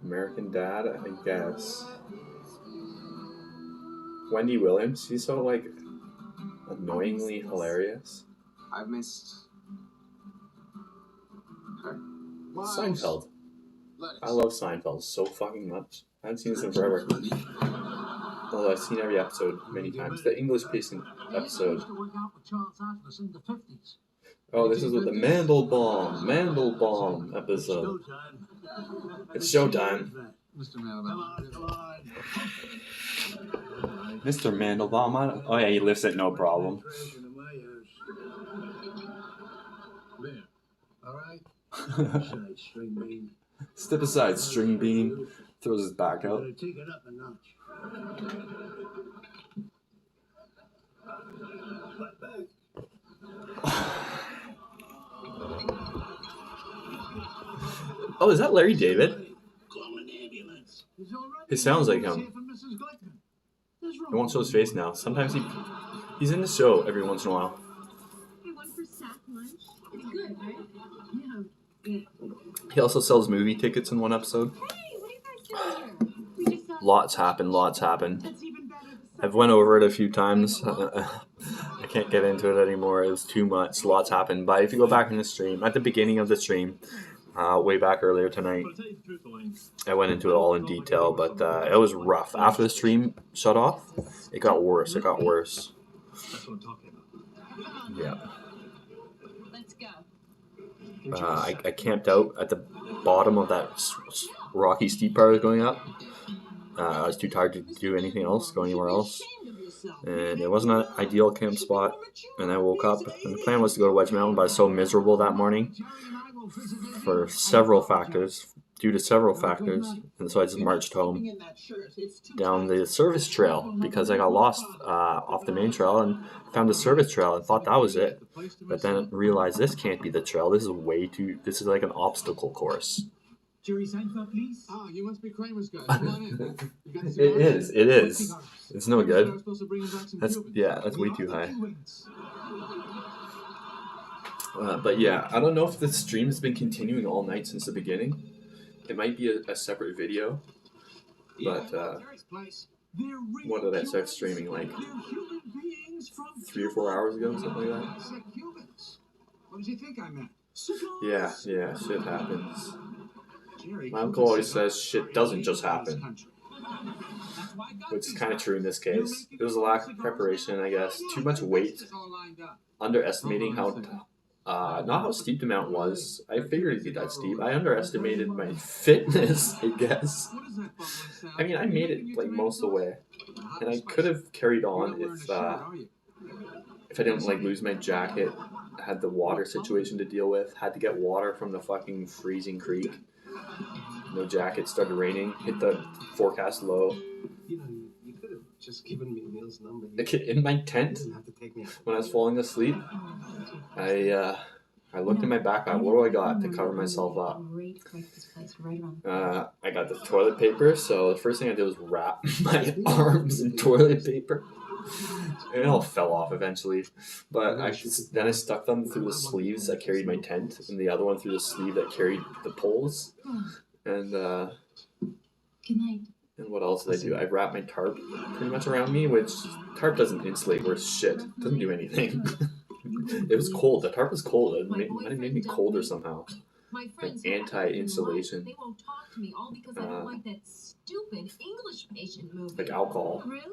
American Dad, I guess. Wendy Williams, she's so like annoyingly hilarious. I've missed. Okay. Seinfeld. I love Seinfeld so fucking much. I haven't seen this in forever. Although I've seen every episode many times. The English pacing episode. Oh, this is with the Mandelbaum episode. It's showtime. Mr. Mandelbaum, oh yeah, he lifts it no problem. Step aside, string bean. Throws his back out. Oh, is that Larry David? It sounds like him. I won't show his face now. Sometimes he's in the show every once in a while. He also sells movie tickets in one episode. Lots happen. I've went over it a few times. I can't get into it anymore. It was too much. Lots happened. But if you go back in the stream, at the beginning of the stream, way back earlier tonight, I went into it all in detail, but it was rough. After the stream shut off, it got worse. That's what I'm talking about. Yeah. Let's go. I camped out at the bottom of that rocky steep part I was going up. I was too tired to do anything else, go anywhere else. And it wasn't an ideal camp spot. And I woke up, and the plan was to go to Wedge Mountain, but I was so miserable that morning due to several factors. And so I just marched home down the service trail because I got lost off the main trail and found the service trail and thought that was it. But then realized this can't be the trail. This is like an obstacle course. Jerry Seinfeld, please. Ah, you must be Kramer's guy. Come on in. It is. It's no good. That's way too high. But yeah, I don't know if the stream has been continuing all night since the beginning. It might be a separate video. But what did I start streaming, like 3 or 4 hours ago, something like that? What did you think I meant? Yeah, shit happens. My uncle always says shit doesn't just happen. Which is kind of true in this case. It was a lack of preparation, I guess. Too much weight. Underestimating how... not how steep the mountain was. I figured it'd be that steep. I underestimated my fitness, I guess. I mean, I made it like most of the way. And I could have carried on if I didn't like lose my jacket. Had the water situation to deal with. Had to get water from the fucking freezing creek. No jacket, started raining. Hit the forecast low. You could have just given me Neil's number. In my tent, when I was falling asleep, I looked in my backpack. What do I got to cover myself up? I got the toilet paper. So the first thing I did was wrap my arms in toilet paper. It all fell off eventually, but then I stuck them through the sleeves that carried my tent, and the other one through the sleeve that carried the poles. And Good night. And what else did I do? I wrapped my tarp pretty much around me, which tarp doesn't insulate worth shit. It doesn't do anything. It was cold. The tarp was cold. It made me colder somehow. Like anti-insulation. They won't talk to me all because I don't like that stupid English patient movie. Like alcohol. Really?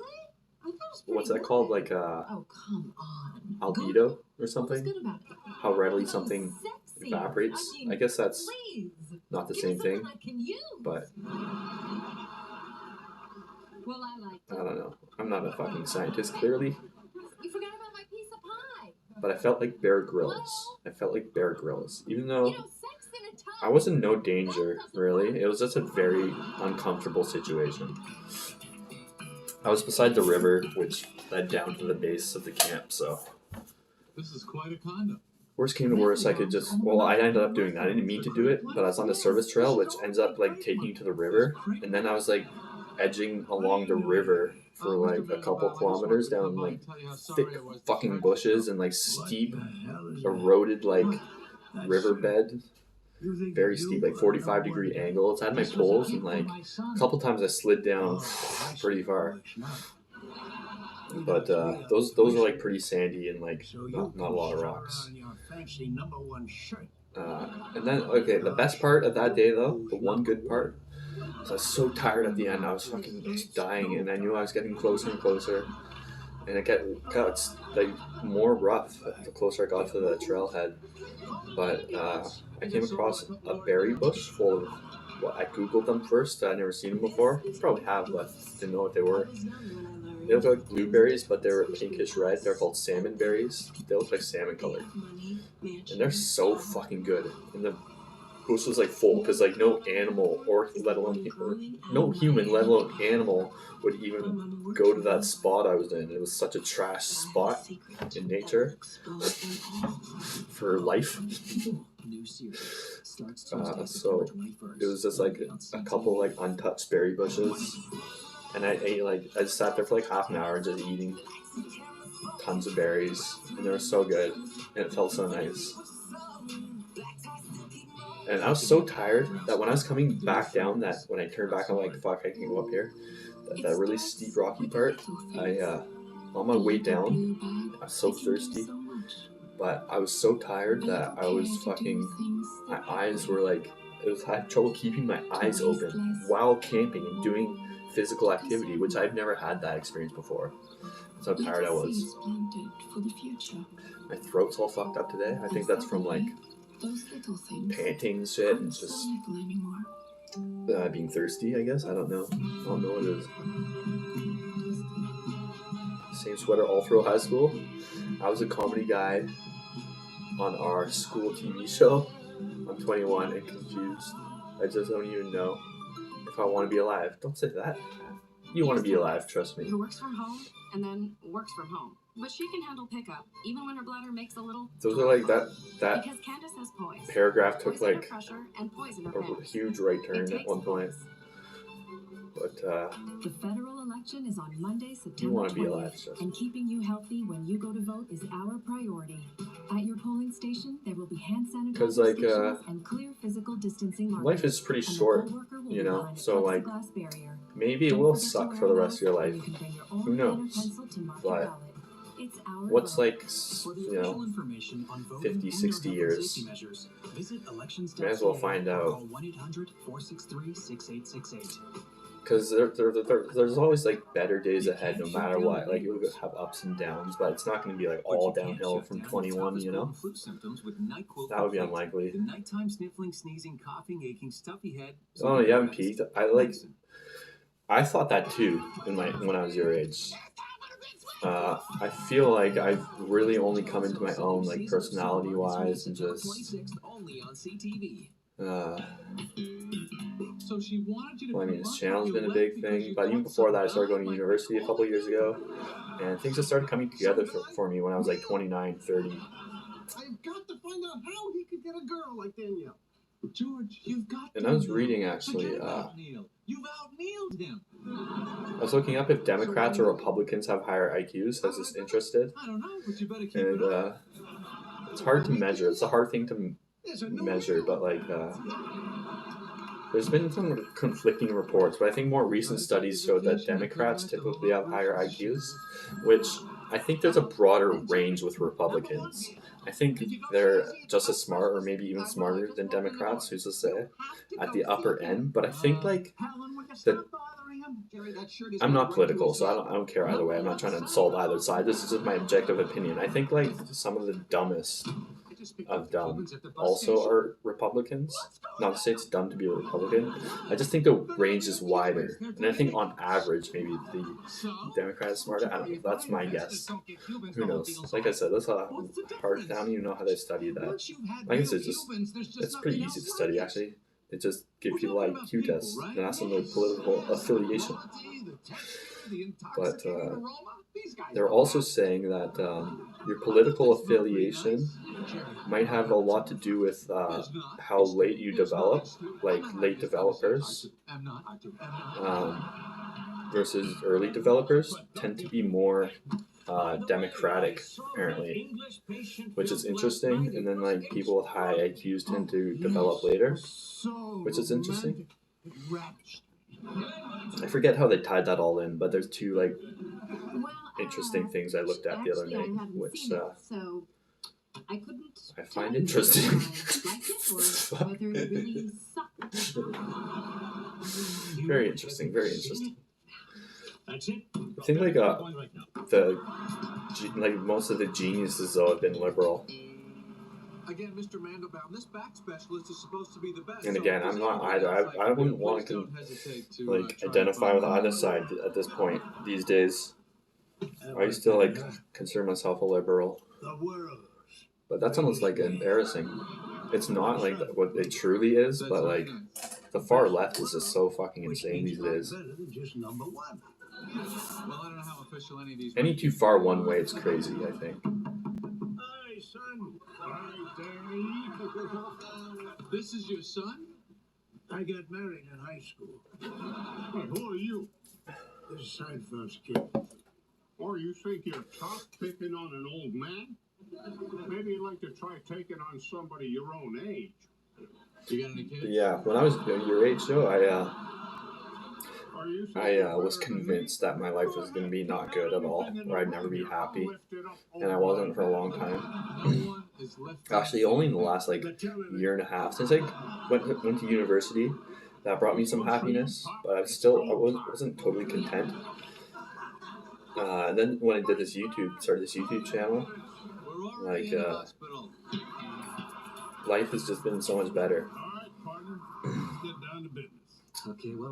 I thought it was pretty What's that good. called? Like Oh, come on. albedo or What was something? good about it? How readily Oh, something sexy. evaporates. I mean, I guess that's please. not the Give same me something thing, I can use. but Well, I like I don't know. I'm not a fucking scientist, clearly. You forgot about my piece of pie. But I felt like Bear Grylls. Even though You know, sex in a tub. I was in no danger, really. It was just a very uncomfortable situation. I was beside the river, which led down to the base of the camp, so... This is quite a condo. Worst came to worst, I could just... Well, I ended up doing that. I didn't mean to do it, but I was on the service trail, which ends up, like, taking you to the river. And then I was, like, edging along the river for, like, a couple kilometers down, like, thick fucking bushes and, like, steep, eroded, like, riverbed. Very steep, like 45-degree angles. I had my poles, and like a couple times I slid down pretty far. But those are like pretty sandy and like not a lot of rocks. And then the best part of that day though, the one good part, was I was so tired at the end. I was fucking just dying, and I knew I was getting closer and closer. And it got like more rough the closer I got to the trailhead. But I came across a berry bush full of, well, I googled them first. I'd never seen them before. Probably have, but didn't know what they were. They look like blueberries, but they're pinkish red. They're called salmon berries. They look like salmon colored. And they're so fucking good. And the bush was like full, because like no animal, or no human, let alone animal, would even go to that spot I was in. It was such a trash spot in nature for life. So it was just like a couple like untouched berry bushes, and I just sat there for like half an hour just eating tons of berries, and they were so good, and it felt so nice. And I was so tired that when I was coming back down, that when I turned back, I'm like, fuck, I can go up here. That really steep rocky part, on my way down, I was so thirsty, but I was so tired that I was my eyes were like, I had trouble keeping my eyes open while camping and doing physical activity, which I've never had that experience before. That's how tired I was. My throat's all fucked up today. I think that's from like panting and shit, and just being thirsty, I guess. I don't know what it is. Same sweater all through high school. I was a comedy guy on our school TV show. I'm 21 and confused. I just don't even know if I want to be alive. Don't say that. You want to be alive, trust me. Who works from home and then works from home. But she can handle pickup, even when her bladder makes a little... Those are like that Because Candace has poise. paragraph took Poison her like pressure and poison her a pants. huge right It turn at takes one point. poise. But The federal election is on Monday, you September want to be 20th, alive, trust me. and keeping you healthy when you go to vote is our priority. At your polling station, there will be hand sanitizer 'Cause, like, stations and clear physical distancing markers. life is pretty And the short, poll worker will you be know, behind a so, like, plexiglass barrier. maybe it Don't will forget to suck wear for a the rest of your mask, and life. you can bring your own Who pen or knows? pencil to mark your But ballot. It's our what's vote. like, For the you official know, information on voting 50, and 60 your health and years. safety measures, visit elections.ca Might as well find or out. call 1-800-463-6868. Because there's always like better days ahead no matter what. Like you'll have ups and downs, but it's not going to be like all downhill from 21, you know? That would be unlikely. The nighttime sniffling, sneezing, coughing, aching, stuffy head. Oh, you haven't peaked? I thought that too when I was your age. I feel like I've really only come into my own, like personality wise, and just So she wanted you to well, I mean, come this up channel's with been a your big leg because thing, you but even thought before that, I some started going guy to might university a fall couple in years love ago, with you. and things just started coming together for me when I was like 29, 30. I've got to find out how he could get a girl like Danielle. George, you've got And to I was know. reading, actually, Forget about Neil. You've out-Neiled him. I was looking up if Democrats or Republicans have higher IQs. I was just interested. I don't know, but you better keep And it up. it's hard to measure. It's a hard thing to measure, but like there's been some conflicting reports, but I think more recent studies show that Democrats typically have higher IQs, which I think there's a broader range with Republicans. I think they're just as smart or maybe even smarter than Democrats, who's to say, at the upper end. But I think like the I'm not political, so I don't care either way. I'm not trying to insult either side. This is just my objective opinion. I think like some of the dumbest of dumb also are Republicans. Not to say it's dumb to be a Republican. I just think the range is wider, and I think on average maybe the Democrat is smarter. I don't know. That's my guess. Who knows? Like I said, that's a hard. I don't even know how they study that. I guess it's pretty easy to study actually. They just give people IQ tests and ask them their political affiliation. But they're also saying that your political affiliation might have a lot to do with how late you develop, like late developers versus early developers tend to be more democratic, apparently, which is interesting. And then like people with high IQs tend to develop later, which is interesting. I forget how they tied that all in, but there's two like interesting things I looked at the other night, which so I couldn't I find interesting. Very interesting, very interesting. That's it. I think like most of the geniuses though have been liberal. Again, Mr. Mandelbaum, this back specialist is supposed to be the best. And again, I'm not either. I wouldn't want to like identify with either side at this point these days. I used to like consider myself a liberal, but that's almost like embarrassing. It's not like what it truly is, but like the far left is just so fucking insane these days. Well, I don't know how official any of these. Any too far one way, it's crazy. I think. Hey, son. Hi, Danny. This is your son? I got married in high school. Hey, who are you? This is Seinfeld's kid. Or you think you're top picking on an old man? Maybe you'd like to try taking on somebody your own age. You got any kids? Yeah, when I was your age, though, I was convinced that my life was going to be not good at all, or I'd never be happy, and I wasn't for a long time. Actually, only in the last like year and a half since I went to university, that brought me some happiness. But I wasn't totally content. And then when I did started this YouTube channel, like life has just been so much better.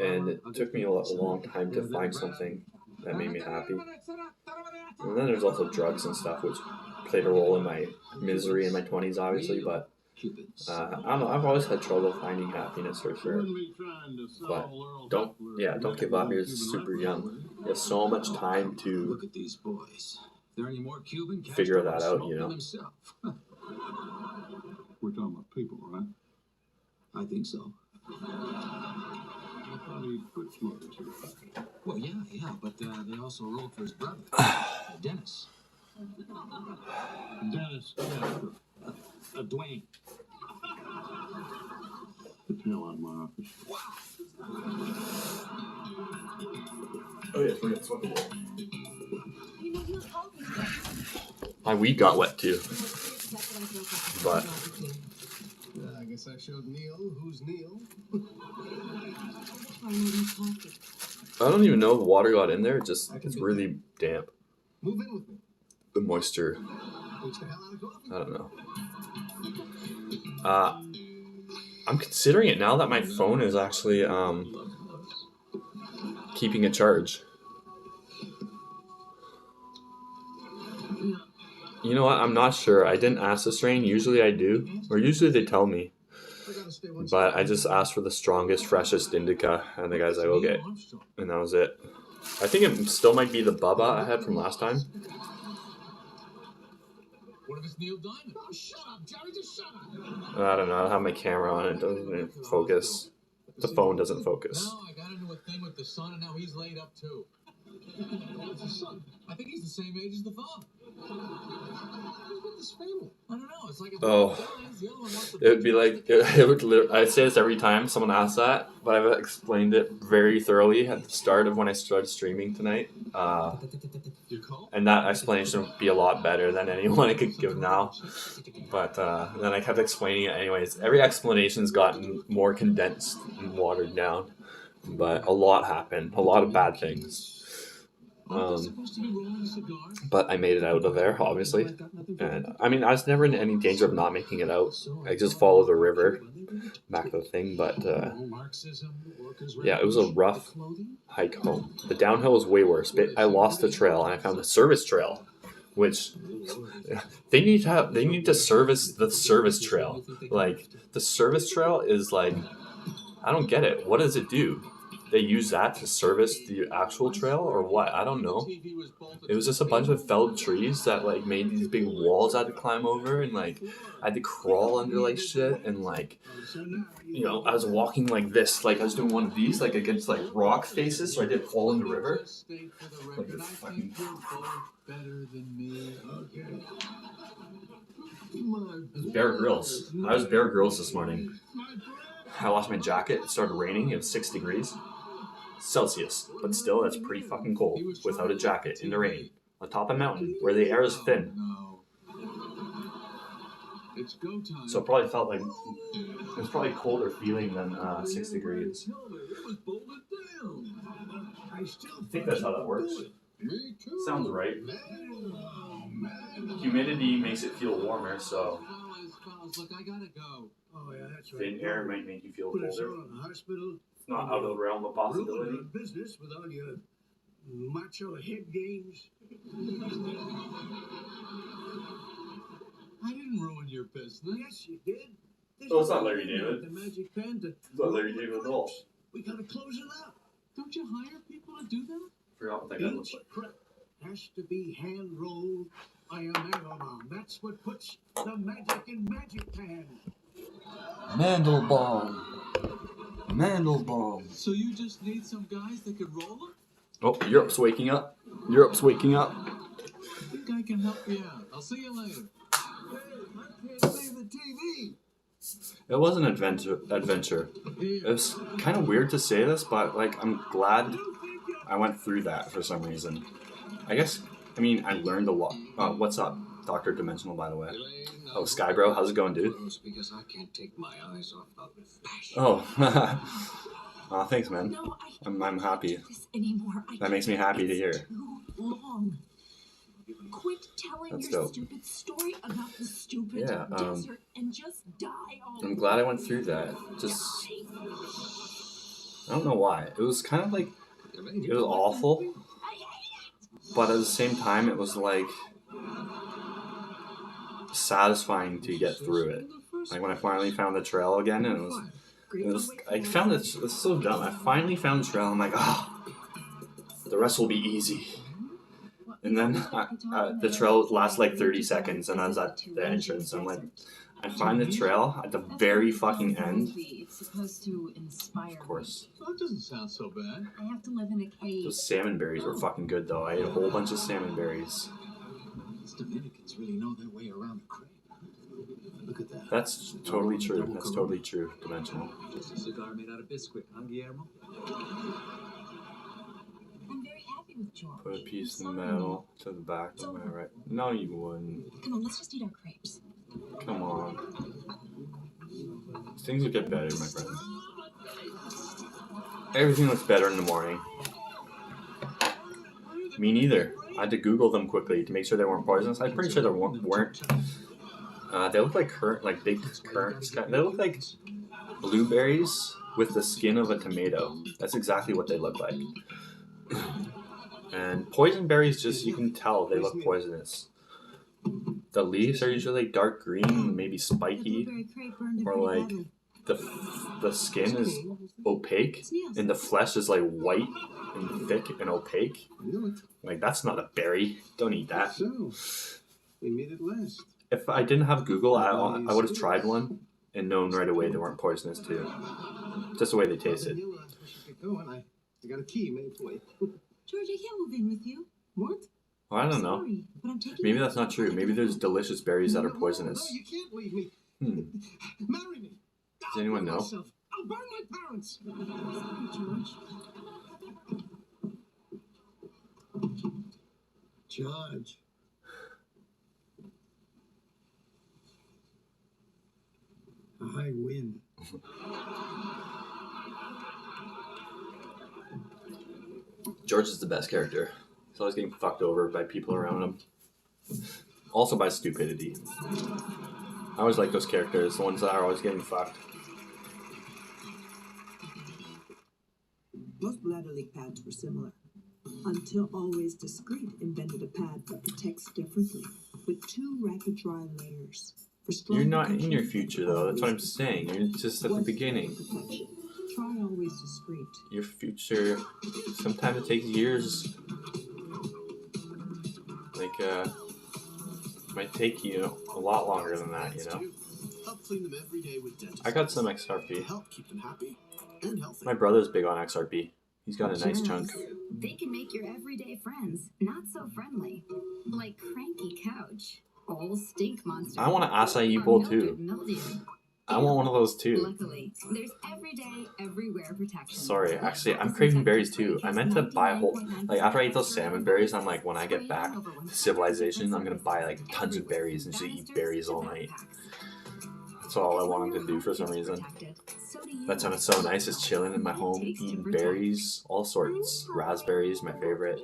And it took me a long time to find something that made me happy. And then there's also drugs and stuff, which played a role in my misery in my 20s, obviously. But I don't know. I've always had trouble finding happiness for sure. But don't give up. You're super young. You have so much time to figure that out. You know. We're talking about people, right? I think so. I thought he put smokers in. Well, yeah, but they also rolled for his brother, Dennis. Dennis, Dwayne. Get the hell out of my office. Oh yeah, forget sweating. You know, your coffee stuff. My weed got wet too, but I guess I showed Neil who's Neil. I don't even know if water got in there. It's really damp. Move in with me. The moisture. Takes the hell out of coffee. I don't know. I'm considering it now that my phone is actually keeping a charge. You know what? I'm not sure. I didn't ask the strain. Usually I do. Or usually they tell me. But I just asked for the strongest, freshest indica. And the guy's like, okay. And that was it. I think it still might be the Bubba I had from last time. What if it's Neil Diamond? Oh, shut up, Jerry, just shut up. I don't know. I don't have my camera on. It doesn't focus. The phone doesn't focus. No, I got into a thing with the son, and now he's laid up too. What's the son? I think he's the same age as the father. Who's with this family? I don't know. It's like if Oh. one dies, the other one wants to It would be like, it would. I say this every time someone asks that, but I've explained it very thoroughly at the start of when I started streaming tonight. You call? And that explanation would be a lot better than anyone I could give now. But then I kept explaining it anyways. Every explanation's gotten more condensed and watered down. But a lot happened. A lot of bad things. But I made it out of there, obviously. And I mean, I was never in any danger of not making it out. I just followed the river back to the thing. But yeah, it was a rough hike home. The downhill was way worse. But I lost the trail and I found the service trail, which they need to service the service trail. Like the service trail is like, I don't get it. What does it do? They use that to service the actual trail or what? I don't know. It was just a bunch of felled trees that like made these big walls I had to climb over, and like I had to crawl under like shit, and like, you know, I was walking like this, like I was doing one of these like against like rock faces, so I didn't fall in the river. Like this fucking Bear Grylls. I was Bear Grylls this morning. I lost my jacket. It started raining. It was 6 degrees Celsius, but still, that's pretty fucking cold without a jacket in the rain on top of a mountain where the air is thin. So it probably felt like it was probably colder feeling than 6 degrees. I think that's how that works. Sounds right. Humidity makes it feel warmer, so Look, I gotta go. Oh, yeah, that's right. thin air might make you feel Put us colder. all in the hospital. It's not out of the realm of possibility. Ruin our business with all your macho head games. I didn't ruin your business. Yes, you did. This Oh, it's is not Larry the David. The magic pen to It's not Larry David at all. We gotta close it up. Don't you hire people to do that? Forgot what that guy looks Each like. prep has to be hand rolled by a Mandelbaum. That's what puts the magic in Magic Pan. Mandelbaum. Mandelbaum. So you just need some guys that could roll them? Oh, Europe's waking up. Europe's waking up. I think I can help you out. I'll see you later. Hey, I can't see the TV. It was an adventure. It was kind of weird to say this, but like I'm glad I went through that for some reason. I guess, I mean, I learned a lot. What's up, Dr. Dimensional, by the way? Oh, Skybro, how's it going, dude? Because I can't take my eyes off of fashion. Oh, thanks, man. No, I'm happy. this anymore. That makes me happy to hear. Too long. Quit telling That's your dope. stupid story about the stupid Yeah, desert and just die already. I'm glad I went through that. Just, I don't know why. It was kind of like, it was awful, but at the same time, it was like satisfying to get through it. Like when I finally found the trail again, and it was I found it. It's so dumb. I finally found the trail. I'm like, the rest will be easy. And then the trail lasts like 30 seconds, and I was at the entrance. I'm like, I find the trail at the very fucking end. It's supposed to inspire. Of course. That doesn't sound so bad. I have to live in a cave. Those salmon berries were fucking good, though. I ate a whole bunch of salmon berries. Dominicans really know their way around a crepe. Look at that. That's totally true. That's totally true. Dimensional. Just a cigar made out of Bisquick, huh, Guillermo? I'm very happy with George. Put a piece of metal to the back of my right. No, you wouldn't. Come on, let's just eat our crepes. Come on. Things will get better, my friend. Everything looks better in the morning. Me neither. I had to Google them quickly to make sure they weren't poisonous. I'm pretty sure they weren't. They look like big currants. They look like blueberries with the skin of a tomato. That's exactly what they look like. And poison berries, just you can tell they look poisonous. The leaves are usually dark green, maybe spiky, or like the skin is opaque, and the flesh is like white and thick and opaque. Like that's not a berry. Don't eat that. So, we made it last. If I didn't have Google, I would have tried one and known right away they weren't poisonous too. Just the way they tasted. I got a key made for you. George, I can't move in with you. What? Well, I don't know. Sorry, but I'm taking Maybe that's not true. Maybe there's delicious berries that are poisonous. No, you can't leave me. Marry me. Does anyone know? I'll burn my parents. George. I win. George is the best character. He's always getting fucked over by people around him. Also by stupidity. I always like those characters, the ones that are always getting fucked. Most bladder leak pads were similar, until Always Discreet invented a pad that protects differently, with 2 rapid dry layers. You're not in your future though, that's what I'm saying. You're just at the beginning. Try Always Discreet. Your future, sometimes it takes years. Like, might take you a lot longer than that, you know? I got some XRP. My brother's big on XRP. He's got a nice chunk. They can make your everyday friends not so friendly. Like Cranky Couch, Old Stink Monster. I want an acai bowl too. I want one of those too. Luckily, there's everyday, everywhere protection. Sorry, actually, I'm craving berries too. I meant to buy a whole, like after I eat those salmon berries, I'm like, when I get back to civilization, I'm gonna buy like tons of berries and just eat berries all night. That's all I wanted to do for some reason. That sounded so nice, just chilling in my home, eating berries, all sorts. Raspberries, my favorite.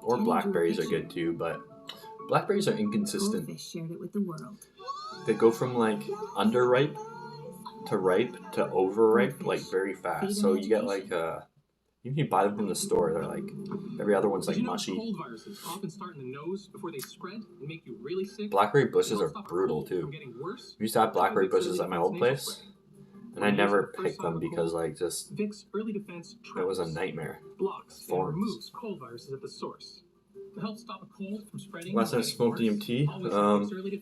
Or blackberries are good too, but blackberries are inconsistent. Shared it with the world. They go from like underripe to overripe like very fast. So you get like even if you buy them from the store, they're like every other one's like mushy. Cold viruses often start in the nose before they spread and make you really sick. Blackberry bushes are brutal too. We used to have blackberry bushes at my old place, and I never picked them because like just it was a nightmare. Blocks and removes cold viruses at the source. To help stop a cold from spreading. Last time I smoked DMT,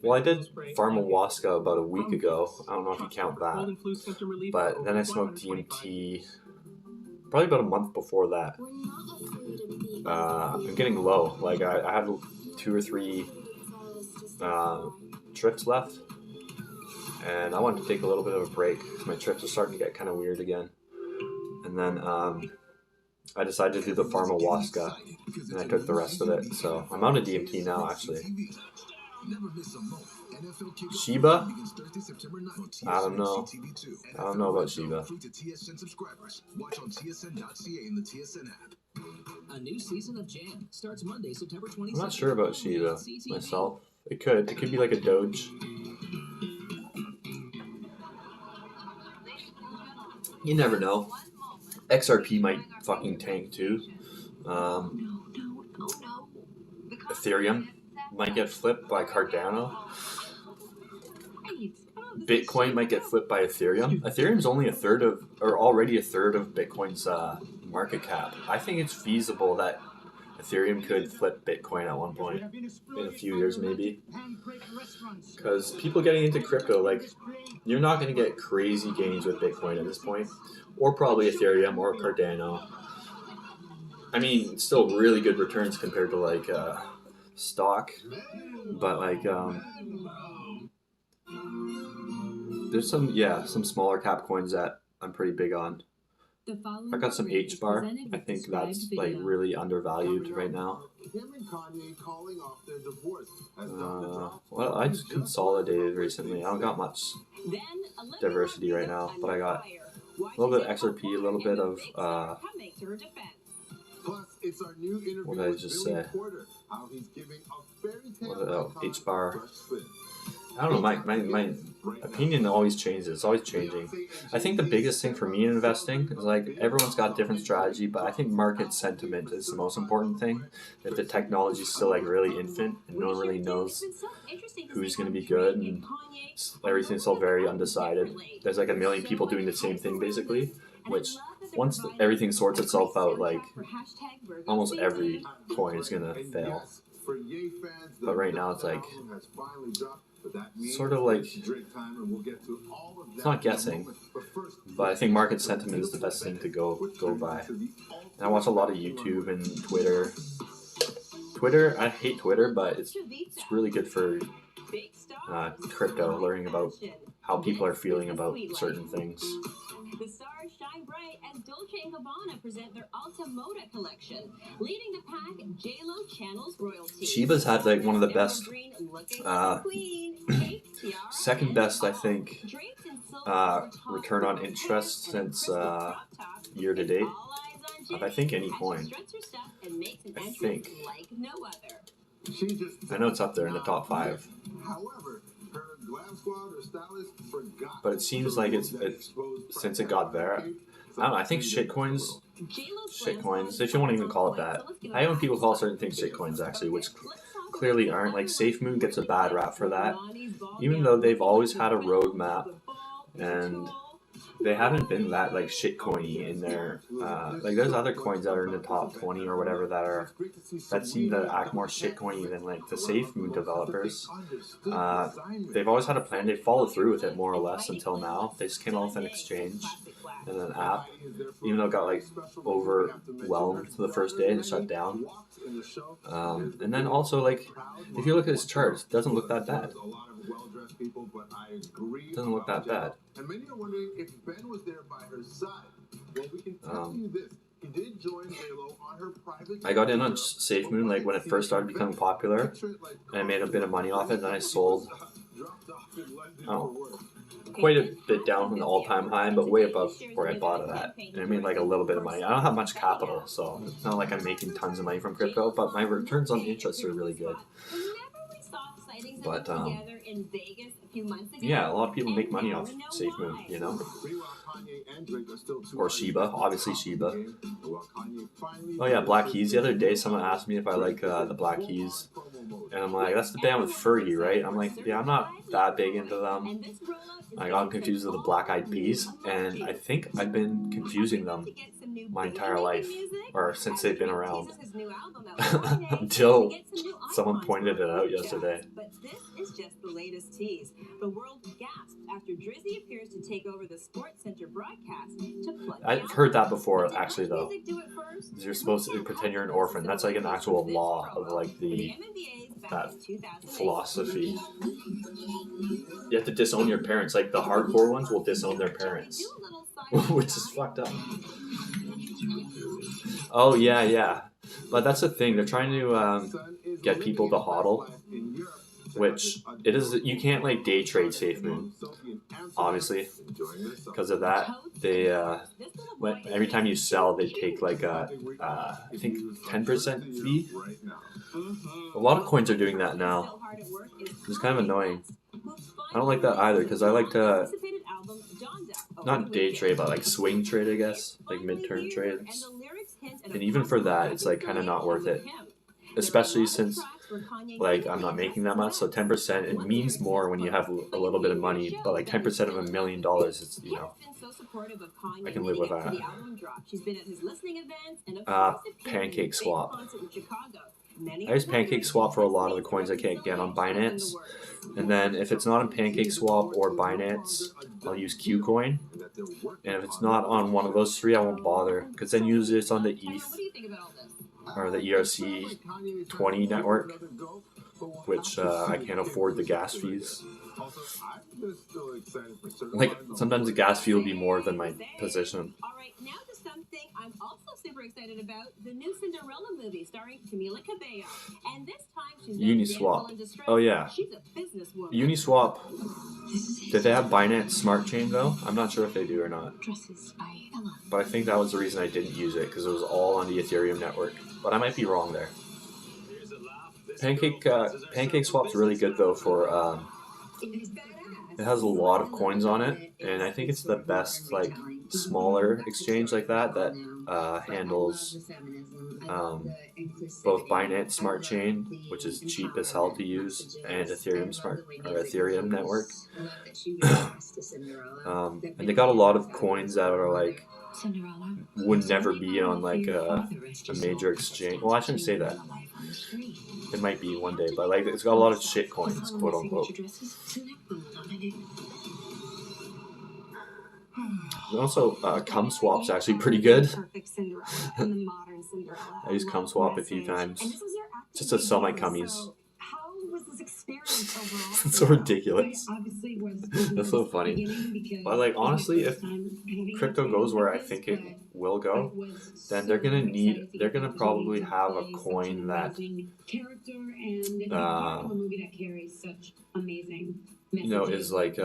well, I did Pharmawaska about a week ago. I don't know if you count that. But then I smoked DMT probably about a month before that. I'm getting low. Like, I had 2 or 3 trips left. And I wanted to take a little bit of a break because my trips are starting to get kind of weird again. And then I decided to do the Pharmawaska, and I took the rest of it. So I'm out of DMT now, actually. Shiba? I don't know. I don't know about Shiba. A new season of Jam starts Monday, September 27th. I'm not sure about Shiba myself. It could be like a Doge. You never know. XRP might fucking tank too. Ethereum might get flipped by Cardano. Bitcoin might get flipped by Ethereum. Ethereum's only already a third of Bitcoin's market cap. I think it's feasible that Ethereum could flip Bitcoin at one point in a few years maybe. Because people getting into crypto, like, you're not going to get crazy gains with Bitcoin at this point. Or probably Ethereum or Cardano. I mean, still really good returns compared to like stock, but like there's some smaller cap coins that I'm pretty big on. I got some H bar. I think that's like really undervalued right now. Well, I just consolidated recently. I don't got much diversity right now, but I got a little bit of XRP, a little bit of what did I just say? H bar. I don't know, my opinion always changes. It's always changing. I think the biggest thing for me in investing is like everyone's got a different strategy, but I think market sentiment is the most important thing. If the technology is still like really infant and no one really knows who's going to be good and everything's still very undecided. There's like a million people doing the same thing basically, which once everything sorts itself out, like almost every coin is going to fail. But right now it's like sort of like, it's not guessing, but I think market sentiment is the best thing to go by. And I watch a lot of YouTube and Twitter. I hate Twitter, but it's really good for crypto, learning about how people are feeling about certain things. The stars shine bright as Dolce & Gabbana present their Alta Moda collection. Leading the pack, J-Lo channels royalty. Shiba's had like one of the best, second best I think, return on interest since year to date of I think any coin. I think. I know it's up there in the top 5. But it seems like it's since it got there. I don't know, I think shitcoins, if you want to even call it that. I hate when people call certain things shitcoins actually, which clearly aren't. Like SafeMoon gets a bad rap for that, even though they've always had a roadmap and they haven't been that like shitcoiny in there. Like there's other coins that are in the top 20 or whatever that seem to act more shitcoiny than like the SafeMoon developers. They've always had a plan. They followed through with it more or less until now. They just came out with an exchange and an app, even though it got like overwhelmed the first day and shut down. And then also like if you look at his charts, it doesn't look that bad. Doesn't look that bad. And many are wondering if Ben was there by her side. Well, we can tell you this. He did join J-Lo on her private. I got in on SafeMoon like when it first started becoming popular, and I made a bit of money off it. Then I sold quite a bit down from the all-time high, but way above where I bought it at. And I made like a little bit of money. I don't have much capital, so it's not like I'm making tons of money from crypto, but my returns on interest are really good. But yeah, a lot of people make money off SafeMoon, you know, or Shiba, obviously Shiba. Oh yeah, Black Keys. The other day, someone asked me if I like the Black Keys, and I'm like, that's the band with Fergie, right? I'm like, yeah, I'm not that big into them. I got confused with the Black Eyed Peas, and I think I've been confusing them my entire life, or since they've been around, until someone pointed it out yesterday. But this is just the latest tease. The world gasped after Drizzy appears to take over the Sports Center broadcast to plug. I've heard that before, actually, though. You're supposed to pretend you're an orphan. That's like an actual law of like that philosophy. You have to disown your parents. Like the hardcore ones will disown their parents, which is fucked up. Oh yeah. But that's the thing. They're trying to get people to hodl, which it is. You can't like day trade SafeMoon, obviously, because of that. They every time you sell, they take like a I think 10% fee. A lot of coins are doing that now. It's kind of annoying. I don't like that either because I like to not day trade, but like swing trade, I guess, like midterm trades. And even for that, it's like kind of not worth it, especially since like I'm not making that much. So 10%, it means more when you have a little bit of money, but like 10% of $1 million, it's, you know, I can live with that. Pancake swap. I use Pancake Swap for a lot of the coins I can't get on Binance. And then if it's not on Pancake Swap or Binance, I'll use Qcoin. And if it's not on one of those three, I won't bother. Because then usually it's on the ETH or the ERC 20 network, which I can't afford the gas fees. Like, sometimes the gas fee will be more than my position. All right, now to something I'm also super excited about, the new Cinderella movie starring Camila Cabello. And this time she's not a Uniswap. damsel in distress. Oh yeah. She's a businesswoman. Uniswap. Did they have Binance Smart Chain though? I'm not sure if they do or not. Dresses by Ella. But I think that was the reason I didn't use it, because it was all on the Ethereum network. But I might be wrong there. Pancake Swap's really good though for it has a lot of coins on it, and I think it's the best like smaller exchange like that handles both Binance Smart Chain, which is cheap as hell to use, and Ethereum network. And they got a lot of coins that are like would never be on like a major exchange. Well, I shouldn't say that. It might be one day, but like it's got a lot of shit coins, quote unquote. And also, CumSwap's actually pretty good. I used CumSwap a few times just to sell my cummies. It's so ridiculous. That's so funny. But like honestly, if crypto goes where I think it will go, then they're gonna probably have a coin that is like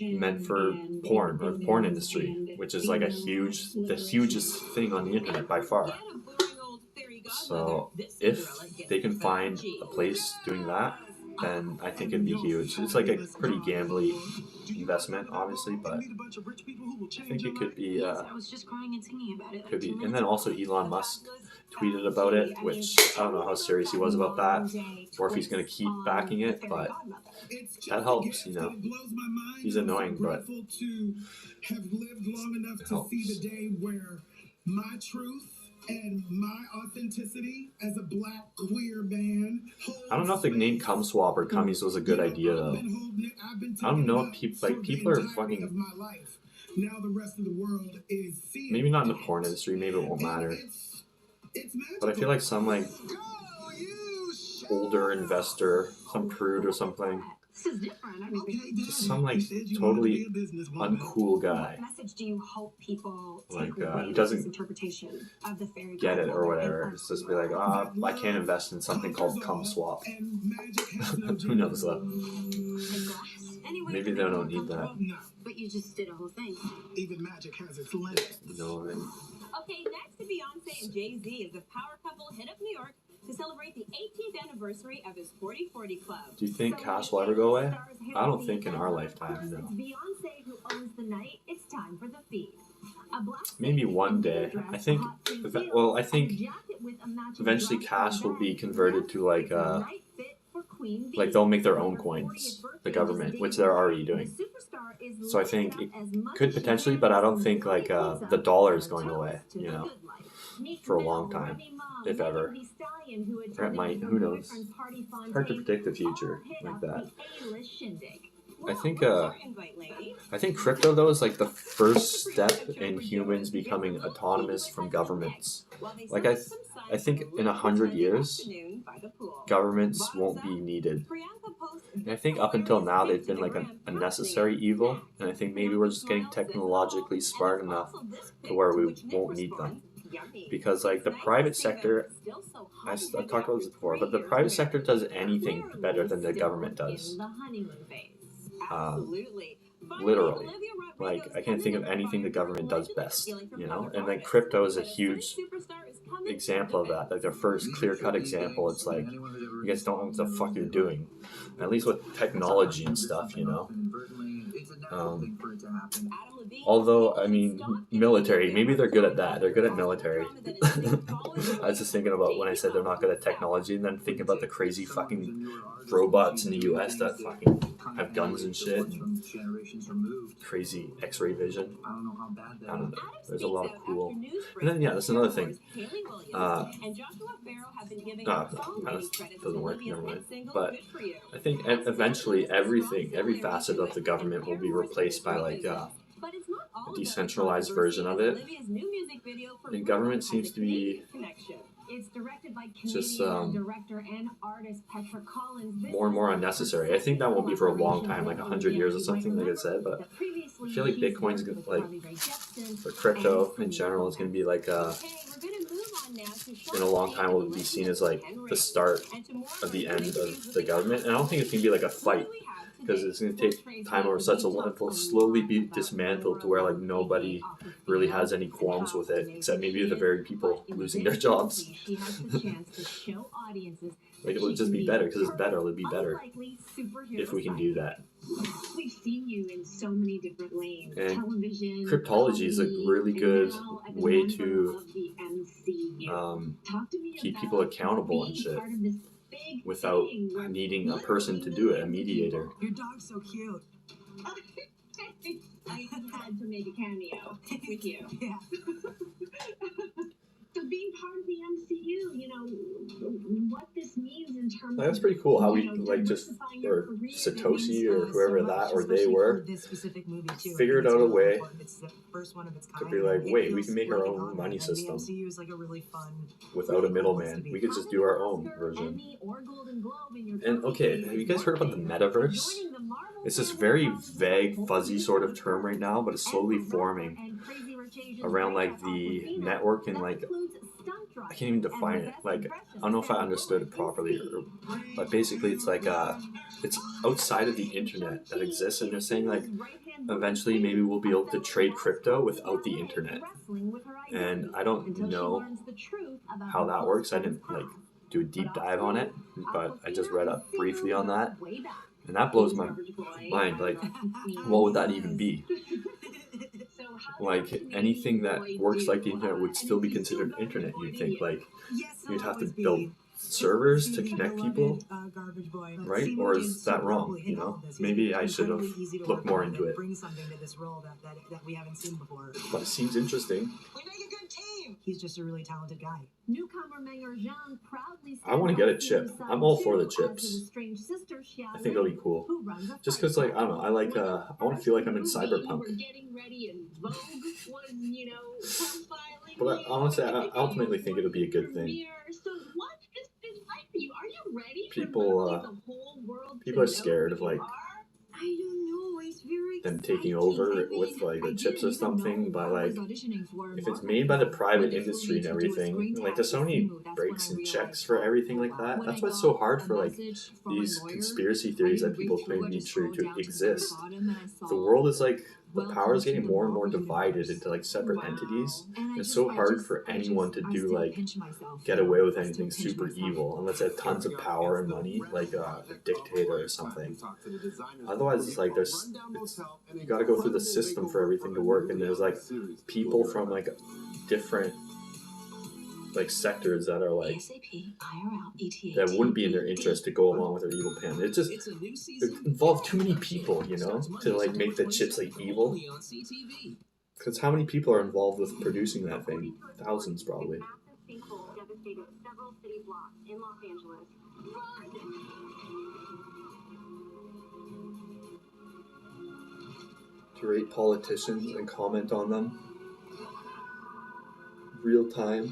meant for porn or the porn industry, which is like the hugest thing on the internet by far. So if they can find a place doing that, then I think it'd be huge. It's like a pretty gambly investment, obviously, but I think it could be. Could be, and then also Elon Musk tweeted about it, which I don't know how serious he was about that, or if he's going to keep backing it, but that helps, He's annoying, but it helps. My truth and my authenticity as a black queer man. I don't know if the name CumSwap or Cummies was a good idea though. I don't know if people are fucking. Now the rest of the world is maybe not in the porn industry. Maybe it won't matter. But I feel like some like older investor, some prude or something. Just some like totally uncool guy, like who doesn't get it or whatever. It's just be like, I can't invest in something called CumSwap. Who knows though? Maybe they don't need that. But you just did a whole thing. Even magic has its limits. No, right? Okay, next to Beyonce and Jay-Z is the power couple hit up New York to celebrate the 18th anniversary of his 40/40 Club. Do you think cash will ever go away? I don't think in our lifetime, no. It's Beyonce who owns the night. It's time for the feed. Maybe one day. I think eventually cash will be converted to like they'll make their own coins, the government, which they're already doing. So I think it could potentially, but I don't think like the dollar is going away, for a long time, if ever. Or it might, who knows? Hard to predict the future like that. I think crypto though is like the first step in humans becoming autonomous from governments. Like I think in 100 years, governments won't be needed. And I think up until now they've been like a necessary evil, and I think maybe we're just getting technologically smart enough to where we won't need them. Because like the private sector, I've talked about this before, but the private sector does anything better than the government does. Literally, like I can't think of anything the government does best, and like crypto is a huge example of that, like the first clear-cut example. It's like, you guys don't know what the fuck you're doing, at least with technology and stuff, although, I mean, military, maybe they're good at that. They're good at military. I was just thinking about when I said they're not good at technology, and then thinking about the crazy fucking robots in the US that fucking have guns and shit, and crazy x-ray vision. I don't know. There's a lot of cool. And then, yeah, that's another thing. That doesn't work, never mind. But I think eventually every facet of the government will be replaced by like a decentralized version of it. And government seems to be It's directed by Just Canadian director and artist Petra Collins. This more and more is unnecessary. I think that won't be for a long time, like 100 years or something, like I said. But I feel like Bitcoin's gonna, like, for crypto in general, is going to be like in a long time will be seen as like the start of the end of the government. And I don't think it's going to be like a fight, because it's going to take time over such a long. It will slowly be dismantled to where like nobody really has any qualms with it, except maybe the very people losing their jobs. Like, it'll just be better because it's better. It'll be better if we can do that. We've seen you in so many different lanes. And television, cryptology is a really good way to keep people accountable and shit without needing a person to do it, a mediator. Your dog's so cute. I had to make a cameo with you. Yeah. So being part of the MCU, you know, what this means in terms That's pretty cool how we like just, or Satoshi or whoever that or they were, figured out a way to be like, wait, we can make our own money system without a middleman. We could just do our own version. And okay, have you guys heard about the metaverse? It's this very vague, fuzzy sort of term right now, but it's slowly forming around like the network, and like I can't even define it. Like, I don't know if I understood it properly, but basically it's like it's outside of the internet that exists, and they're saying like eventually maybe we'll be able to trade crypto without the internet. And I don't know how that works. I didn't like do a deep dive on it, but I just read up briefly on that, and that blows my mind. Like, what would that even be? Like, anything that works like the internet would still be considered internet, you'd think. Like, you'd have to build servers to connect people, right? Or is that wrong? You know, maybe I should have looked more into it. But it seems interesting. We make a good team. He's just a really talented guy. Newcomer Mayor Jean proudly I want to get a chip. I'm all for the chips. I think it'll be cool. Just because, like, I don't know, I like, I want to feel like I'm in cyberpunk. But I honestly, I ultimately think it'll be a good thing. People are scared of, like, them taking over with like the chips or something, but like if it's made by the private industry and everything, like there's so many breaks and checks for everything like that. That's why it's so hard for like these conspiracy theories that people claim to be true to exist. The world is like, the power is getting more and more divided into like separate entities. It's so hard for anyone to do like get away with anything super evil unless they have tons of power and money, like a dictator or something. Otherwise, it's like you got to go through the system for everything to work, and there's like people from like different like sectors that are like that wouldn't be in their interest to go along with their evil plan. It just involved too many people, you know, to like make the chips like evil. Because how many people are involved with producing that thing? Thousands, probably. To rate politicians and comment on them real time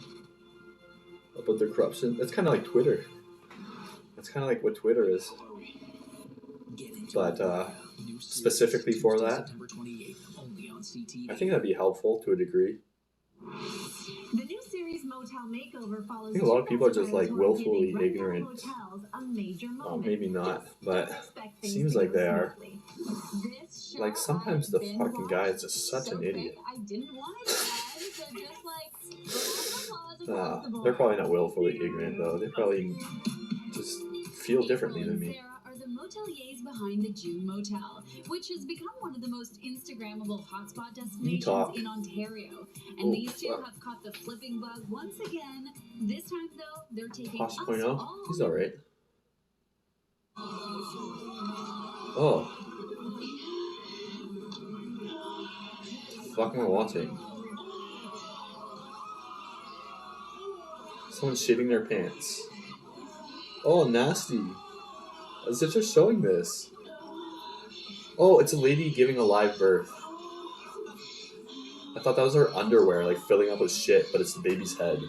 about their corruption. That's kind of like Twitter. That's kind of like what Twitter is. But specifically for that, I think that'd be helpful to a degree. The new series Motel Makeover follows. I think a lot of people are just like willfully ignorant. Well, maybe not, but it seems like they are. Like, sometimes the fucking guy is just such an idiot. They're probably not willfully ignorant, though. They probably just feel differently than me. Are the moteliers behind the June Motel, which has become one of the most Instagrammable hotspot destinations in Ontario. And these two have caught the flipping bug once again. This time, though, they're taking us all. He's alright. Oh. Fuck am I watching? Someone's shitting their pants. Oh, nasty. As if they're showing this. Oh, it's a lady giving a live birth. I thought that was her underwear, like filling up with shit, but it's the baby's head.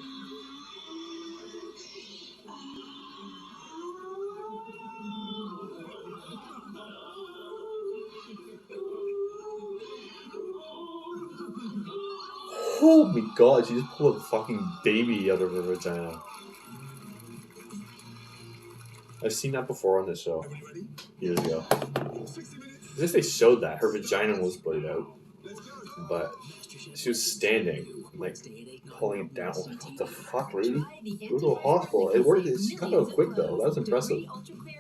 Oh my god, she just pulled a fucking baby out of her vagina. I've seen that before on this show. Years ago. I guess they showed that. Her vagina was blurred out. But she was standing, like, pulling it down. Like, what the fuck, lady? Go to a hospital. It worked. She got out quick, though. That was impressive.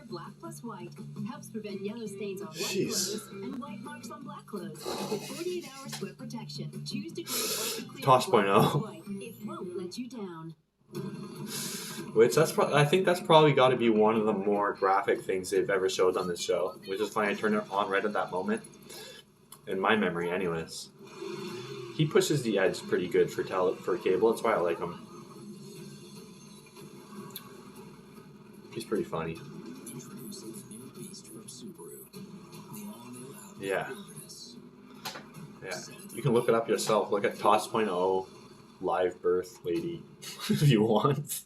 Black plus white helps prevent yellow stains on white Jeez. clothes and white marks on black clothes with 48-hour sweat protection. Choose to create ultra clear Tosh black .0. plus white. It won't let you down. Which I think that's probably got to be one of the more graphic things they've ever showed on this show. Which is funny. I turned it on right at that moment. In my memory, anyways. He pushes the edge pretty good for cable. That's why I like him. He's pretty funny. Yeah. Yeah. You can look it up yourself. Look at Toss .0 live birth lady if you want.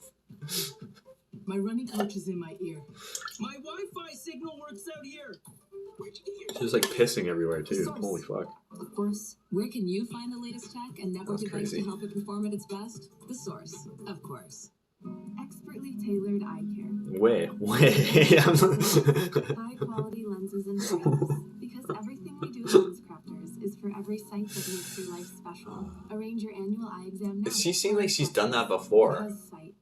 My running coach is in my ear. My Wi-Fi signal works out here. She's like pissing everywhere too. Holy fuck. Of course, where can you find the latest tech and network That's advice crazy. to help it perform at its best? The Source, of course. Expertly tailored eye care. Way. High quality lenses and frames. Because everything we do at Lens Crafters is for every sight that makes your life special. Arrange your annual eye exam now. She seems like she's done that before. Because sight.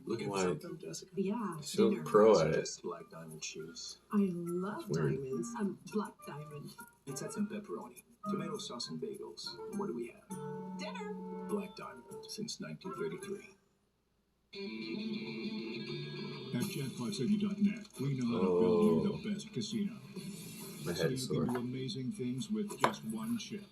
Like, Yeah. she's a pro at it. Black diamond shoes. I love Weird. diamonds. Black diamond. Let's add some pepperoni, tomato sauce, and bagels. What do we have? Dinner. Black diamond since 1933. At jackpotcity.net, we know how to build you the best casino. My So head's you sore. can do amazing things with just one chip.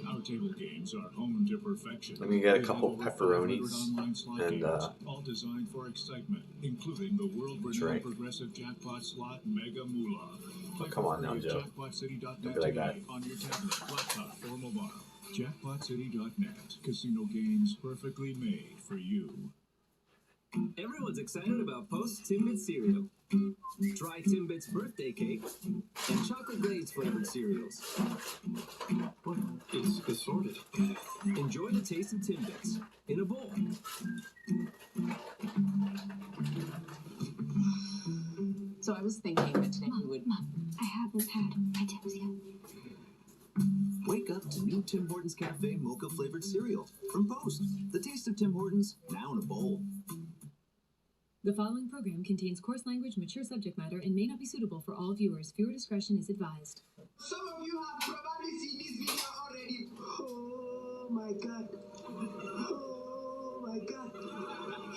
Our table games are honed to perfection. Let me get a We couple have over 500 pepperonis online slot and, games, all designed for excitement, including the world-renowned drink. progressive jackpot slot Mega Moolah. Play Come on for now, free at Joe. jackpotcity.net Don't be like that. today on your tablet, laptop, or mobile. Jackpotcity.net. Casino games perfectly made for you. Everyone's excited about Post Timbit cereal. Try Timbit's birthday cake and chocolate glaze flavored cereals. It's assorted. Enjoy the taste of Timbits in a bowl. So I was thinking that today we would. I haven't had my tips yet. Wake up to new Tim Hortons Cafe mocha flavored cereal from Post. The taste of Tim Hortons now in a bowl. The following program contains coarse language, mature subject matter, and may not be suitable for all viewers. Viewer discretion is advised. Some of you have probably seen this video already. Oh my god. Oh my god.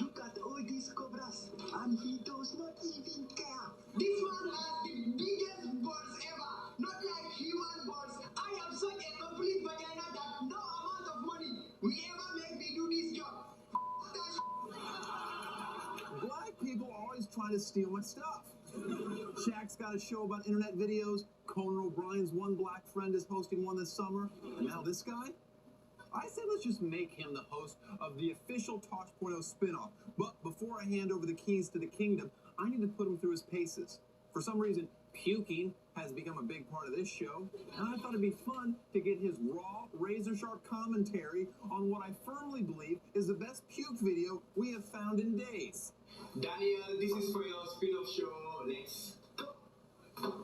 Look at all these cobras. And he does not even care. This one has the biggest balls ever. Not like human balls. I have such a complete vagina that no amount of money will ever make me do this job. Black people always trying to steal my stuff. Shaq's got a show about internet videos. Conan O'Brien's one black friend is hosting one this summer. And now this guy? I say let's just make him the host of the official Tosh .0 spinoff. But before I hand over the keys to the kingdom, I need to put him through his paces. For some reason, puking has become a big part of this show, and I thought it'd be fun to get his raw, razor-sharp commentary on what I firmly believe is the best puke video we have found in days. Daniel, this is for your spin-off show. Let's go.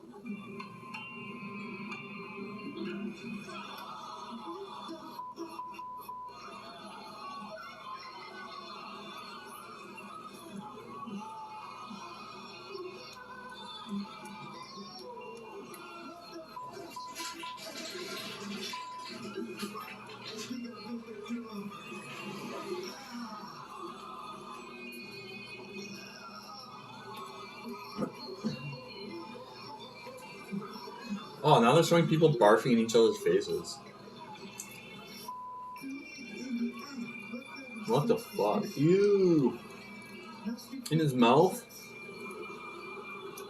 Oh, now they're showing people barfing in each other's faces. What the fuck? Ew. In his mouth?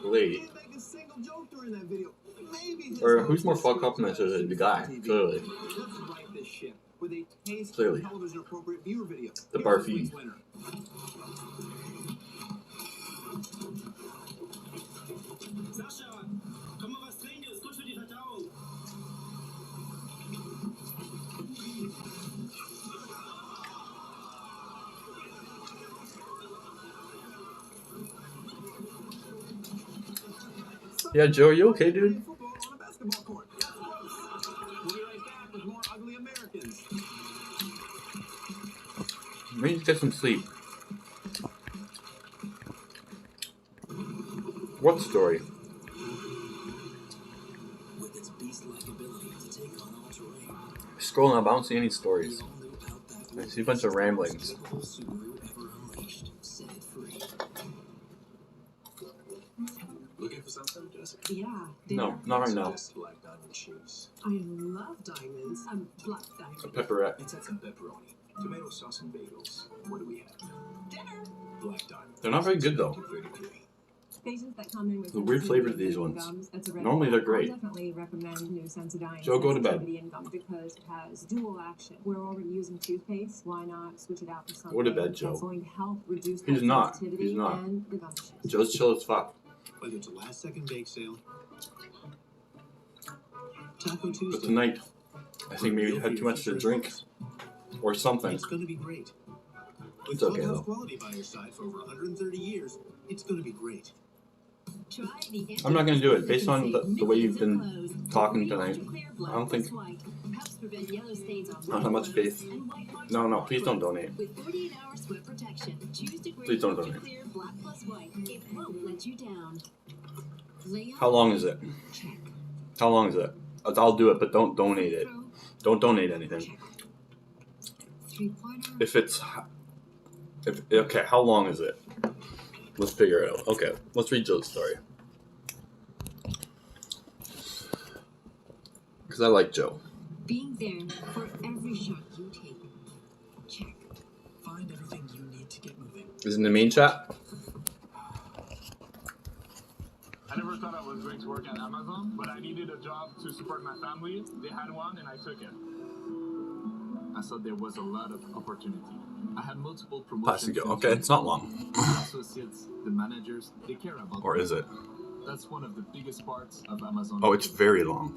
Lady. Or who's more fucked up in this? Is it the guy? Clearly. Clearly. The barfing. Yeah, Joe, are you okay, dude? Football on a basketball court. That's close. We'll be right back with more Ugly Americans. Maybe just get some sleep. What story? With its beast-like ability to take on all terrain. Scrolling up, I don't see any stories. I see a bunch of ramblings. Looking for something, Jessica? Yeah. No, not right now. Black diamond cheese. I love diamonds. Black diamonds. A pepperette. Let's add some pepperoni, tomato sauce, and bagels. What do we have? Dinner. Black diamond. They're not very good though. Patients that come in with The weird flavors, these ones. Normally they're great. I definitely recommend new Sensodyne. Joe, go to bed. Sensitivity gum because it has dual action. We're already using toothpaste. Why not switch it out for something Go to bed, Joe. that's going to help reduce He's that not. sensitivity He's not. and the gum issues. Joe's chill as fuck. Whether it's a last-second bake sale, Taco Tuesday. But tonight, I think maybe he had too much to drink. Or something. It's gonna be great. It's okay Clubhouse though. quality by your side for over 130 years, it's gonna be great. I'm not going to do it. Based on the way you've been talking tonight, I don't think... I don't have much faith. No, please don't donate. Please don't donate. How long is it? How long is it? I'll do it, but don't donate it. Don't donate anything. Okay, how long is it? Let's figure it out. Okay, let's read Joe's story. Because I like Joe. Being there for every shot you take. Check. Find everything you need to get moving. Is it in the main chat? I never thought I was going to work at Amazon, but I needed a job to support my family. They had one, and I took it. I thought there was a lot of opportunity. I had multiple promotions. Okay, it's not long. The associates, the managers, they care about Or me. is it? That's one of the biggest parts of Amazon. Oh, it's very long.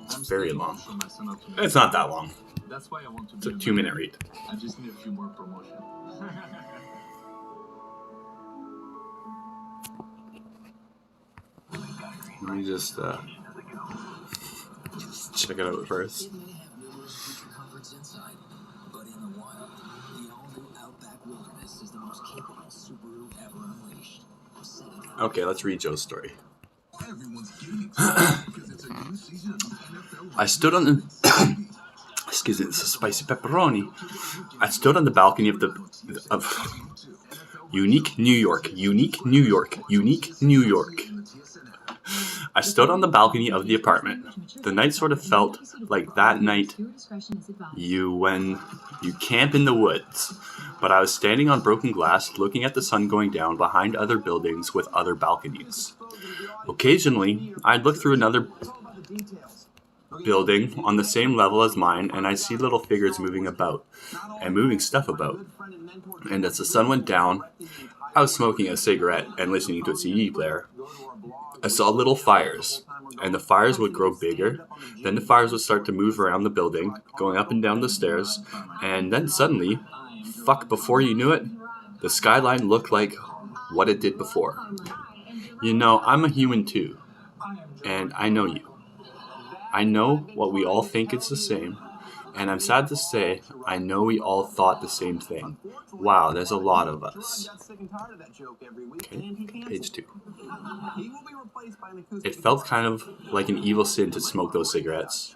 It's very long. For my son up to It's not that long. That's why I want to It's a be 2-minute read. I just need a few more promotions. Let me just check it out first. It may have numerous feature comforts inside, but in the wild, the all-new Outback Wilderness is the most capable Subaru ever unleashed. Okay, let's read Joe's story. Everyone's getting excited because it's a new season of NFL. I stood on the... Excuse me, this is spicy pepperoni. I stood on the balcony of Unique New York. Unique New York. Unique New York. I stood on the balcony of the apartment. The night sort of felt like that night when you camp in the woods. But I was standing on broken glass, looking at the sun going down behind other buildings with other balconies. Occasionally, I'd look through another building on the same level as mine, and I'd see little figures moving about, and moving stuff about. And as the sun went down, I was smoking a cigarette and listening to a CD player. I saw little fires, and the fires would grow bigger. Then the fires would start to move around the building, going up and down the stairs, and then suddenly, before you knew it, the skyline looked like what it did before. You know, I'm a human too, and I know you. I know what we all think is the same, and I'm sad to say, I know we all thought the same thing. Wow, there's a lot of us. Okay, page 2. It felt kind of like an evil sin to smoke those cigarettes.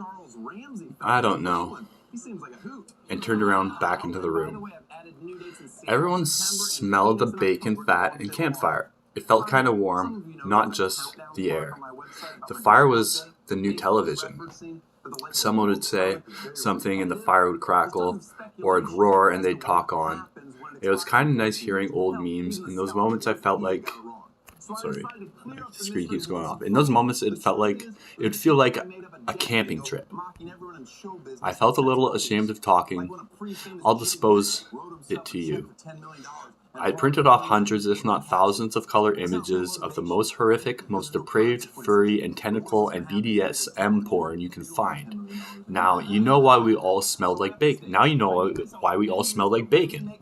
I don't know. And turned around back into the room. Everyone smelled the bacon, fat, and campfire. It felt kind of warm, not just the air. The fire was the new television. Someone would say something and the fire would crackle, or it'd roar and they'd talk on. It was kind of nice hearing old memes. In those moments I felt like... Sorry, the screen keeps going off. In those moments it would feel like a camping trip. I felt a little ashamed of talking. I'll dispose it to you. I printed off hundreds, if not thousands, of color images of the most horrific, most depraved, furry, and tentacle and BDSM porn you can find. Now, you know why we all smelled like bacon. Now you know why we all smelled like bacon.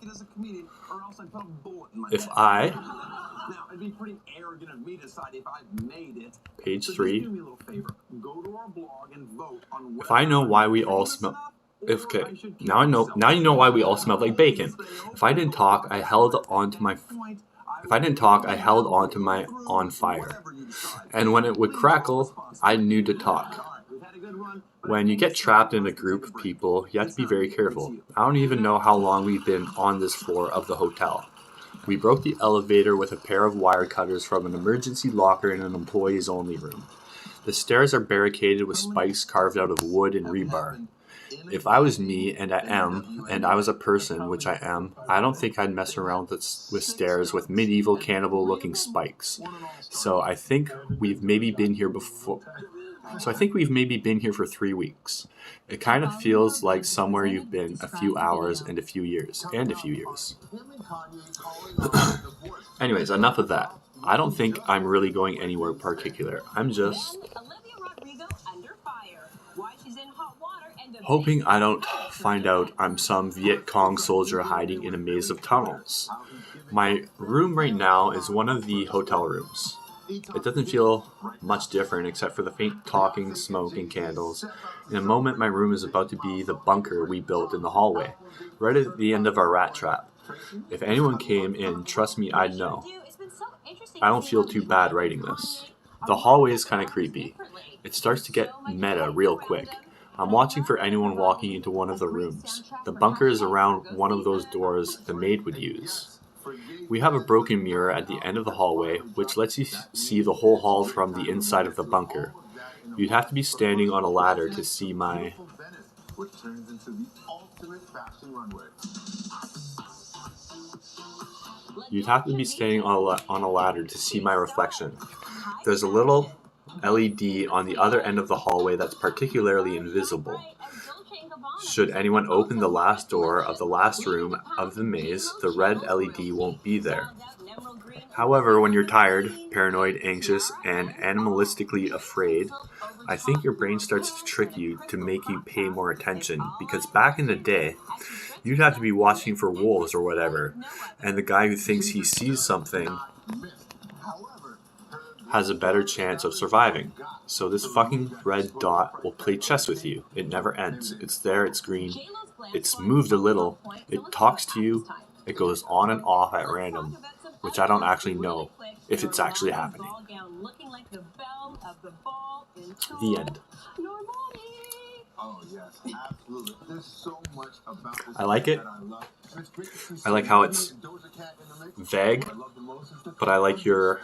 If I arrogant of me to decide if I've med it. Page So 3. just do me a little favor. Go to our blog and vote on If I know why we all smell... Okay, now you know why we all smelled like bacon. If I didn't talk, I held on to my... If I didn't talk, I held on to my on fire. And when it would crackle, I knew to talk. When you get trapped in a group of people, you have to be very careful. I don't even know how long we've been on this floor of the hotel. We broke the elevator with a pair of wire cutters from an emergency locker in an employees only room. The stairs are barricaded with spikes carved out of wood and rebar. If I was me, and I am, and I was a person, which I am, I don't think I'd mess around with stairs with medieval cannibal-looking spikes. So I think we've maybe been here for 3 weeks. It kind of feels like somewhere you've been a few hours and a few years. Anyways, enough of that. I don't think I'm really going anywhere particular. I'm just hoping I don't find out I'm some Viet Cong soldier hiding in a maze of tunnels. My room right now is one of the hotel rooms. It doesn't feel much different except for the faint talking, smoke, and candles. In a moment, my room is about to be the bunker we built in the hallway, right at the end of our rat trap. If anyone came in, trust me, I'd know. I don't feel too bad writing this. The hallway is kind of creepy. It starts to get meta real quick. I'm watching for anyone walking into one of the rooms. The bunker is around one of those doors the maid would use. We have a broken mirror at the end of the hallway, which lets you see the whole hall from the inside of the bunker. You'd have to be standing on a ladder to see my... You'd have to be standing on a ladder to see my reflection. There's a little LED on the other end of the hallway that's particularly invisible. Should anyone open the last door of the last room of the maze, the red LED won't be there. However, when you're tired, paranoid, anxious, and animalistically afraid, I think your brain starts to trick you to make you pay more attention, because back in the day, you'd have to be watching for wolves or whatever, and the guy who thinks he sees something has a better chance of surviving. So this fucking red dot will play chess with you. It never ends. It's there, it's green. It's moved a little. It talks to you. It goes on and off at random, which I don't actually know if it's actually happening. The end. Oh, yes, absolutely. There's so much about this I like it. that I love. I like how it's vague, but I like your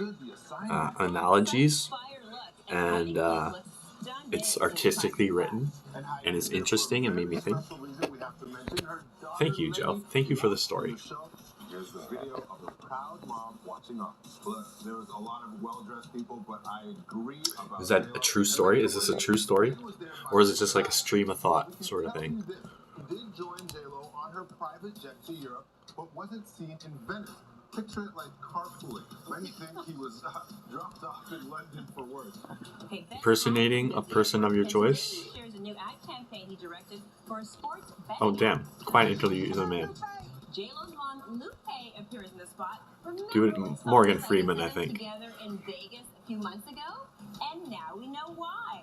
analogies, and it's artistically written, and it's interesting and made me think. Thank you, Joe. Thank you for the story. Here's the video of the proud mom watching up. Look, there was a lot of well-dressed people, but I agree about... Is that a true story? Is this a true story? Or is it just like a stream of thought sort of thing? He did join J-Lo on her private jet to Europe, but wasn't seen in Venice. Picture it like carpooling. Many think he was dropped off in London for work. Impersonating a person of your choice? Oh, damn. Quiet until you use a man. J-Lo's mom, Lupe, appears in the spot. Do it Morgan Freeman, I think. Together in Vegas a few months ago, and now we know why.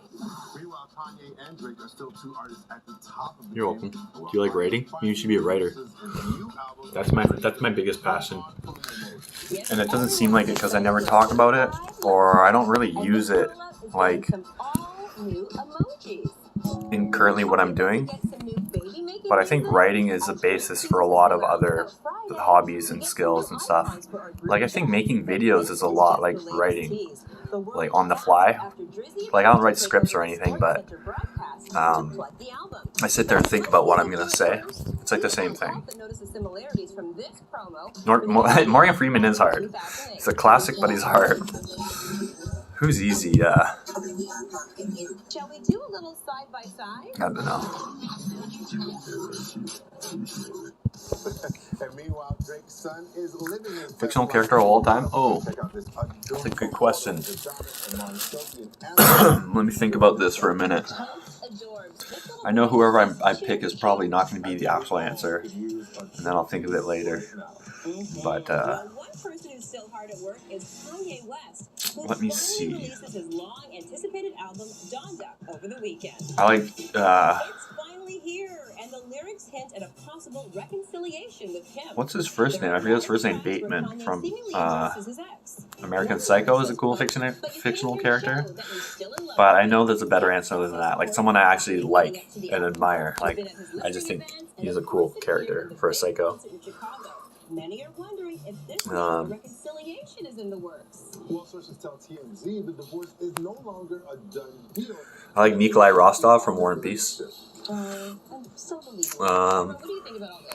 Meanwhile, Kanye and Drake are still two artists at the top of the You're welcome. Do you like writing? You should be a writer. That's my biggest passion. And it doesn't seem like it because I never talk about it, or I don't really use it like in currently what I'm doing. But I think writing is the basis for a lot of other hobbies and skills and stuff. Like, I think making videos is a lot like writing, like on the fly. Like, I don't write scripts or anything, but I sit there and think about what I'm going to say. It's like the same thing. Morgan Freeman is hard. He's a classic, but he's hard. Who's easy? Shall we do a little side by side? I don't know. And meanwhile, Drake's son is living in Fictional character all the time? Oh, that's a good question. Let me think about this for a minute. I know whoever I pick is probably not going to be the actual answer, and then I'll think of it later. But still hard at work is Kanye West, who Let me finally see. releases his long-anticipated album Donda over the weekend. I like It's finally here, and the lyrics hint at a possible reconciliation with Kim. what's his first name? I forget his first name. Bateman from American Psycho is a cool fictional character, but I know there's a better answer than that. Like someone I actually like and admire. Like I just think he's a cool character for a Psycho. Many are wondering if this means a reconciliation is in the works. Well, sources tell TMZ the divorce is no longer a done deal. I like Nikolai Rostov from War and Peace. I'm so believable. What do you think about all this?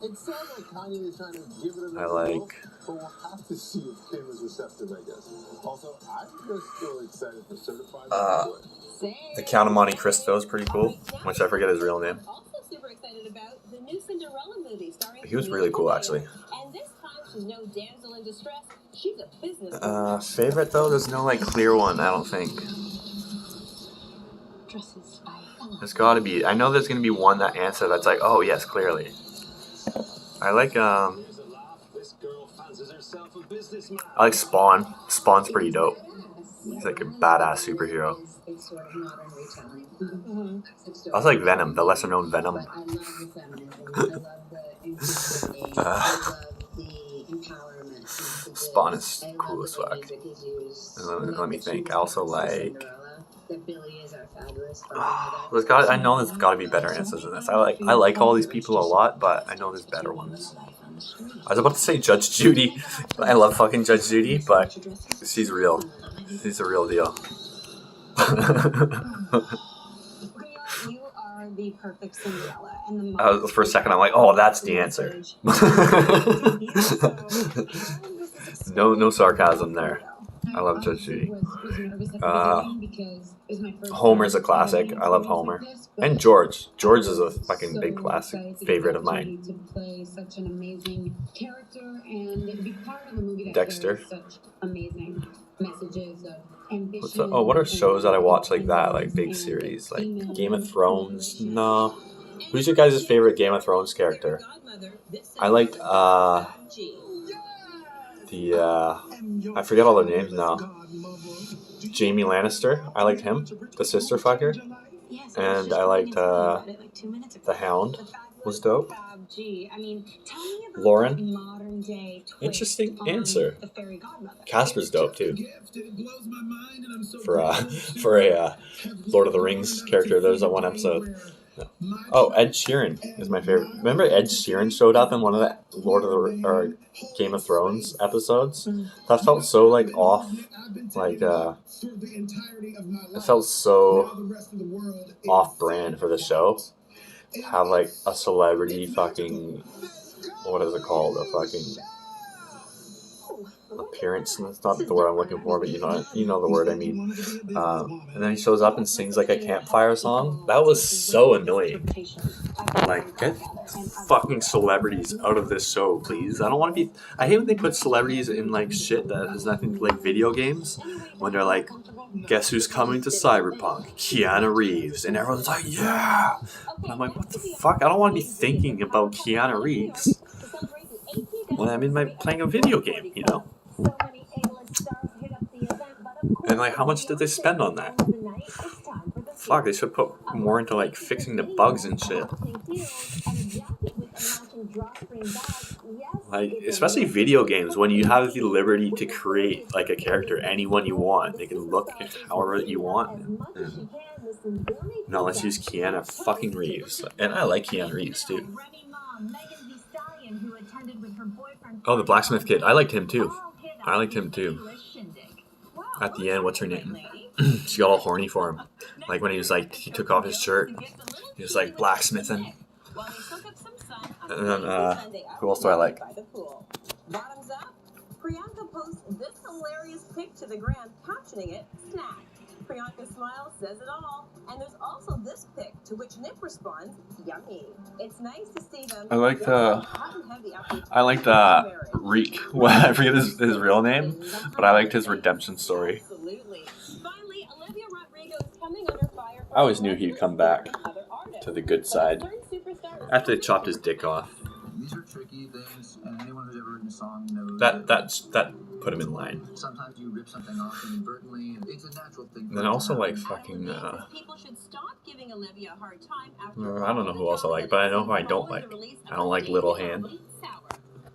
It sounds like Kanye is trying to give it another I like go, but we'll have to see if Kim is receptive, I guess. Also, I'm just still excited for Certified. the Count of Monte Cristo is pretty cool, which I forget his real name. Also super excited about the new Cinderella movie starring He was really cool actually. And this time she's no damsel in distress. She's a business Favorite though, there's no like clear one, I don't think. There's gotta be, I know there's gonna be one that answer that's like, oh yes, clearly. I like Spawn. Spawn's pretty dope. He's like a badass superhero. I also like Venom, the lesser known Venom. Spawn is cool as fuck. Let me think. I also like. I know there's got to be better answers than this. I like all these people a lot, but I know there's better ones. I was about to say Judge Judy. I love fucking Judge Judy, but she's real. She's a real deal. You are the perfect Cinderella, and for a second, I'm like, oh, that's the answer. No sarcasm there. I love Judge Judy. Homer's a classic. I love Homer. And George. George is a fucking big classic favorite of mine. Dexter. What are shows that I watch like that? Like big series? Like Game of Thrones? No. Who's your guys' favorite Game of Thrones character? I liked, I forget all their names now. Jamie Lannister. I liked him. The sister fucker. And I liked, the Hound was dope. Lauren. Interesting answer. Casper's dope too. For a Lord of the Rings character, there's that one episode. Oh, Ed Sheeran is my favorite. Remember Ed Sheeran showed up in one of the Game of Thrones episodes? That felt so like off, like it felt so off-brand for the show. Have like a celebrity fucking, what is it called? A fucking appearance. That's not the word I'm looking for, but you know the word I mean. And then he shows up and sings like a campfire song. That was so annoying. Like, get fucking celebrities out of this show, please. I don't want to be. I hate when they put celebrities in like shit that has nothing to like video games. When they're like, guess who's coming to Cyberpunk? Keanu Reeves, and everyone's like, yeah. And I'm like, what the fuck? I don't want to be thinking about Keanu Reeves when I'm playing a video game, you know? And like, how much did they spend on that? Fuck, they should put more into like fixing the bugs and shit. Like, especially video games, when you have the liberty to create like a character anyone you want, they can look however you want. And no, let's use Keanu fucking Reeves, and I like Keanu Reeves too. Oh, the blacksmith kid, I liked him too. At the end, what's her name? She got all horny for him. Like when he was like, he took off his shirt. He was like blacksmithing. And then, who else do I like? Bottoms up, Priyanka posts this hilarious pic to the gram, captioning it, snack. Priyanka's smile says it all. And there's also this pic, to which Nip responds, yummy. It's nice to see them. I liked Reek. Well, I forget his real name, but I liked his redemption story. Absolutely. Finally, Olivia Rodrigo is coming under fire. I always knew he'd come back to the good side after they chopped his dick off. These are tricky things, and anyone who's ever written a song knows. That put him in line. Sometimes you rip something off inadvertently, and it's a natural thing. Then also like fucking. People should stop giving Olivia a hard time after I don't know who else I like, but I know who I don't like. I don't like Little Hand.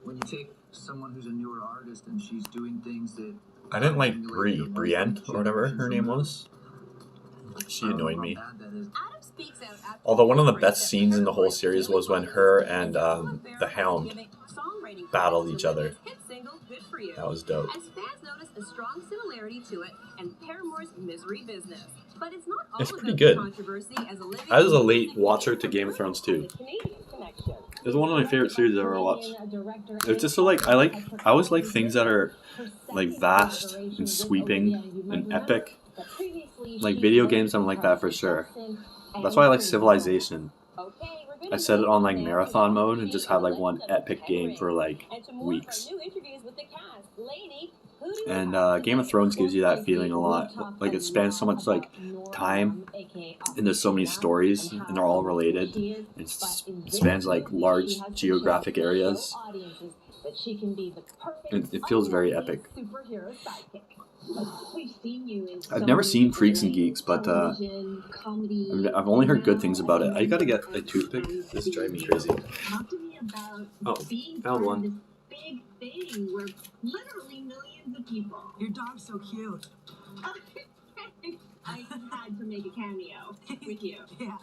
When you take someone who's a newer artist and she's doing things that I didn't like Brienne or whatever her name was. She annoyed me. Although one of the best scenes in the whole series was when her and the Hound battled each other. That was dope. As fans notice a strong similarity to it and Paramore's Misery Business. But it's not all It's pretty good. I was a late watcher to Game of Thrones too. It's one of my favorite series I've ever watched. It's just so like I always like things that are like vast and sweeping and epic. Like video games, I'm like that for sure. That's why I like Civilization. I set it on like marathon mode and just have like one epic game for like weeks. And Game of Thrones gives you that feeling a lot. Like it spans so much like time, and there's so many stories, and they're all related. It spans like large geographic areas. It feels very epic. I've never seen Freaks and Geeks, but I've only heard good things about it. I gotta get a toothpick. This is driving me crazy. Oh, found one. Big thing where literally millions of people. Your dog's so cute. I had to make a cameo with you. Yeah.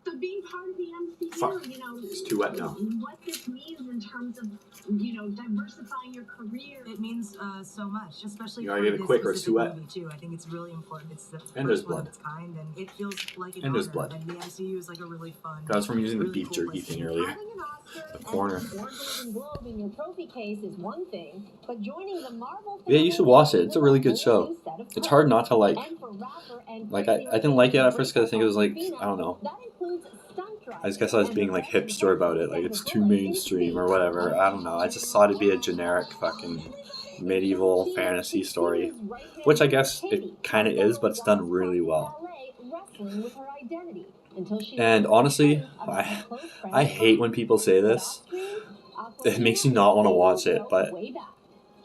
So being part of the MCU, Fuck. you know, It's too wet now. what this means in terms of, you know, diversifying your career. It means so much, especially You gotta for get it this quick or it's too specific wet. movie too. I think it's really important. It's the And there's first one of blood. its kind, and it feels like an And there's honor. blood. And the MCU is like a really fun. That was from using the really beef cool jerky place to thing be. earlier. Having an Oscar The corner. and a Golden Globe in your trophy case is one thing, but joining the Marvel Yeah, you should watch it. It's a really good show. It's hard not to like. Like I didn't like it at first because I think it was like I don't know. I just guess I was being like hipster about it, like it's too mainstream or whatever. I don't know. I just thought it'd be a generic fucking medieval fantasy story, which I guess it kind of is, but it's done really well. And honestly, I hate when people say this. It makes you not want to watch it, but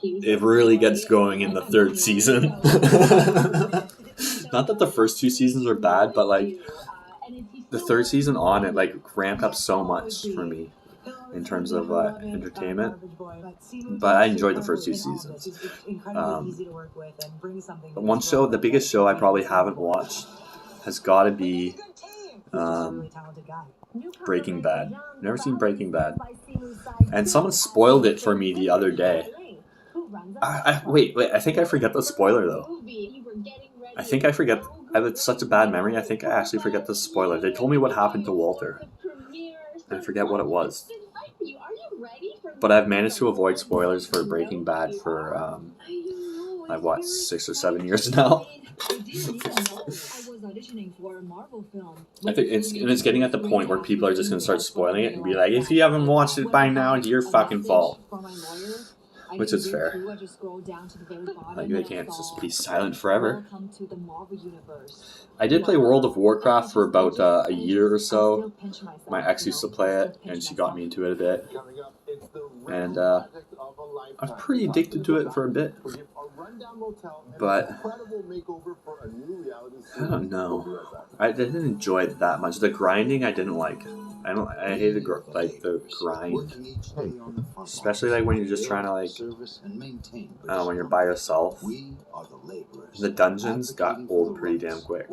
it really gets going in the third season. Not that the first two seasons are bad, but like the third season on, it like ramped up so much for me in terms of entertainment. But I enjoyed the first two seasons. One show, the biggest show I probably haven't watched, has got to be Breaking Bad. Never seen Breaking Bad, and someone spoiled it for me the other day. Wait, I think I forget the spoiler though. I think I forget. I have such a bad memory. I think I actually forget the spoiler. They told me what happened to Walter. I forget what it was. But I've managed to avoid spoilers for Breaking Bad for like what, 6 or 7 years now. I think it's getting at the point where people are just gonna start spoiling it and be like, if you haven't watched it by now, it's your fucking fault. Which is fair. Like they can't just be silent forever. I did play World of Warcraft for about a year or so. My ex used to play it, and she got me into it a bit. And I was pretty addicted to it for a bit. But I don't know. I didn't enjoy it that much. The grinding I didn't like. I hated the grind, especially like when you're just trying to like, I don't know, when you're by yourself. The dungeons got old pretty damn quick.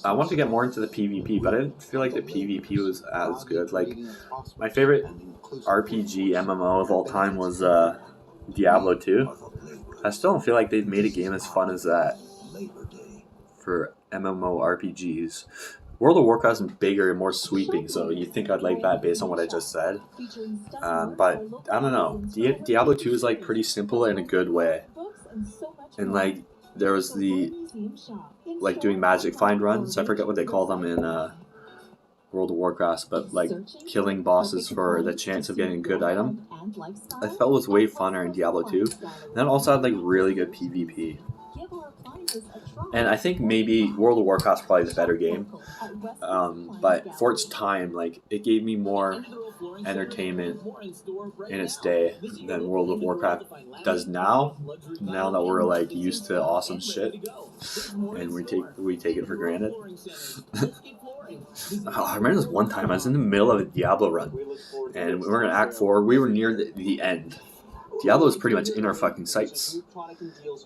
I wanted to get more into the PvP, but I didn't feel like the PvP was as good. Like my favorite RPG MMO of all time was Diablo 2. I still don't feel like they've made a game as fun as that for MMORPGs. World of Warcraft is bigger and more sweeping, so you'd think I'd like that based on what I just said. But I don't know. Diablo 2 is like pretty simple in a good way. And like there was the like doing magic find runs. I forget what they call them in World of Warcraft, but like killing bosses for the chance of getting a good item. I felt was way funner in Diablo 2. And then also had like really good PvP. And I think maybe World of Warcraft's probably the better game. But for its time, like, it gave me more entertainment in its day than World of Warcraft does now. Now that we're like used to awesome shit, and we take it for granted. I remember this one time I was in the middle of a Diablo run, and we were in Act 4. We were near the end. Diablo was pretty much in our fucking sights,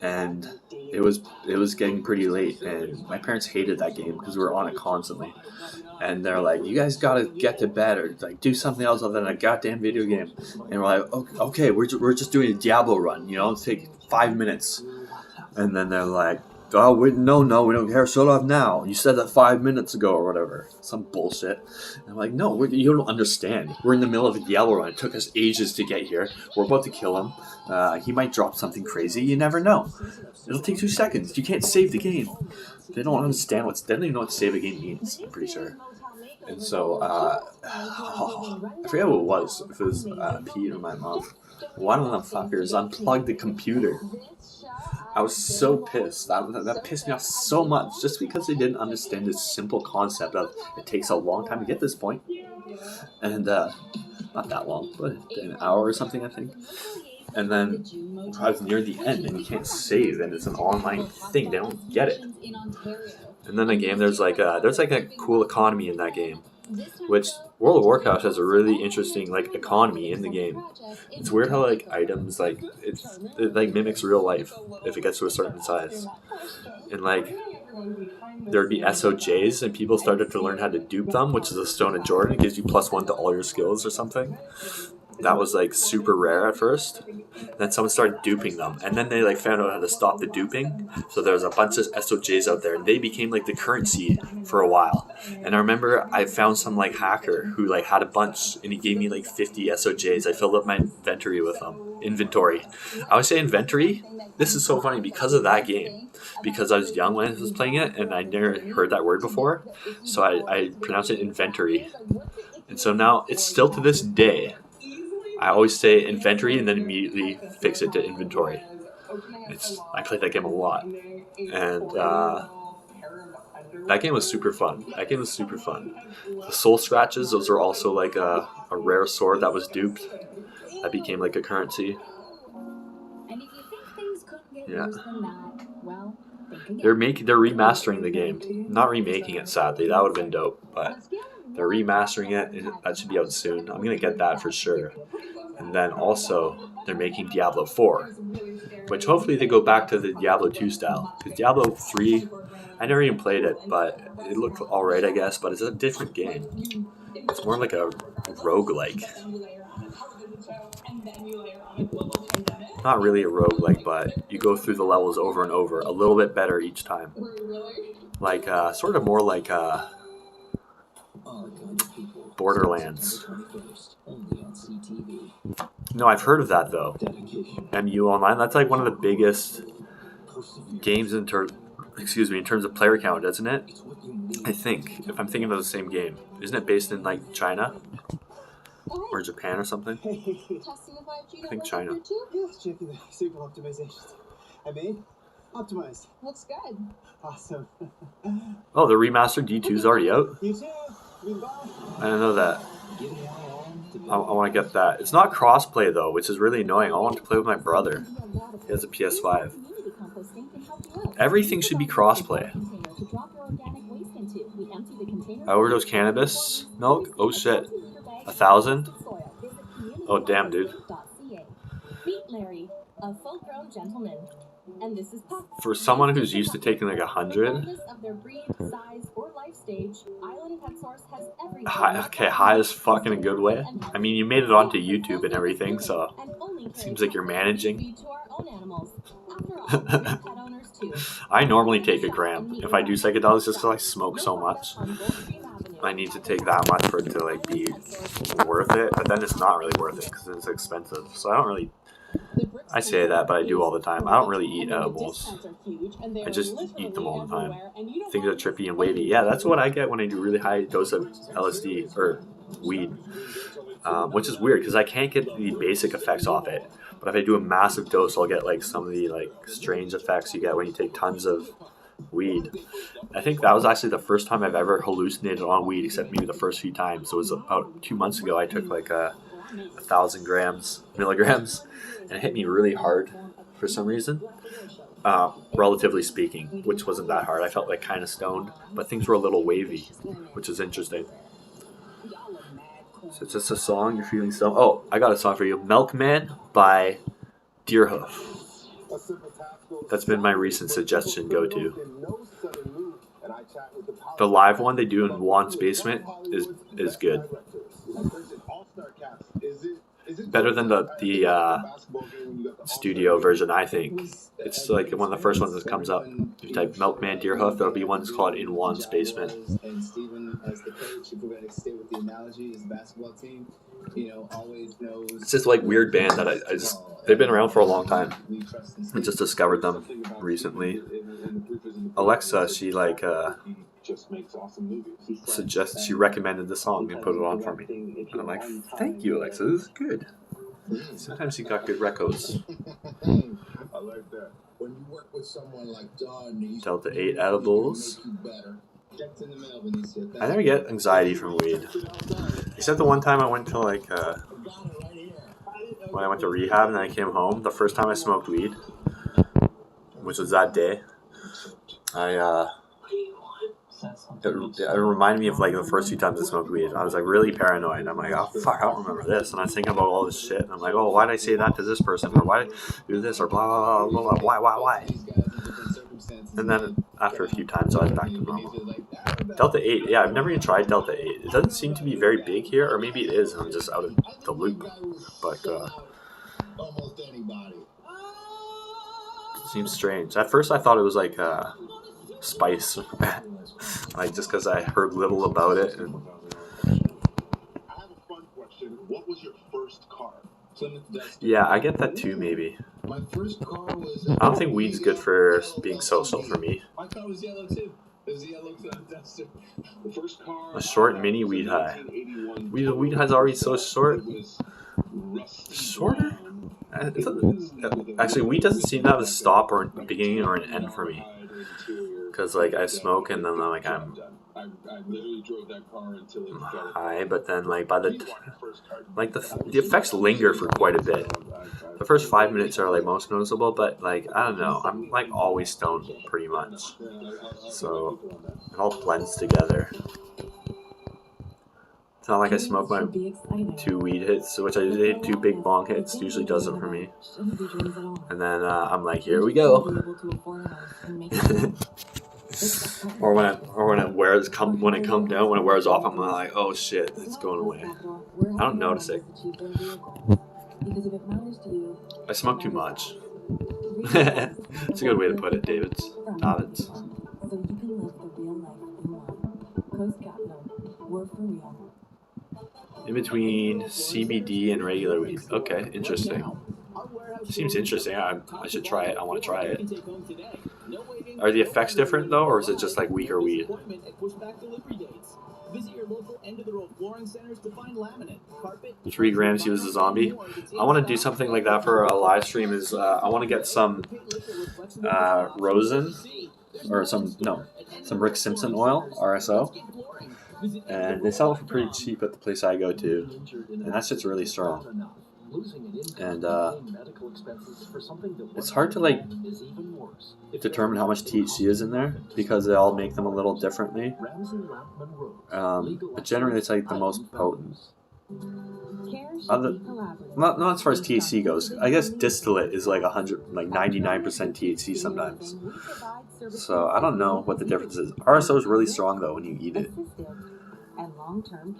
and it was getting pretty late, and my parents hated that game because we were on it constantly, and they're like, you guys gotta get to bed or like do something else other than a goddamn video game. And we're like, okay, we're just doing a Diablo run, you know, it'll take 5 minutes. And then they're like, oh, no, we don't care, shut off now, you said that 5 minutes ago or whatever, some bullshit. And I'm like, no, you don't understand, we're in the middle of a Diablo run, it took us ages to get here, we're about to kill him, he might drop something crazy, you never know, it'll take 2 seconds, you can't save the game. They don't understand they don't even know what save a game means, I'm pretty sure. And so I forget what it was, if it was Pete or my mom, one of them fuckers unplugged the computer. I was so pissed. That pissed me off so much, just because they didn't understand this simple concept of it takes a long time to get this point, and not that long, but an hour or something, I think. And then I was near the end, and you can't save, and it's an online thing. They don't get it. And then the game, there's like a cool economy in that game, which World of Warcraft has a really interesting like economy in the game. It's weird how like items like it like mimics real life if it gets to a certain size, and like there'd be SOJs and people started to learn how to dupe them, which is a Stone of Jordan. It gives you +1 to all your skills or something. That was like super rare at first. Then someone started duping them, and then they like found out how to stop the duping. So there was a bunch of SOJs out there, and they became like the currency for a while. And I remember I found some like hacker who like had a bunch, and he gave me like 50 SOJs. I filled up my inventory with them. Inventory. I always say inventory. This is so funny because of that game. Because I was young when I was playing it, and I never heard that word before, so I pronounced it inventory. And so now it's still to this day. I always say inventory and then immediately fix it to inventory. I played that game a lot, and that game was super fun. The soul scratches, those are also like a rare sword that was duped. That became like a currency. Yeah. They're remastering the game. Not remaking it, sadly. That would have been dope, but they're remastering it. That should be out soon. I'm gonna get that for sure. And then also they're making Diablo 4, which hopefully they go back to the Diablo 2 style. Because Diablo 3, I never even played it, but it looked alright, I guess. But it's a different game. It's more like a roguelike. Not really a roguelike, but you go through the levels over and over, a little bit better each time. Like sort of more like Borderlands. No, I've heard of that though. MU Online. That's like one of the biggest games in terms of player count, isn't it? I think, if I'm thinking of the same game. Isn't it based in like China or Japan or something? I think China. Super optimizations. I mean, optimized. Looks good. Awesome. Oh, the remastered D2 is already out? You too. Goodbye. I didn't know that. I want to get that. It's not crossplay though, which is really annoying. I want to play with my brother. He has a PS5. Everything should be crossplay. I overdosed cannabis milk? Oh shit. 1,000? Oh damn, dude. For someone who's used to taking like 100, high as fuck in a good way. I mean, you made it onto YouTube and everything, so it seems like you're managing. I normally take a gram if I do psychedelics, just because I smoke so much. I need to take that much for it to like be worth it, but then it's not really worth it because it's expensive. So I don't really. I say that, but I do all the time. I don't really eat edibles. I just eat them all the time. Things are trippy and wavy. Yeah, that's what I get when I do really high dose of LSD or weed, which is weird because I can't get the basic effects off it. But if I do a massive dose, I'll get like some of the like strange effects you get when you take tons of weed. I think that was actually the first time I've ever hallucinated on weed, except maybe the first few times. It was about 2 months ago. I took like 1,000 milligrams, and it hit me really hard for some reason. Relatively speaking, which wasn't that hard. I felt like kind of stoned, but things were a little wavy, which is interesting. So it's just a song, you're feeling stoned. Oh, I got a song for you. Milkman by Deerhoof. That's been my recent suggestion go-to. The live one they do in Juan's basement is good. Better than the studio version, I think. It's like one of the first ones that comes up. If you type Milkman Deerhoof, there'll be one that's called In Juan's Basement. And Steven, as the coach, if we're going to stay with the analogy, his basketball team, always knows. It's just like weird band that I just, they've been around for a long time. I just discovered them recently. Alexa, she she recommended the song and put it on for me. And I'm like, thank you, Alexa, this is good. Sometimes you got good records. I like that. When you work with someone like Don, Delta 8 edibles. I never get anxiety from weed. Except the one time I went to when I went to rehab and then I came home, the first time I smoked weed, which was that day, it reminded me of like the first few times I smoked weed. I was like really paranoid. I'm like, oh fuck, I don't remember this. And I was thinking about all this shit. And I'm like, oh, why did I say that to this person? Or why did I do this? Or blah, blah, blah, blah, why? And then after a few times, I was back to normal. Delta 8, yeah, I've never even tried Delta 8. It doesn't seem to be very big here, or maybe it is, and I'm just out of the loop. But it seems strange. At first, I thought it was like spice, like just because I heard little about it. And I have a fun question. What was your first car? Yeah, I get that too, maybe. My first car was. I don't think weed's good for being social for me. My car was yellow too. It was a yellow Duster. The first car. A short mini weed high. Weed high's already so short. Shorter? Actually, weed doesn't seem to have a stop or a beginning or an end for me. Because like I smoke and then I'm literally drove that car until it high, but then like by the effects linger for quite a bit. The first 5 minutes are like most noticeable, but like I don't know, I'm like always stoned pretty much, so it all blends together. It's not like I smoke my 2 weed hits, which I did 2 big bong hits. Usually does it for me, and then I'm like, here we go. Or when it wears off, I'm like, oh shit, it's going away. I don't notice it. I smoke too much. It's a good way to put it, Davids. In between CBD and regular weed. Okay, interesting. Seems interesting. I should try it. I want to try it. Are the effects different though, or is it just like weaker weed? 3 grams, he was a zombie. I want to do something like that for a live stream. I want to get some rosin or some Rick Simpson oil, RSO, and they sell it for pretty cheap at the place I go to, and that shit's really strong. And it's hard to like determine how much THC is in there because they all make them a little differently. But generally, it's like the most potent. Not as far as THC goes. I guess distillate is like 99% THC sometimes. So I don't know what the difference is. RSO is really strong though when you eat it.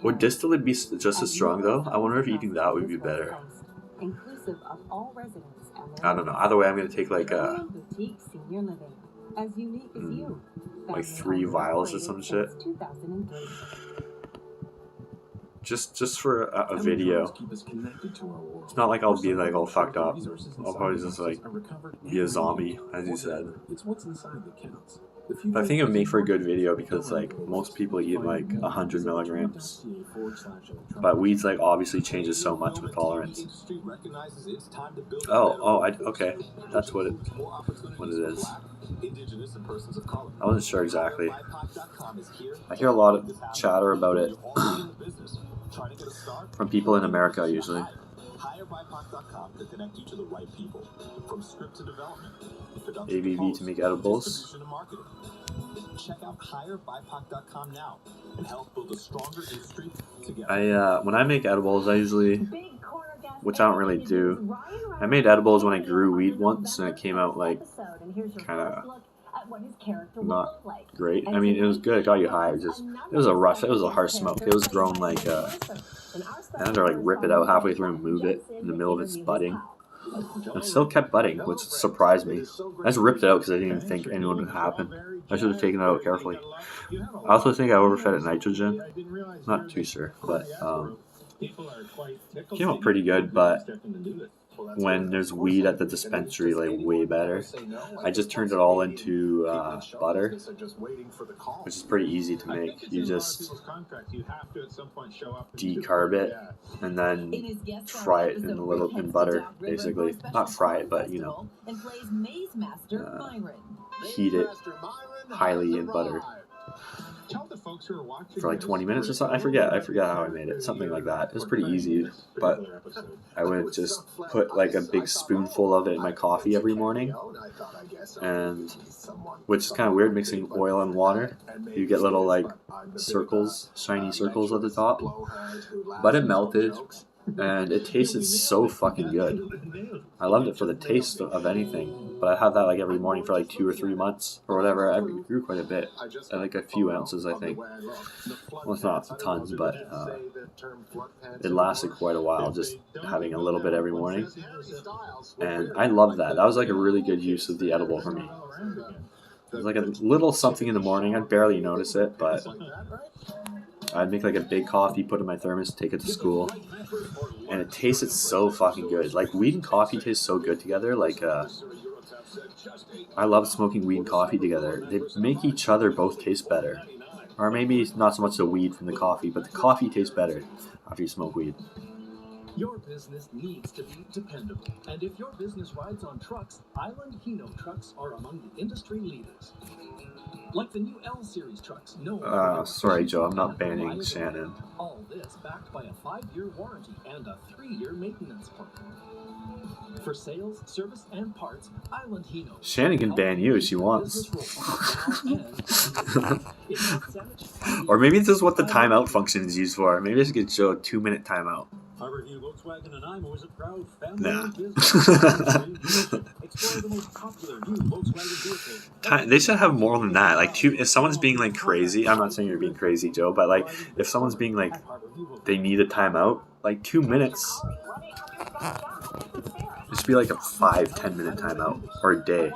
Would distillate be just as strong though? I wonder if eating that would be better. I don't know. Either way, I'm going to take like 3 vials or some shit. Just for a video. It's not like I'll be like all fucked up. I'll probably just like be a zombie, as you said. But I think it would make for a good video because like most people eat like 100 milligrams. But weed's like obviously changes so much with tolerance. Okay. That's what it is. Indigenous and persons of color. I wasn't sure exactly. I hear a lot of chatter about it from people in America usually. HireBiPoc.com to connect you to the right people. From script to development, ABV to make edibles. distribution to marketing. Check out HireBiPoc.com now and help build a stronger industry together. When I make edibles, I usually, which I don't really do, I made edibles when I grew weed once, and it came out like kind of not great. I mean, it was good. It got you high. It was a rough. It was a harsh smoke. It was grown like I had to like rip it out halfway through and move it in the middle of its budding. It still kept budding, which surprised me. I just ripped it out because I didn't even think anyone would happen. I should have taken it out carefully. I also think I overfed it nitrogen. Not too sure, but it came out pretty good. But when there's weed at the dispensary, like way better. I just turned it all into butter, which is pretty easy to make. You just decarb it and then fry it in butter, basically. Not fry it, but heat it highly in butter for like 20 minutes or something. I forget how I made it. Something like that. It was pretty easy, but I would just put like a big spoonful of it in my coffee every morning, and which is kind of weird mixing oil and water. You get little like circles, shiny circles at the top, but it melted and it tasted so fucking good. I loved it for the taste of anything, but I had that like every morning for like 2 or 3 months or whatever. I grew quite a bit, like a few ounces, I think. Well, it's not tons, but it lasted quite a while, just having a little bit every morning. And I loved that. That was like a really good use of the edible for me. It was like a little something in the morning. I'd barely notice it, but I'd make like a big coffee, put it in my thermos, take it to school, and it tasted so fucking good. Like weed and coffee taste so good together. Like I love smoking weed and coffee together. They make each other both taste better, or maybe not so much the weed from the coffee, but the coffee tastes better after you smoke weed. Your business needs to be dependable, and if your business rides on trucks, Island Hino trucks are among the industry leaders. Like the new L Series trucks. Sorry, Joe, I'm not banning Shannon. All this backed by a 5-year warranty and a 3-year maintenance plan. For sales, service, and parts, Island Hino. Shannon can ban you if she wants. Or maybe this is what the timeout function is used for. Maybe I should get Joe a 2-minute timeout. Volkswagen and IMO is a proud family Nah. Explore the most popular new Volkswagen vehicles. They should have more than that. Like, if someone's being like crazy, I'm not saying you're being crazy, Joe, but like, if someone's being like, they need a timeout, like 2 minutes. It should be like a 5-10 minute timeout or a day.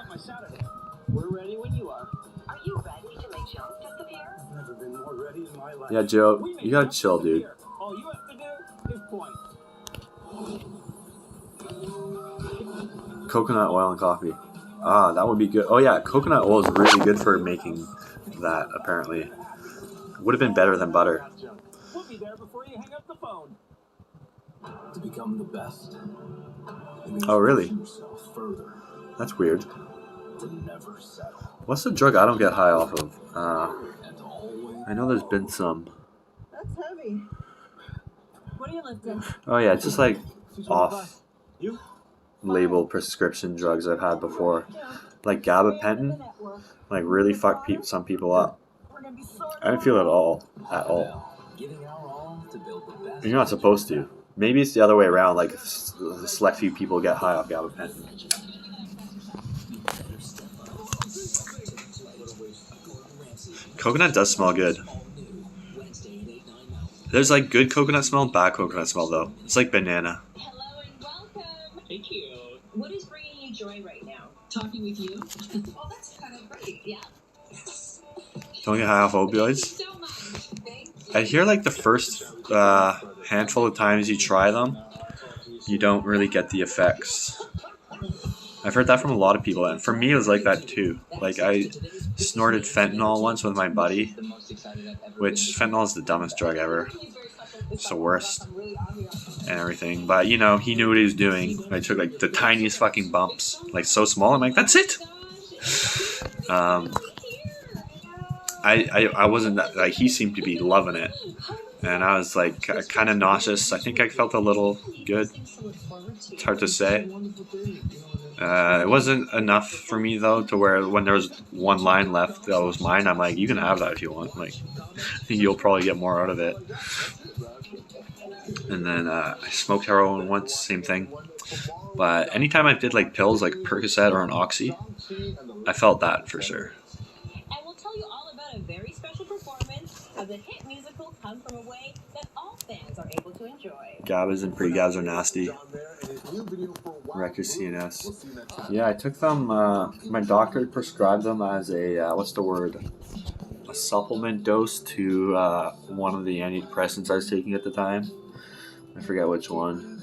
We're ready when you are. Are you ready to make Jones disappear? I've never been more ready in my life. Yeah, Joe, you gotta chill, dude. All you have to do is point. Coconut oil and coffee. Ah, that would be good. Oh yeah, coconut oil is really good for making that, apparently. Would have been better than butter. We'll be there before you hang up the phone. To become the best. Oh, really? Yourself further, That's weird. to never settle. What's the drug I don't get high off of? I know there's been some. That's heavy. What are you lifting? Oh yeah, it's just like off-label prescription drugs I've had before. Like gabapentin, like really fuck some people up. I didn't feel it at all. Giving our all to build the best. You're not supposed to. Maybe it's the other way around, like the select few people get high off gabapentin. Coconut does smell good. There's like good coconut smell and bad coconut smell though. It's like banana. Hello and welcome. Thank you. What is bringing you joy right now? Talking with you? Oh, that's kind of great. Yeah. Don't get high off opioids. So much. Thank you. I hear like the first handful of times you try them, you don't really get the effects. I've heard that from a lot of people, and for me it was like that too. Like I snorted fentanyl once with my buddy, which fentanyl is the dumbest drug ever. It's the worst and everything. But you know, he knew what he was doing. I took like the tiniest fucking bumps, like so small. I'm like, that's it. I wasn't that, like, he seemed to be loving it, and I was like kind of nauseous. I think I felt a little good. It's hard to say. It wasn't enough for me though to where when there was one line left that was mine, I'm like, you can have that if you want. Like, I think you'll probably get more out of it. And then I smoked heroin once, same thing. But anytime I did like pills, like Percocet or an Oxy, I felt that for sure. And we'll tell you all about a very special performance of the hit musical Come From Away that all fans are able to enjoy. GABAs and pre-GABs are nasty. Wreck your CNS. Yeah, I took them. My doctor prescribed them as a what's the word? A supplement dose to one of the antidepressants I was taking at the time. I forget which one.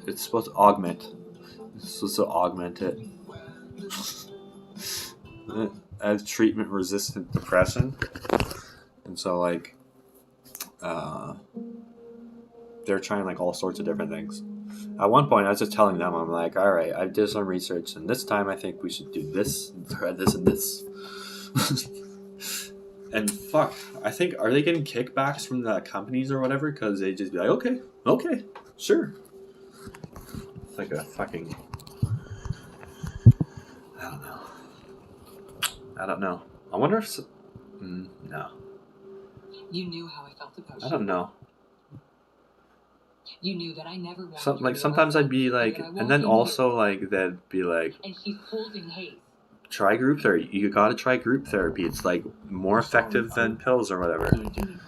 It's supposed to augment. It's supposed to augment it. As treatment-resistant depression, and so like, they're trying like all sorts of different things. At one point, I was just telling them, I'm like, all right, I did some research, and this time I think we should do this, and this, and this. And fuck, I think, are they getting kickbacks from the companies or whatever? Because they just be like, okay, sure. It's like a fucking, I don't know. I wonder if, no. You knew how I felt about you. I don't know. You knew that I never wanted Like sometimes I'd be like, and then also like they'd be like, and she's holding Hayes. Try group therapy. You gotta try group therapy. It's like more effective than pills or whatever. And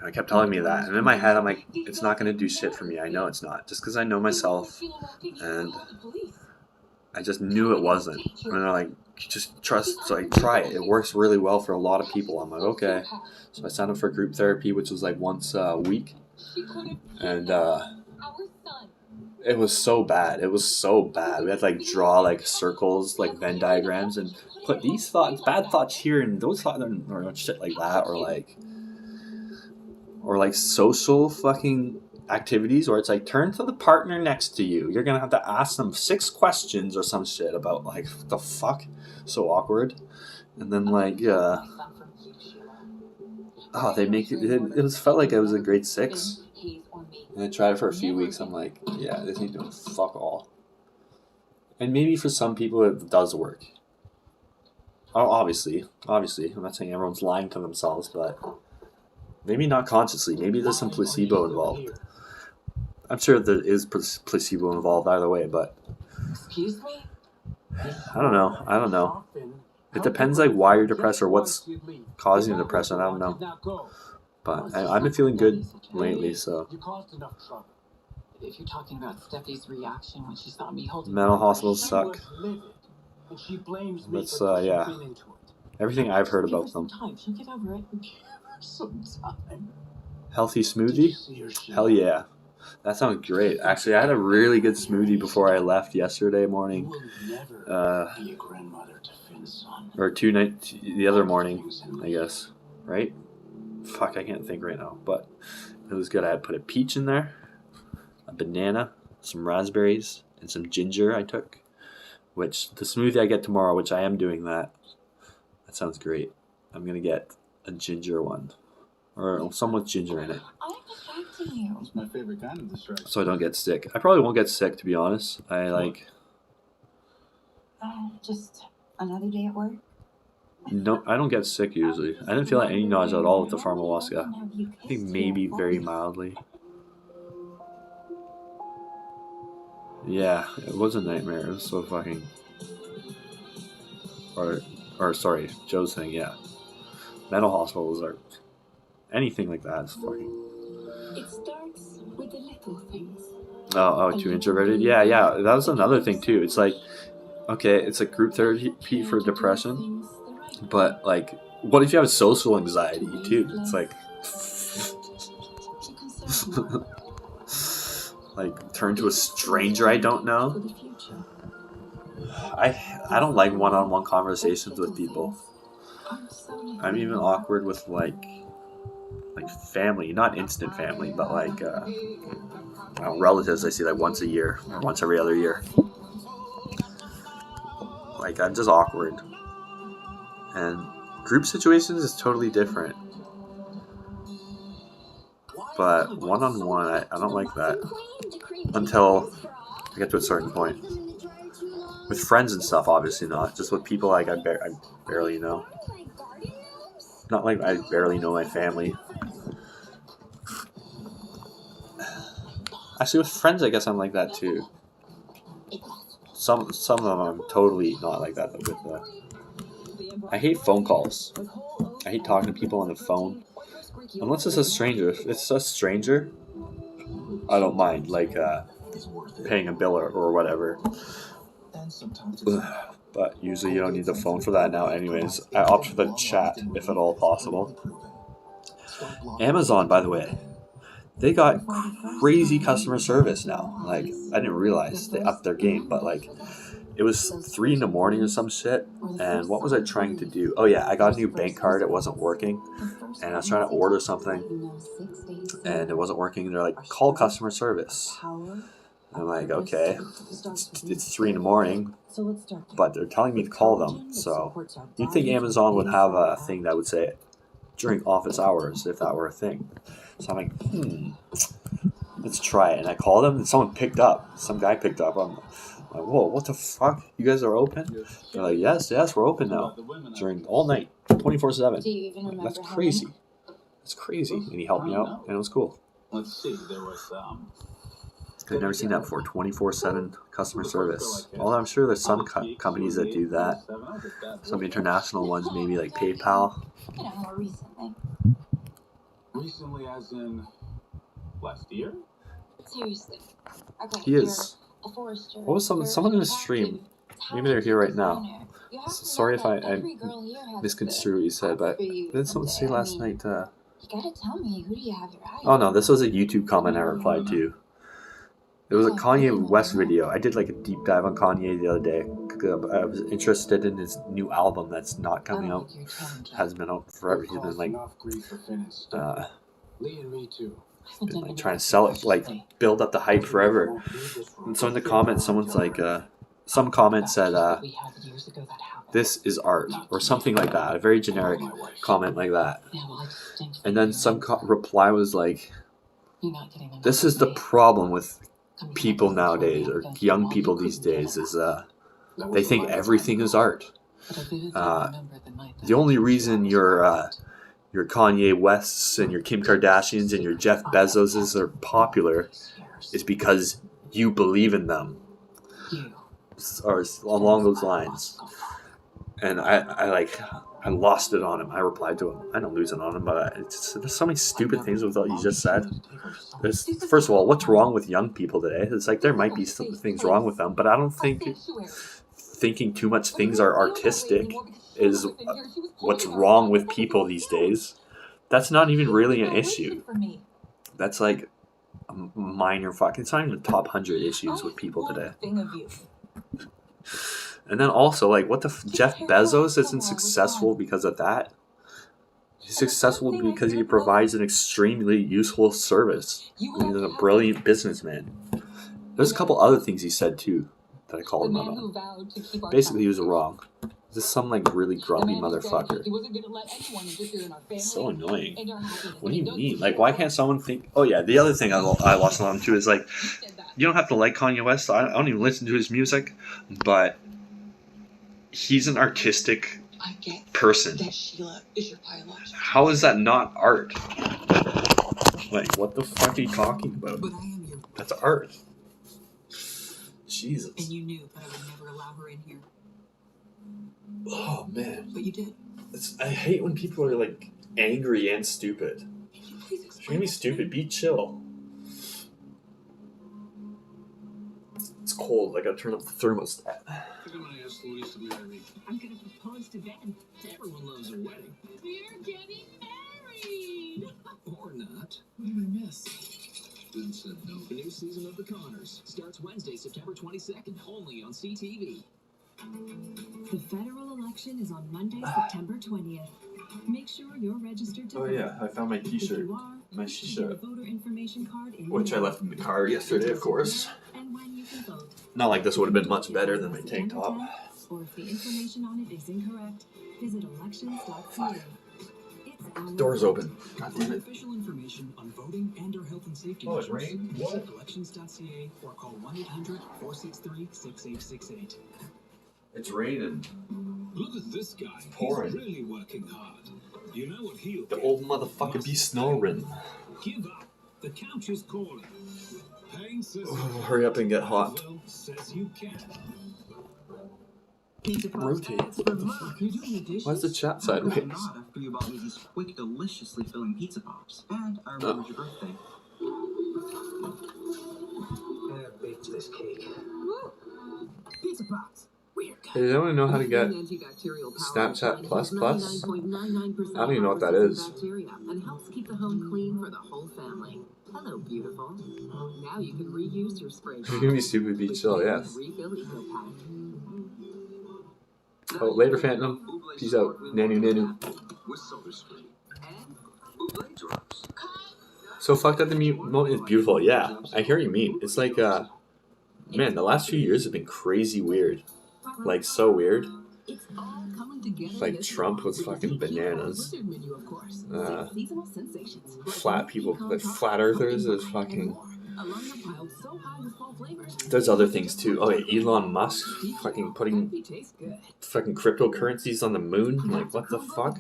I kept telling me that, and in my head I'm like, it's not gonna do shit for me. I know it's not, just because I know myself, and I just knew it wasn't. And they're like, just trust, so like try it. It works really well for a lot of people. I'm like, okay. So I signed up for group therapy, which was like once a week, and it was so bad. It was so bad. We had to like draw like circles, like Venn diagrams, and put these thoughts, bad thoughts here, and those thoughts, or shit like that, or like social fucking activities where it's like, turn to the partner next to you. You're gonna have to ask them 6 questions or some shit about like, what the fuck, so awkward. And then like, they make it. It was felt like it was a grade 6. And I tried it for a few weeks. I'm like, yeah, this ain't doing fuck all. And maybe for some people it does work. Oh, obviously. I'm not saying everyone's lying to themselves, but maybe not consciously. Maybe there's some placebo involved. I'm sure there is placebo involved either way, but Excuse me? I don't know. It depends like why you're depressed or what's causing the depression. I don't know. But I've been feeling good lately, so. You caused enough trouble. If you're talking about Steffi's reaction when she saw me holding Mental hospitals suck. That's yeah. Everything I've heard about them. She'll get over it. Give her some time. Healthy smoothie? Hell yeah. That sounds great. Actually, I had a really good smoothie before I left yesterday morning. Or the other morning, I guess. Right? Fuck, I can't think right now. But it was good. I had put a peach in there, a banana, some raspberries, and some ginger I took. Which, the smoothie I get tomorrow, which I am doing that. That sounds great. I'm going to get a ginger one. Or some with ginger in it. It's my favorite kind of distraction. So I don't get sick. I probably won't get sick, to be honest. Just another day at work? No, I don't get sick usually. I didn't feel like any nausea at all with the Pharmawaska. I think maybe very mildly. Yeah, it was a nightmare. It was so fucking... Or sorry, Joe's thing, yeah. Mental hospitals are... Anything like that is fucking... It starts with the little things. Oh, too introverted? Yeah, that was another thing too. It's like, okay, it's like group therapy for depression, but like, what if you have social anxiety too? It's like, like turn to a stranger I don't know. I don't like one-on-one conversations with people. I'm even awkward with like family, not instant family, but like relatives I see like once a year or once every other year. Like, I'm just awkward. And group situations is totally different. But one-on-one, I don't like that until I get to a certain point. With friends and stuff, obviously not. Just with people like I barely know. Not like I barely know my family. Actually, with friends, I guess I'm like that too. Some of them I'm totally not like that. But with I hate phone calls. I hate talking to people on the phone. Unless it's a stranger. If it's a stranger, I don't mind, like paying a bill or whatever. But usually you don't need the phone for that now anyways. I opt for the chat if at all possible. Amazon, by the way, they got crazy customer service now. Like, I didn't realize they upped their game, but like, it was 3 in the morning or some shit. And what was I trying to do? Oh yeah, I got a new bank card. It wasn't working. And I was trying to order something and it wasn't working. And they're like, call customer service. I'm like, okay, it's 3 in the morning, but they're telling me to call them. So you'd think Amazon would have a thing that would say during office hours if that were a thing. So I'm like, let's try it. And I called them and someone picked up. Some guy picked up. I'm like, whoa, what the fuck? You guys are open? They're like, yes, we're open now. During all night, 24/7. That's crazy. That's crazy. And he helped me out and it was cool. Let's see, there was I've never seen that before. 24/7 customer service. Although I'm sure there's some companies that do that. Some international ones, maybe like PayPal. More recently. Recently, as in last year? Seriously. Okay, He is. a forester. What was someone in the stream? Maybe they're here right now. Sorry if I misconstrued what you said, but didn't someone say last night? You gotta tell me, who do you have your eye Oh no, this was a YouTube comment I replied to. It was a Kanye West video. I did like a deep dive on Kanye the other day. I was interested in his new album that's not coming out. Hasn't been out forever. He's been like trying to sell it, like build up the hype forever. And so in the comments, someone's like, some comment said, "This is art," or something like that. A very generic comment like that. And then some reply was like, "This is the problem with people nowadays, or young people these days, is they think everything is art. The only reason your Kanye Wests and your Kim Kardashians and your Jeff Bezoses are popular is because you believe in them," or along those lines. And I lost it on him. I replied to him. I don't lose it on him, but there's so many stupid things with what you just said. First of all, what's wrong with young people today? It's like there might be some things wrong with them, but I don't think thinking too much things are artistic is what's wrong with people these days. That's not even really an issue. That's like a minor fucking. It's not even the top 100 issues with people today. And then also, like, what the Jeff Bezos isn't successful because of that. He's successful because he provides an extremely useful service. He's a brilliant businessman. There's a couple other things he said too that I called him out on. Basically, he was wrong. This is some like really grumpy motherfucker. So annoying. What do you mean? Like, why can't someone think? Oh yeah, the other thing I lost on him too is like, you don't have to like Kanye West. I don't even listen to his music, but he's an artistic person. How is that not art? Like, what the fuck are you talking about? That's art. Jesus. And you knew that I would never allow her in here. Oh man. But you did. I hate when people are like angry and stupid. If you're gonna be stupid, be chill. It's cold. I gotta turn up the thermostat. I'm gonna propose to Ben. Everyone loves a wedding. You're getting married! Or not. What did I miss? Vincent, no. The new season of The Connors starts Wednesday, September 22nd, only on CTV. The federal election is on Monday, September 20th. Make sure you're registered to vote. Oh yeah, I found my t-shirt. My Get a t-shirt. voter information card in Which I left in the car yesterday, of course. and when you can vote. Not like this would have been much better than my tank top. or if the information on it is incorrect, visit elections.ca. Door's open. God For damn it. official information on voting and our health and safety Oh, it measures, rained? visit elections.ca or call 1-800-463-6868. It's raining. Look at this guy. Pouring. He's really working hard. You know what he'll The get? old motherfucker be snoring. Give up. The couch is calling. Pain says Oh, hurry up and get hot. Will says you can. Rotate. What the fuck? Why is the chat sideways? Not after you bought me these quick, deliciously filling pizza pops. And I remembered your birthday. I baked this cake. Pizza pops. Weird. Hey, does anyone know how to get Snapchat Plus Plus? I don't even know what that is. And helps keep the home clean for the whole family. Hello, beautiful. Now you can reuse your spray. You're gonna be stupid, be chill, yes. Refill eco pack. Oh, later, Phantom. Peace out. Nanu, nanu. With SodaStream. And bootleg drops. So fucked up the mute is beautiful. Yeah, I hear what you mean. It's like, man, the last few years have been crazy weird. Like, so weird. Like, Trump was fucking bananas. Flat people, like, flat earthers is fucking... There's other things too. Oh, yeah, Elon Musk fucking putting fucking cryptocurrencies on the moon. Like, what the fuck?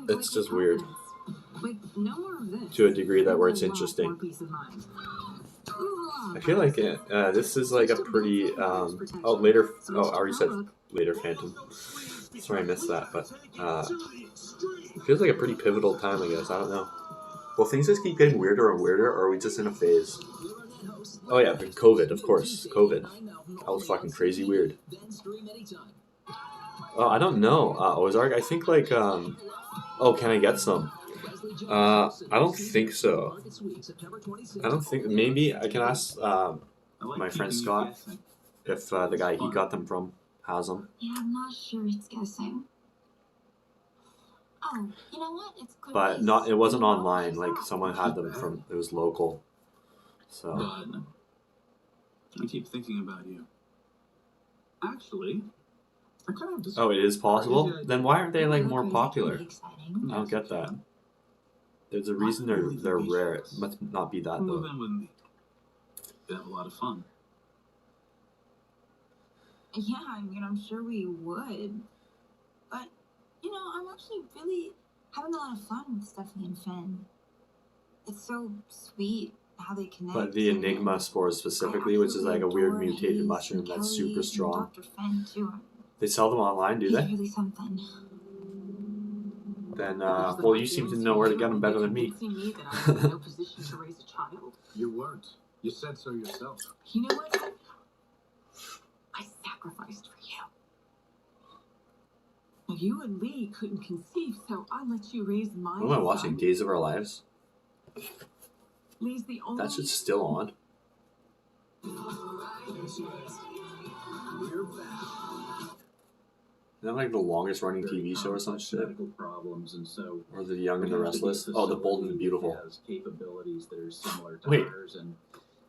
It's just weird. To a degree that where it's interesting. I feel like this is like a pretty oh, later. Oh, I already said later, Phantom. Sorry I missed that, but it feels like a pretty pivotal time, I guess. I don't know. Well, things just keep getting weirder and weirder, or are we just in a phase? Oh yeah, but COVID, of course. COVID. That was fucking crazy weird. Oh, I don't know, Ozark. I think like, oh, can I get some? I don't think so. I don't think, maybe I can ask my friend Scott if the guy he got them from has them. Yeah, I'm not sure it's guessing. Oh, you know what? It's good. But not, it wasn't online, like someone had them from, it was local. So. I keep thinking about you. Actually, I kind of just... Oh, it is possible? Then why aren't they like more popular? I don't get that. There's a reason they're rare. It must not be that Move though. in with me. We'd have a lot of fun. Yeah, I mean, I'm sure we would. But, you know, I'm actually really having a lot of fun with Stephanie and Finn. It's so sweet how they connect. But the Enigma spores specifically, which is like a weird mutated mushroom that's super strong. Dr. Finn, too. They sell them online, do they? He's really something. Then, well, you seem to know where to get them better than me. You weren't. You said so yourself. You know what? I sacrificed for you. You and Lee couldn't conceive, so I let you raise my What am I watching? son. Days of Our Lives? Lee's the only... That shit's still on. Isn't that like the longest running TV show or some shit? Problems, and so Or The Young and the Restless? Oh, The Bold and the Beautiful. has capabilities that are similar to Wait. ours, and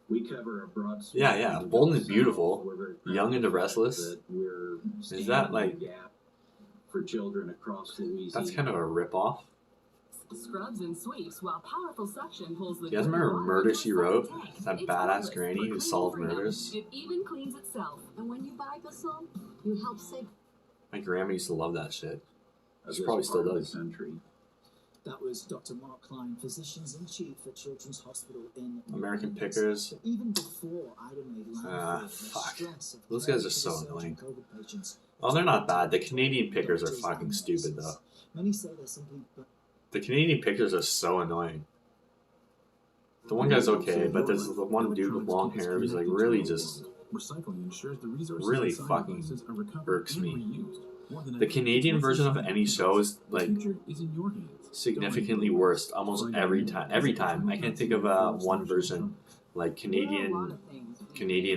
we cover a broad Yeah. Bold and Beautiful. Young and the Restless. Is that like... for children across Louisiana. That's kind of a rip-off. Scrubs and sweeps while powerful suction pulls the... You guys remember Murder, She Wrote? That badass granny who solved murders? It even cleans itself. And when you buy the soap, you help save... My grandma used to love that shit. Of She this probably still part of the does. country. That was Dr. Mark Klein, Physicians-in-Chief at Children's Hospital in American Pickers. Even before Ida made landfall, the Fuck. stress of Those guys are caring so for the annoying. surgeon COVID patients. Oh, they're not bad. The Canadian Pickers are fucking stupid, though. Many say they're simply The Canadian Pickers are so annoying. The one guy's okay, but there's the one dude with long hair who's like really just Recycling ensures the resources really inside fucking devices are recovered irks and me. reused. More than The ever, Canadian once version of this any show is like the future is in your hands. significantly worse almost every time. Every time. I can't think of one version like Canadian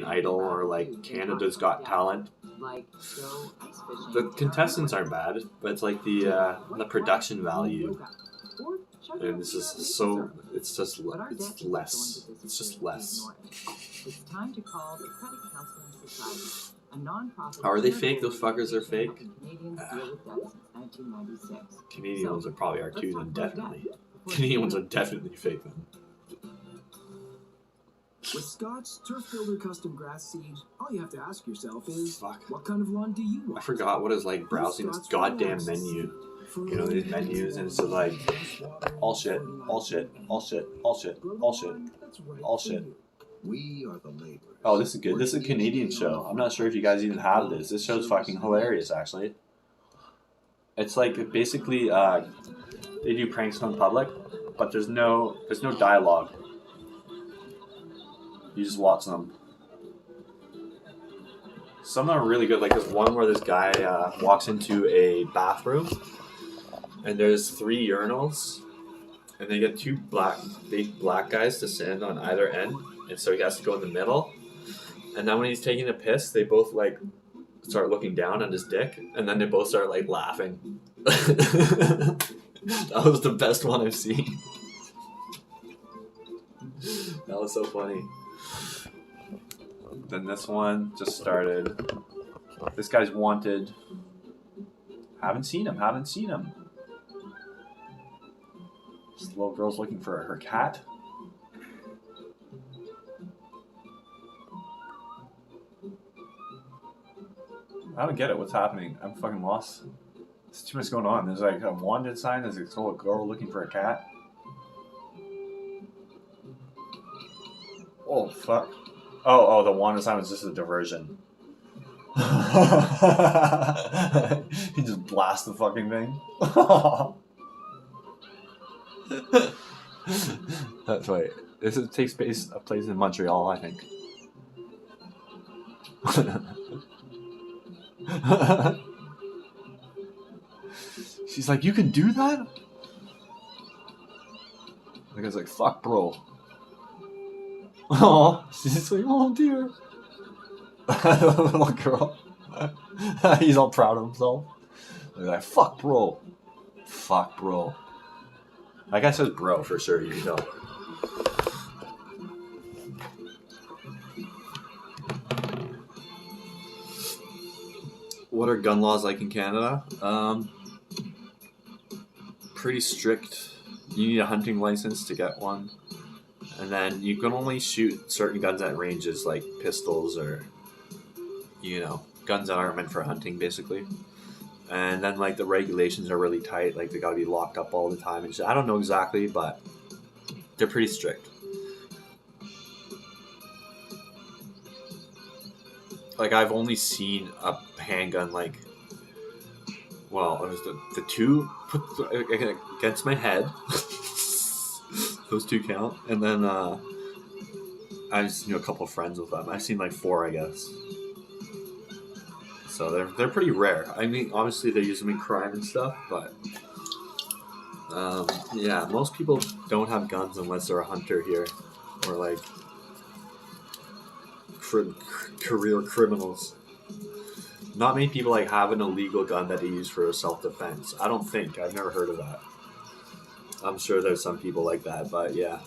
Idol or like Canada's Got Talent. Like, go ice fishing. The contestants aren't bad, but it's like the production value. And this is so it's just less. It's just less. It's time to call the Credit Counseling Society. a nonprofit. Are they fake? Those fuckers are fake? Canadians deal with debt since 1996. Canadian ones are probably are too, then definitely. Canadian ones are definitely fake then. With Scott's Turf Builder Custom Grass Seed, all you have to ask yourself is, what kind of lawn do you want? I forgot what it's like browsing this goddamn menu. You know, these menus, and it's just like all shit, all shit, all shit, all shit, all shit, all shit. We are the laborers. Oh, this is good. This is a Canadian show. I'm not sure if you guys even have this. This show's fucking hilarious, actually. It's like basically they do pranks on public, but there's no dialogue. You just watch them. Some of them are really good. Like there's one where this guy walks into a bathroom, and there's 3 urinals, and they get 2 big black guys to stand on either end, and so he has to go in the middle. And then when he's taking a piss, they both like start looking down on his dick, and then they both start like laughing. That was the best one I've seen. That was so funny. Then this one just started. This guy's wanted. Haven't seen him. This little girl's looking for her cat. I don't get it. What's happening? I'm fucking lost. There's too much going on. There's like a wanted sign. There's a little girl looking for a cat. Oh, fuck. Oh, the wanted sign was just a diversion. He just blasts the fucking thing. That's right. This takes place in Montreal, I think. She's like, you can do that? The guy's like, fuck, bro. Oh, she's like, oh dear. Little girl. He's all proud of himself. He's like, fuck, bro. Fuck, bro. That guy says bro for sure, you know. What are gun laws like in Canada? Pretty strict. You need a hunting license to get one. And then you can only shoot certain guns at ranges, like pistols or, you know, guns that aren't meant for hunting, basically. And then, like, the regulations are really tight. Like, they gotta be locked up all the time and shit. I don't know exactly, but they're pretty strict. Like, I've only seen a handgun, like, well, it was the 2 put against my head. Those 2 count. And then I just knew a couple of friends with them. I've seen like 4, I guess. So they're pretty rare. I mean, obviously they use them in crime and stuff, but yeah, most people don't have guns unless they're a hunter here, or like career criminals. Not many people like have an illegal gun that they use for self-defense. I don't think. I've never heard of that. I'm sure there's some people like that, but yeah.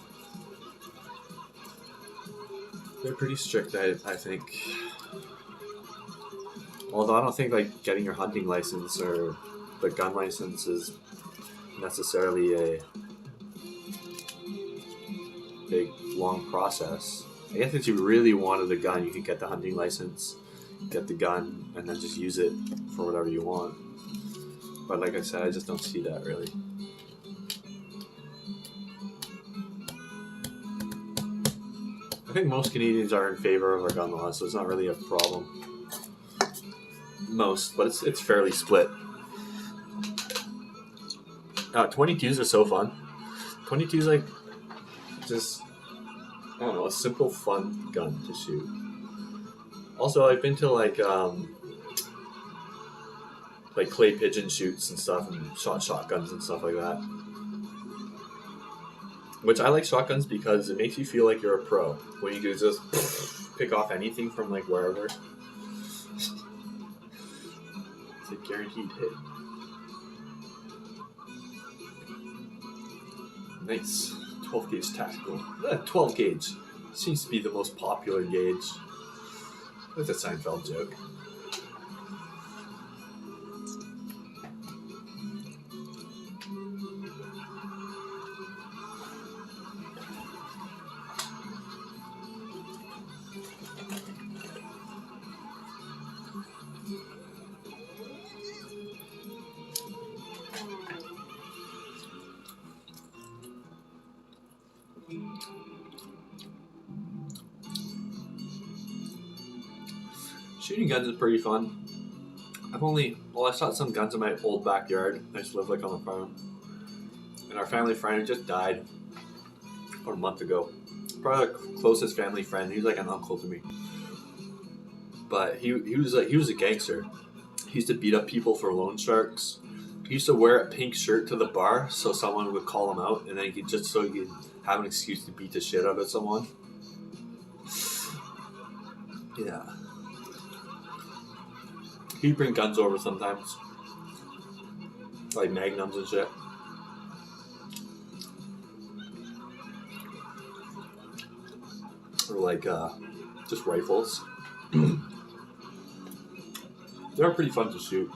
They're pretty strict, I think. Although I don't think like getting your hunting license or the gun license is necessarily a big, long process. I guess if you really wanted a gun, you could get the hunting license, get the gun, and then just use it for whatever you want. But like I said, I just don't see that really. I think most Canadians are in favor of our gun laws, so it's not really a problem. Most, but it's fairly split. 22s are so fun. 22s like just, I don't know, a simple fun gun to shoot. Also, I've been to like clay pigeon shoots and stuff, and shot shotguns and stuff like that. Which I like shotguns because it makes you feel like you're a pro when you can just pick off anything from like wherever. It's a guaranteed hit. Nice. 12 gauge tactical. 12 gauge seems to be the most popular gauge. That's a Seinfeld joke. Shooting guns is pretty fun. I shot some guns in my old backyard. I used to live like on the farm. And our family friend who just died about a month ago. Probably the closest family friend. He was like an uncle to me. But he was a gangster. He used to beat up people for loan sharks. He used to wear a pink shirt to the bar so someone would call him out, and then he could have an excuse to beat the shit out of someone. Yeah. He'd bring guns over sometimes. Like magnums and shit. Or like, just rifles. They're pretty fun to shoot.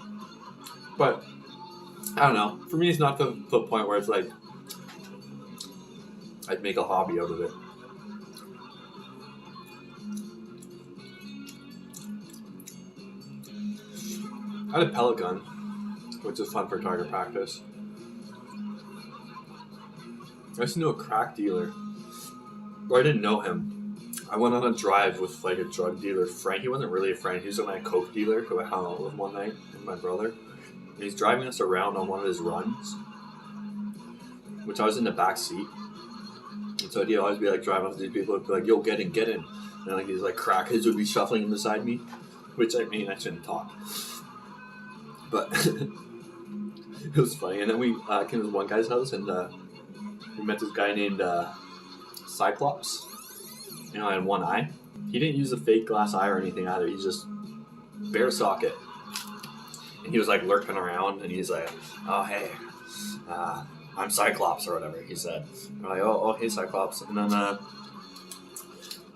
But, I don't know. For me, it's not the point where it's like, I'd make a hobby out of it. I had a pellet gun, which is fun for target practice. I used to know a crack dealer. Well, I didn't know him. I went on a drive with like a drug dealer friend. He wasn't really a friend. He was my coke dealer who I hung out with one night with my brother. And he's driving us around on one of his runs, which I was in the back seat. And so he'd always be like driving up to these people and be like, yo, get in. And like these like crackheads would be shuffling beside me, which I mean, I shouldn't talk. But it was funny. And then we came to this one guy's house and we met this guy named Cyclops. You know, I had one eye. He didn't use a fake glass eye or anything either. He just bare socket. And he was like lurking around and he's like, oh, hey, I'm Cyclops or whatever he said. We're like, oh, hey, Cyclops. And then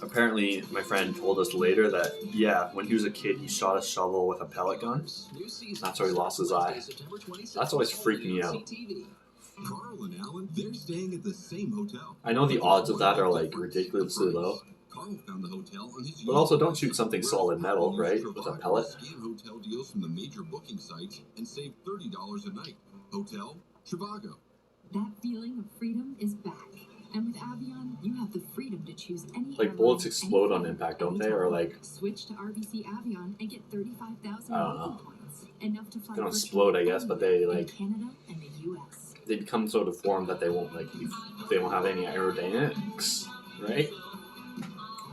apparently my friend told us later that, yeah, when he was a kid, he shot a shovel with a pellet gun. That's how he lost his eye. That's always freaked me out. Carl and Alan, they're staying at the same hotel. I know the odds of that are like ridiculously low. Carl found the hotel on his But also don't shoot something solid metal, right? With a pellet. Scan hotel deals from the major booking sites and save $30 a night. Hotel Trivago. That feeling of freedom is back. And with Avion, you have the freedom to choose any Like bullets explode on impact, don't they? Or like switch to RBC Avion and get 35,000 I don't know. points. Enough to fly They don't explode, I guess, but they like Canada and the US. they become so deformed that they won't they won't have any aerodynamics, right?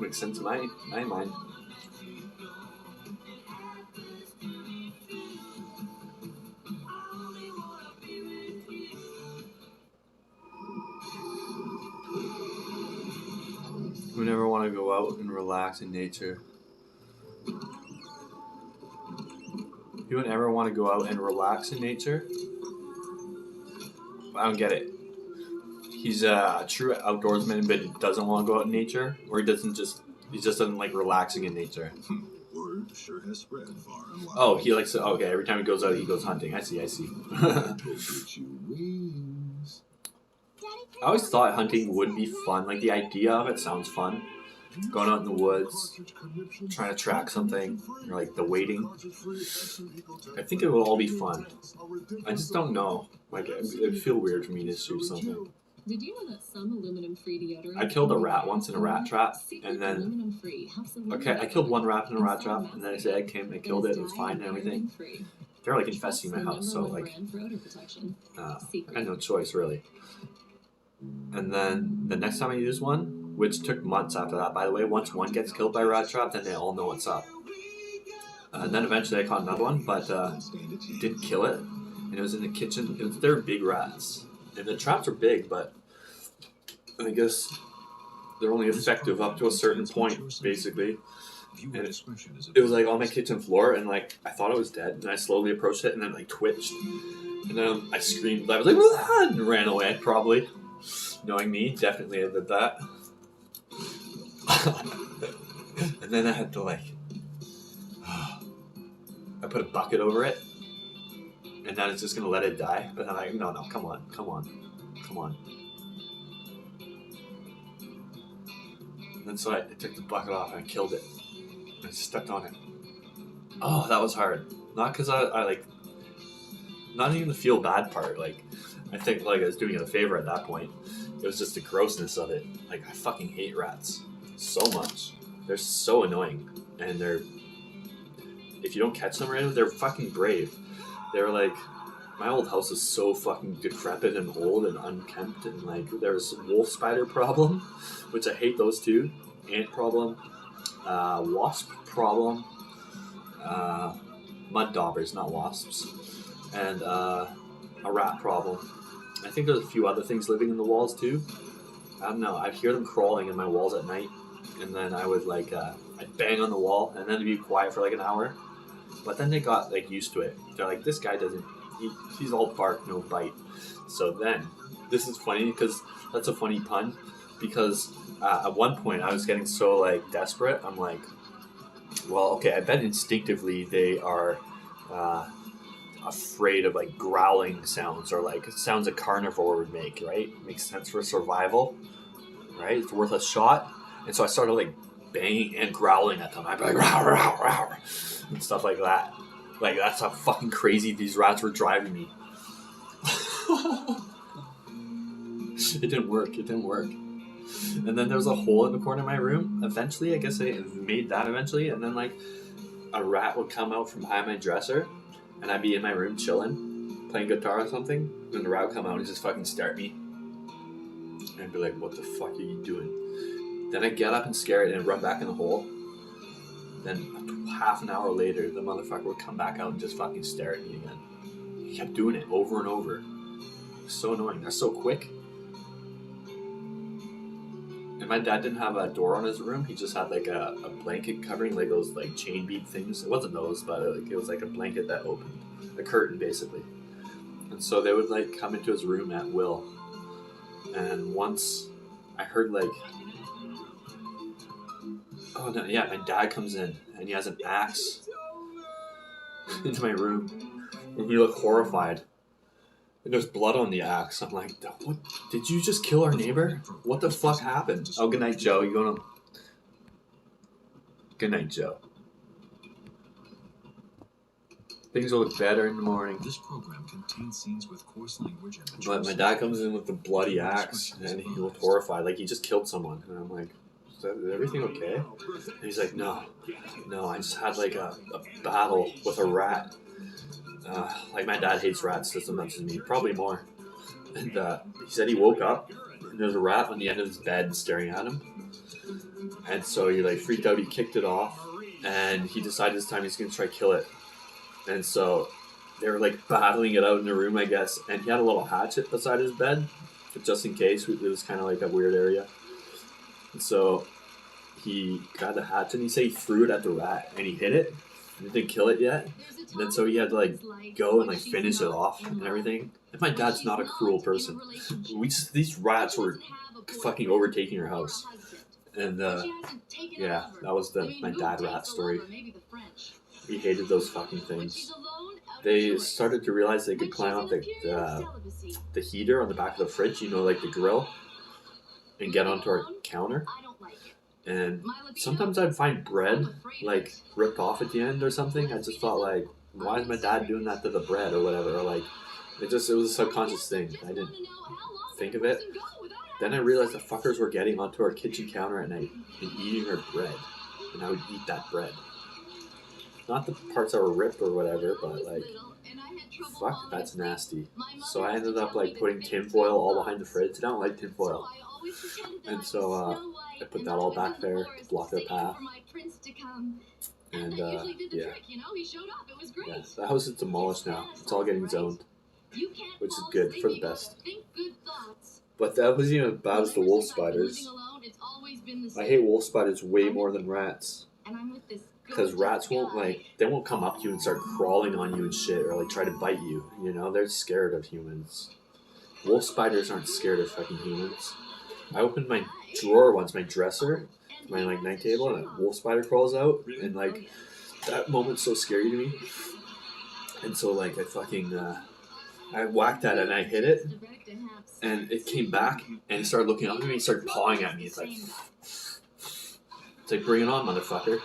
Makes sense in my mind. We never want to go out and relax in nature. You would ever want to go out and relax in nature? I don't get it. He's a true outdoorsman, but he doesn't want to go out in nature, or he just doesn't like relaxing in nature. Word sure has spread far and wide. Oh, he likes to. Okay, every time he goes out, he goes hunting. I see. Go get you wings. I always thought hunting would be fun. Like the idea of it sounds fun. Going out in the woods, trying to track something, or like the waiting. I think it will all be fun. I just don't know. Like it would feel weird for me to shoot something. Did you know that some aluminum-free deodorant? I killed a rat once in a rat trap, and then I killed one rat in a rat trap, and then his egg came, I killed it, it was fine and everything. They're like infesting my house, so like I had no choice really. And then the next time I used one, which took months after that, by the way, once one gets killed by a rat trap, then they all know what's up. And then eventually I caught another one, but didn't kill it, and it was in the kitchen. They were big rats, and the traps are big, but I guess they're only effective up to a certain point, basically. And it was like on my kitchen floor, and like I thought it was dead, and I slowly approached it, and then like twitched, and then I screamed. I was like, "Ah!" and ran away. Probably, knowing me, definitely I did that. And then I had to like put a bucket over it, and then it's just gonna let it die. But I'm like, no, come on. And so I took the bucket off and I killed it. I stepped on it. Oh, that was hard. Not because I like, not even the feel bad part. Like, I think like I was doing it a favor at that point. It was just the grossness of it. Like, I fucking hate rats so much. They're so annoying, and if you don't catch them right, they're fucking brave. They're like, my old house is so fucking decrepit and old and unkempt, and like there's wolf spider problem, which I hate those two. Ant problem, wasp problem, mud daubers, not wasps, and a rat problem. I think there's a few other things living in the walls too. I don't know. I'd hear them crawling in my walls at night, and then I would like I'd bang on the wall, and then it'd be quiet for like an hour. But then they got like used to it. They're like, this guy doesn't. He's all bark, no bite. So then, this is funny because that's a funny pun. Because at one point I was getting so like desperate. I'm like, well, okay, I bet instinctively they are afraid of like growling sounds or like sounds a carnivore would make. Right? Makes sense for survival. Right? It's worth a shot. And so I started like banging and growling at them. I'd be like, row, row, row, and stuff like that. Like, that's how fucking crazy these rats were driving me. It didn't work. And then there was a hole in the corner of my room. Eventually, I guess I made that eventually. And then, like, a rat would come out from behind my dresser. And I'd be in my room chilling, playing guitar or something. And the rat would come out and just fucking stare at me. And I'd be like, what the fuck are you doing? Then I'd get up and scare it and run back in the hole. Then half an hour later, the motherfucker would come back out and just fucking stare at me again. He kept doing it over and over. So annoying. They're so quick. And my dad didn't have a door on his room. He just had like a blanket covering, like those like chain bead things. It wasn't those, but it was like a blanket that opened. A curtain, basically. And so they would like come into his room at will. And once I heard like... Oh no, yeah, my dad comes in and he has an axe into my room and he looked horrified. And there's blood on the axe. I'm like, what? Did you just kill our neighbor? What the fuck happened? Oh, good night, Joe. You going to... Good night, Joe. Things will look better in the morning. This program contains scenes with coarse language and... But my dad comes in with the bloody axe and he looked horrified, like he just killed someone. And I'm like... Is everything okay? And he's like, no, I just had like a battle with a rat. Like my dad hates rats just as much as me, probably more. And he said he woke up and there's a rat on the end of his bed staring at him. And so he like freaked out, he kicked it off, and he decided this time he's gonna try to kill it. And so they were like battling it out in the room, I guess. And he had a little hatchet beside his bed, just in case. It was kind of like a weird area. And so he got the hatchet and he said he threw it at the rat and he hit it. He didn't kill it yet. And then so he had to like go and like finish it off and everything. And my dad's not a cruel person. These rats were fucking overtaking our house. And yeah, that was my dad rat story. We hated those fucking things. They started to realize they could climb up the heater on the back of the fridge, you know, like the grill, and get onto our counter. And sometimes I'd find bread like ripped off at the end or something. I just thought like, why is my dad doing that to the bread or whatever? Or like, it was a subconscious thing. I didn't think of it. Then I realized the fuckers were getting onto our kitchen counter at night and eating our bread. And I would eat that bread. Not the parts that were ripped or whatever, but like, fuck, that's nasty. So I ended up like putting tinfoil all behind the fridge. I don't like tinfoil. And so I put that all back there to block their path. And yeah. The house is demolished now. It's all getting zoned, which is good, for the best. But that wasn't even as bad as the wolf spiders. I hate wolf spiders way more than rats. Because rats they won't come up to you and start crawling on you and shit or like try to bite you. You know, they're scared of humans. Wolf spiders aren't scared of fucking humans. I opened my drawer once, my dresser, my like night table, and a wolf spider crawls out and like that moment's so scary to me. And so like I whacked at it and I hit it, and it came back and it started looking up at me and started pawing at me. It's like bring it on, motherfucker.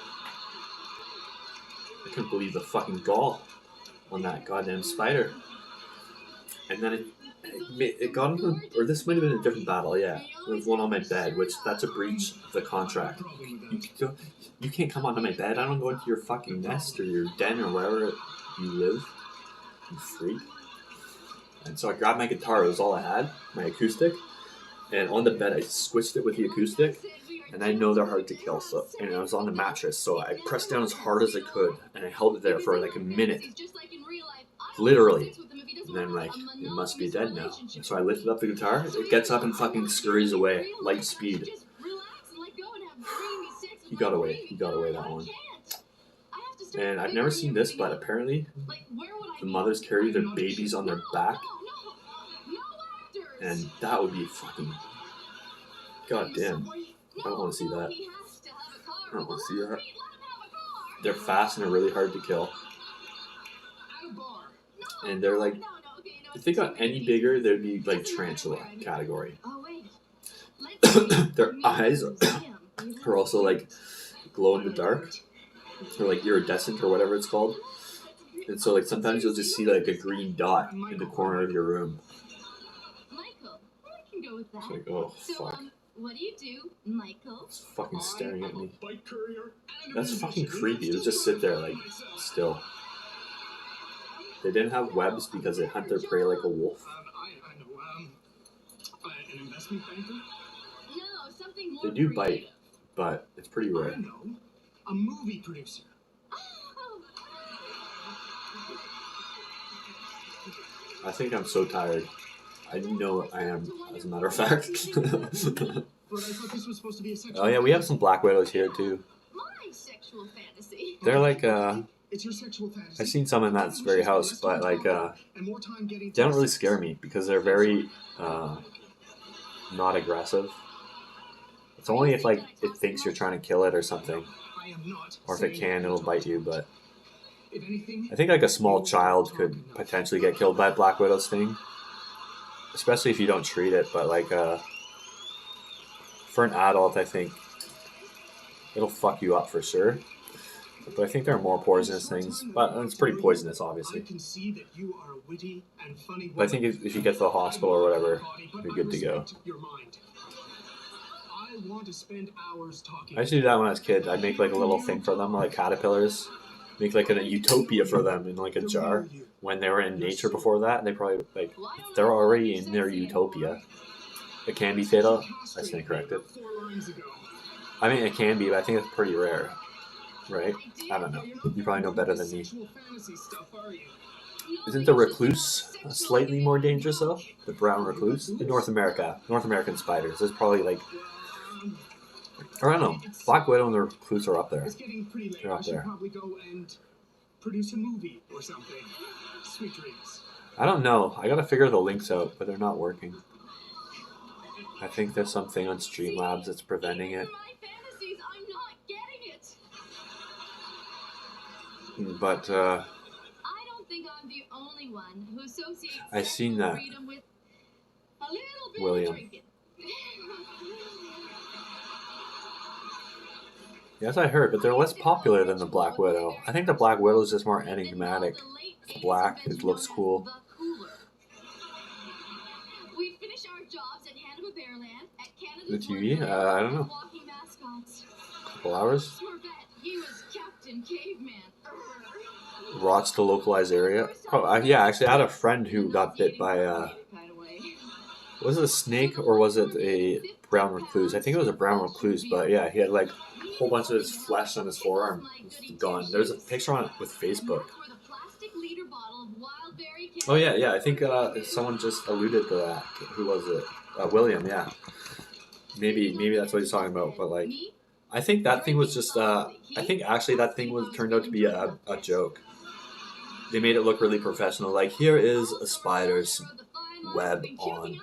I couldn't believe the fucking gall on that goddamn spider. And then it got into, or this might have been a different battle, yeah. It was one on my bed, which that's a breach of the contract. You can't come onto my bed. I don't go into your fucking nest or your den or wherever you live. You freak. And so I grabbed my guitar, it was all I had, my acoustic, and on the bed I squished it with the acoustic, and I know they're hard to kill, so, and I was on the mattress, so I pressed down as hard as I could, and I held it there for like a minute, literally, and then like, it must be dead now. And so I lifted up the guitar, it gets up and fucking scurries away, light speed. He got away that one. And I've never seen this, but apparently the mothers carry their babies on their back. And that would be fucking... goddamn. I don't want to see that. I don't want to see that. They're fast and they're really hard to kill. And they're like... if they got any bigger, they'd be like tarantula category. Their eyes are also like glow in the dark. Or like iridescent or whatever it's called. And so like sometimes you'll just see like a green dot in the corner of your room. It's like, oh fuck. What do you do, Michael? It's fucking staring at me. That's fucking creepy. It'll just sit there like still. They didn't have webs because they hunt their prey like a wolf. I know. An investment banker? No, something more They do creative. bite, but it's pretty rare. I know. A movie producer. I think I'm so tired. I know I am, as a matter of fact. But I thought this was supposed to be a sexual Oh yeah, we have some black widows here too. My sexual fantasy. They're like, It's your sexual fantasy. I've seen some in that very house, but like, they don't really scare me because they're very, not aggressive. It's only if like it thinks you're trying to kill it or something, or if it can, it'll bite you. But I think like a small child could potentially get killed by a black widow sting, especially if you don't treat it. But like, for an adult, I think it'll fuck you up for sure. But I think there are more poisonous things. But it's pretty poisonous, obviously. But I think if you get to the hospital or whatever, you're good to go. I want to spend hours talking. I used to do that when I was a kid. I'd make like a little thing for them, like caterpillars. Make like a utopia for them in like a jar. When they were in nature before that, they probably like, if they're already in their utopia. It can be fatal. I stand corrected. I mean, it can be, but I think it's pretty rare. Right? I don't know. You probably know better than me. Isn't the recluse slightly more dangerous though? The brown recluse? In North America. North American spiders. There's probably like... or I don't know. Black Widow and the recluse are up there. They're up there. Probably go and produce a movie or something. Sweet dreams. I don't know. I gotta figure the links out, but they're not working. I think there's something on Streamlabs that's preventing it. But I don't think I'm the only one who associates I've seen that, freedom with a little bit William. of drinking. Yes, I heard, but they're less popular than the Black Widow. I think the Black Widow is just more enigmatic. It's black, it looks cool. We finish our jobs at Hannibal Bearland at The Canada's TV? I don't know. walking mascots. Couple hours? He was Captain Caveman. Rots the localized area. Oh, yeah, actually, I had a friend who got bit by was it a snake or was it a brown recluse? I think it was a brown recluse, but yeah, he had like a whole bunch of his flesh on his forearm. It's gone. There's a picture on it with Facebook. Oh yeah, I think someone just alluded to that. Who was it? William, yeah. Maybe that's what he's talking about, but like, I think that thing was just, I think actually that thing turned out to be a joke. They made it look really professional. Like, here is a spider's web on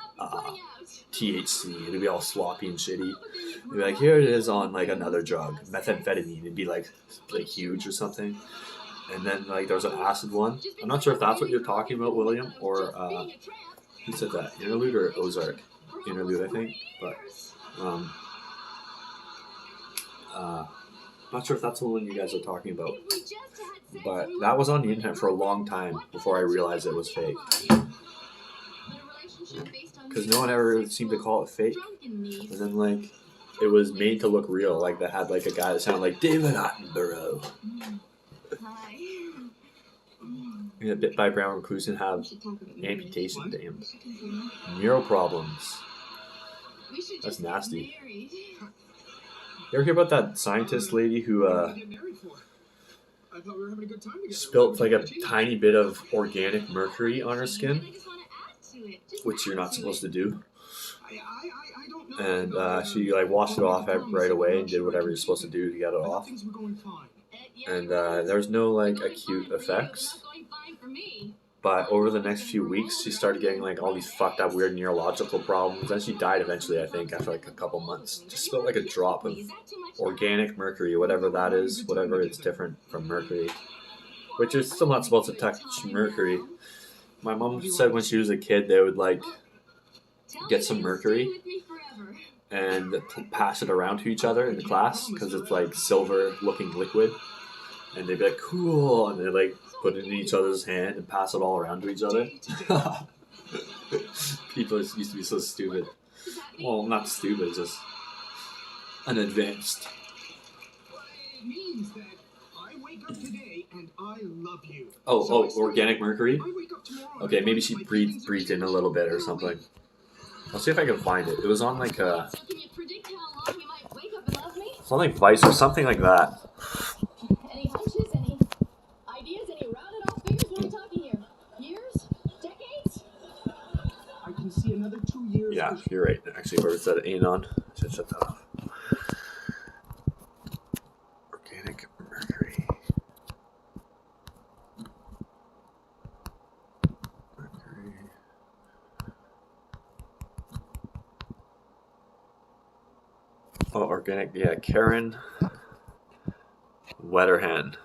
THC. It'd be all sloppy and shitty. It'd be like, here it is on like another drug, methamphetamine. It'd be like huge or something. And then like there was an acid one. I'm not sure if that's what you're talking about, William, or who said that? Interlude or Ozark? Interlude, I think. But not sure if that's the one you guys are talking about. But that was on the internet for a long time before I realized it was fake. Because no one ever seemed to call it fake. And then like it was made to look real. Like they had like a guy that sounded like David Attenborough. Yeah, bit by brown recluse and have amputation. Damn. Neural problems. That's nasty. You ever hear about that scientist lady who spilt like a tiny bit of organic mercury on her skin, which you're not supposed to do, and she like washed it off right away and did whatever you're supposed to do to get it off, and there's no like acute effects. But over the next few weeks, she started getting like all these fucked up weird neurological problems. And she died eventually, I think, after like a couple months. Just spilled like a drop of organic mercury, whatever that is, whatever it's different from mercury. Which you're still not supposed to touch mercury. My mom said when she was a kid, they would like get some mercury and pass it around to each other in the class because it's like silver looking liquid. And they'd be like, cool. And they'd like put it in each other's hand and pass it all around to each other. People used to be so stupid. Well, not stupid, just unadvanced. It means that I wake up today and I love you. Oh, organic mercury? Okay, maybe she breathed in a little bit or something. I'll see if I can find it. It was on like something Vice or something like that. Any hunches? Any ideas? Any rounded off figures? What are we talking here? Years? Decades? I can see another 2 years. Yeah, you're right. Actually, whoever said anon should shut that off. Organic mercury. Oh, organic. Yeah, Karen Wetterhan.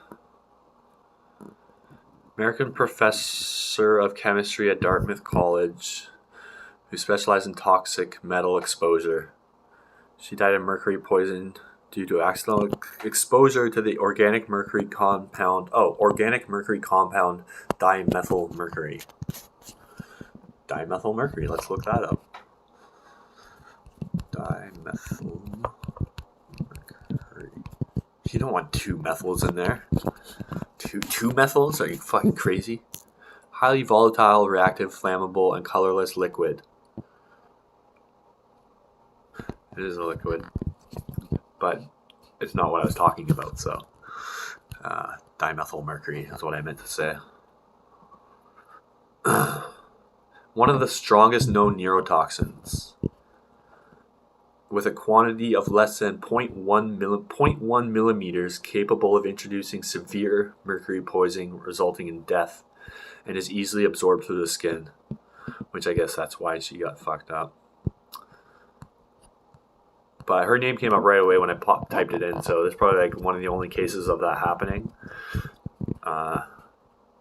American professor of chemistry at Dartmouth College who specialized in toxic metal exposure. She died of mercury poison due to accidental exposure to the organic mercury compound. Oh, organic mercury compound dimethylmercury. Dimethylmercury. Let's look that up. Dimethylmercury. You don't want two methyls in there. Two methyls? Are you fucking crazy? Highly volatile, reactive, flammable, and colorless liquid. It is a liquid, but it's not what I was talking about. So, dimethylmercury is what I meant to say. One of the strongest known neurotoxins, with a quantity of less than 0.1 millimeters, capable of introducing severe mercury poisoning, resulting in death, and is easily absorbed through the skin. Which I guess that's why she got fucked up. But her name came up right away when I typed it in, so it's probably like one of the only cases of that happening.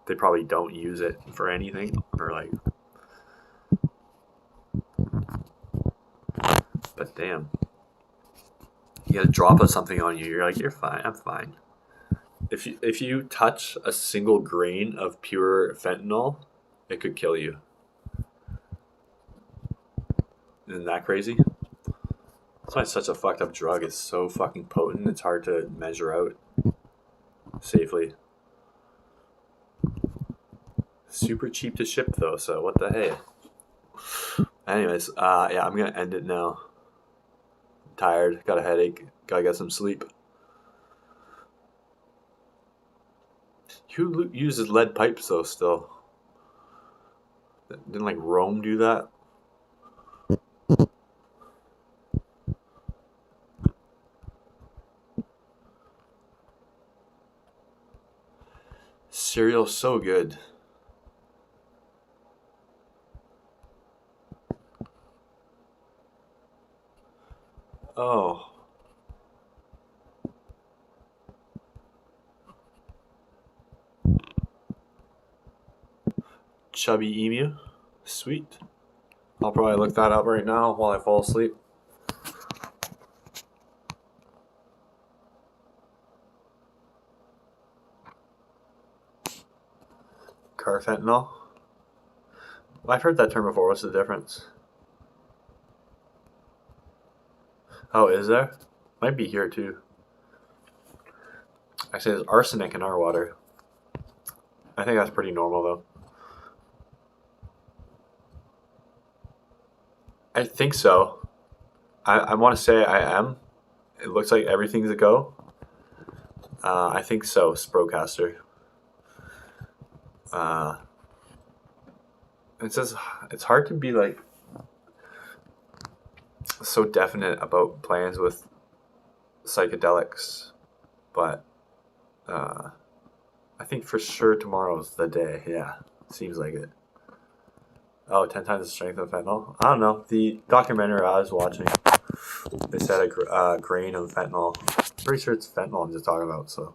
They probably don't use it for anything, or like. But damn, you get a drop of something on you, you're like, you're fine, I'm fine. If you touch a single grain of pure fentanyl, it could kill you. Isn't that crazy? That's why it's such a fucked up drug. It's so fucking potent, it's hard to measure out safely. Super cheap to ship though, so what the hey. Anyways, yeah, I'm gonna end it now. I'm tired, got a headache, gotta get some sleep. Who uses lead pipes though still? Didn't like Rome do that? Cereal's so good. chubby emu. Sweet. I'll probably look that up right now while I fall asleep. Carfentanil. I've heard that term before. What's the difference? Oh, is there? Might be here too. Actually, there's arsenic in our water. I think that's pretty normal though. I think so. I want to say I am. It looks like everything's a go. I think so, Sprocaster. It says it's hard to be like so definite about plans with psychedelics, but I think for sure tomorrow's the day. Yeah, seems like it. Oh, 10 times the strength of fentanyl? I don't know. The documentary I was watching, they said a grain of fentanyl. I'm pretty sure it's fentanyl I'm just talking about, so.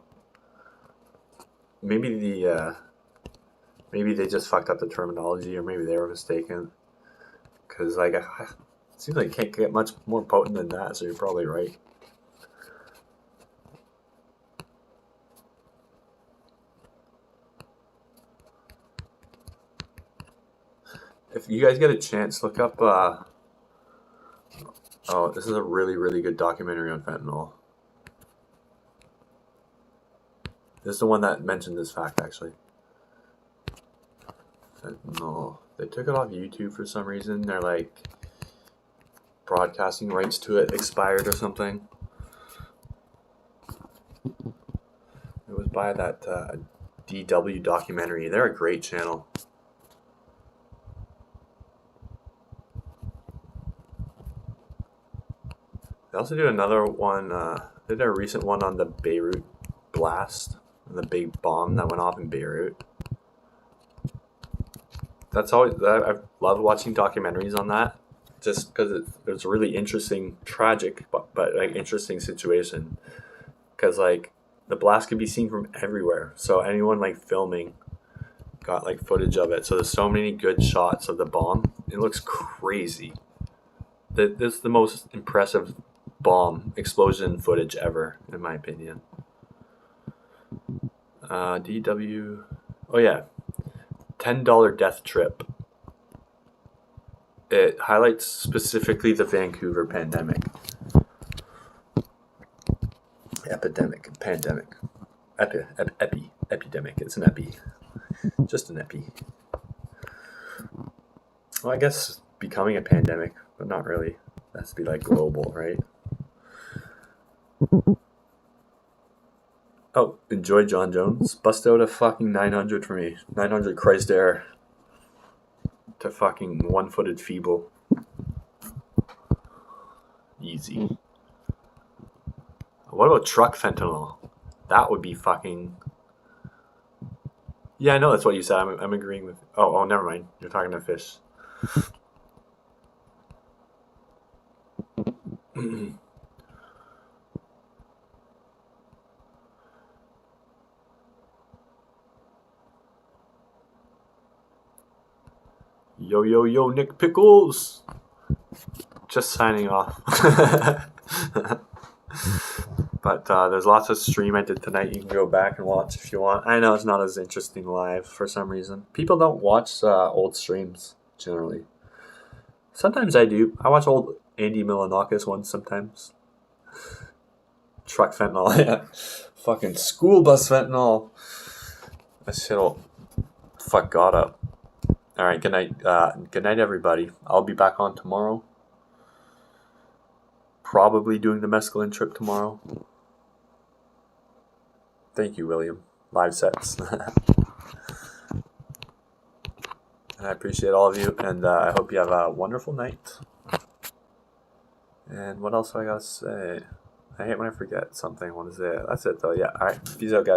Maybe maybe they just fucked up the terminology, or maybe they were mistaken. Because, like, it seems like it can't get much more potent than that, so you're probably right. If you guys get a chance, look up, oh, this is a really, really good documentary on fentanyl. This is the one that mentioned this fact, actually. Fentanyl. They took it off YouTube for some reason. They're like, broadcasting rights to it expired or something. It was by that DW documentary. They're a great channel. They also do another one, they did a recent one on the Beirut blast, the big bomb that went off in Beirut. That's always, I've loved watching documentaries on that, just because it's a really interesting, tragic, but like interesting situation. Because like the blast can be seen from everywhere, so anyone like filming got like footage of it. So there's so many good shots of the bomb. It looks crazy. This is the most impressive bomb explosion footage ever, in my opinion. DW. Oh yeah, $10 death trip. It highlights specifically the Vancouver pandemic. Pandemic. Epidemic. It's an epi. Just an epi. Well, I guess becoming a pandemic, but not really. It has to be like global, right? Oh, enjoy John Jones. Bust out a fucking 900 for me. 900 Christ Air. To fucking one-footed feeble. Easy. What about truck fentanyl? That would be fucking... Yeah, I know that's what you said. I'm agreeing with... Oh, never mind. You're talking to fish. Yo, Nick Pickles! Just signing off. But there's lots of stream I did tonight you can go back and watch if you want. I know it's not as interesting live for some reason. People don't watch old streams, generally. Sometimes I do. I watch old Andy Milanakis ones sometimes. Truck fentanyl, yeah. Fucking school bus fentanyl. That shit'll fuck God up. Alright, good night. Good night, everybody. I'll be back on tomorrow. Probably doing the mescaline trip tomorrow. Thank you, William. Live sets. And I appreciate all of you, and I hope you have a wonderful night. And what else do I gotta say? I hate when I forget something I want to say. That's it, though. Yeah, alright. Peace out, guys.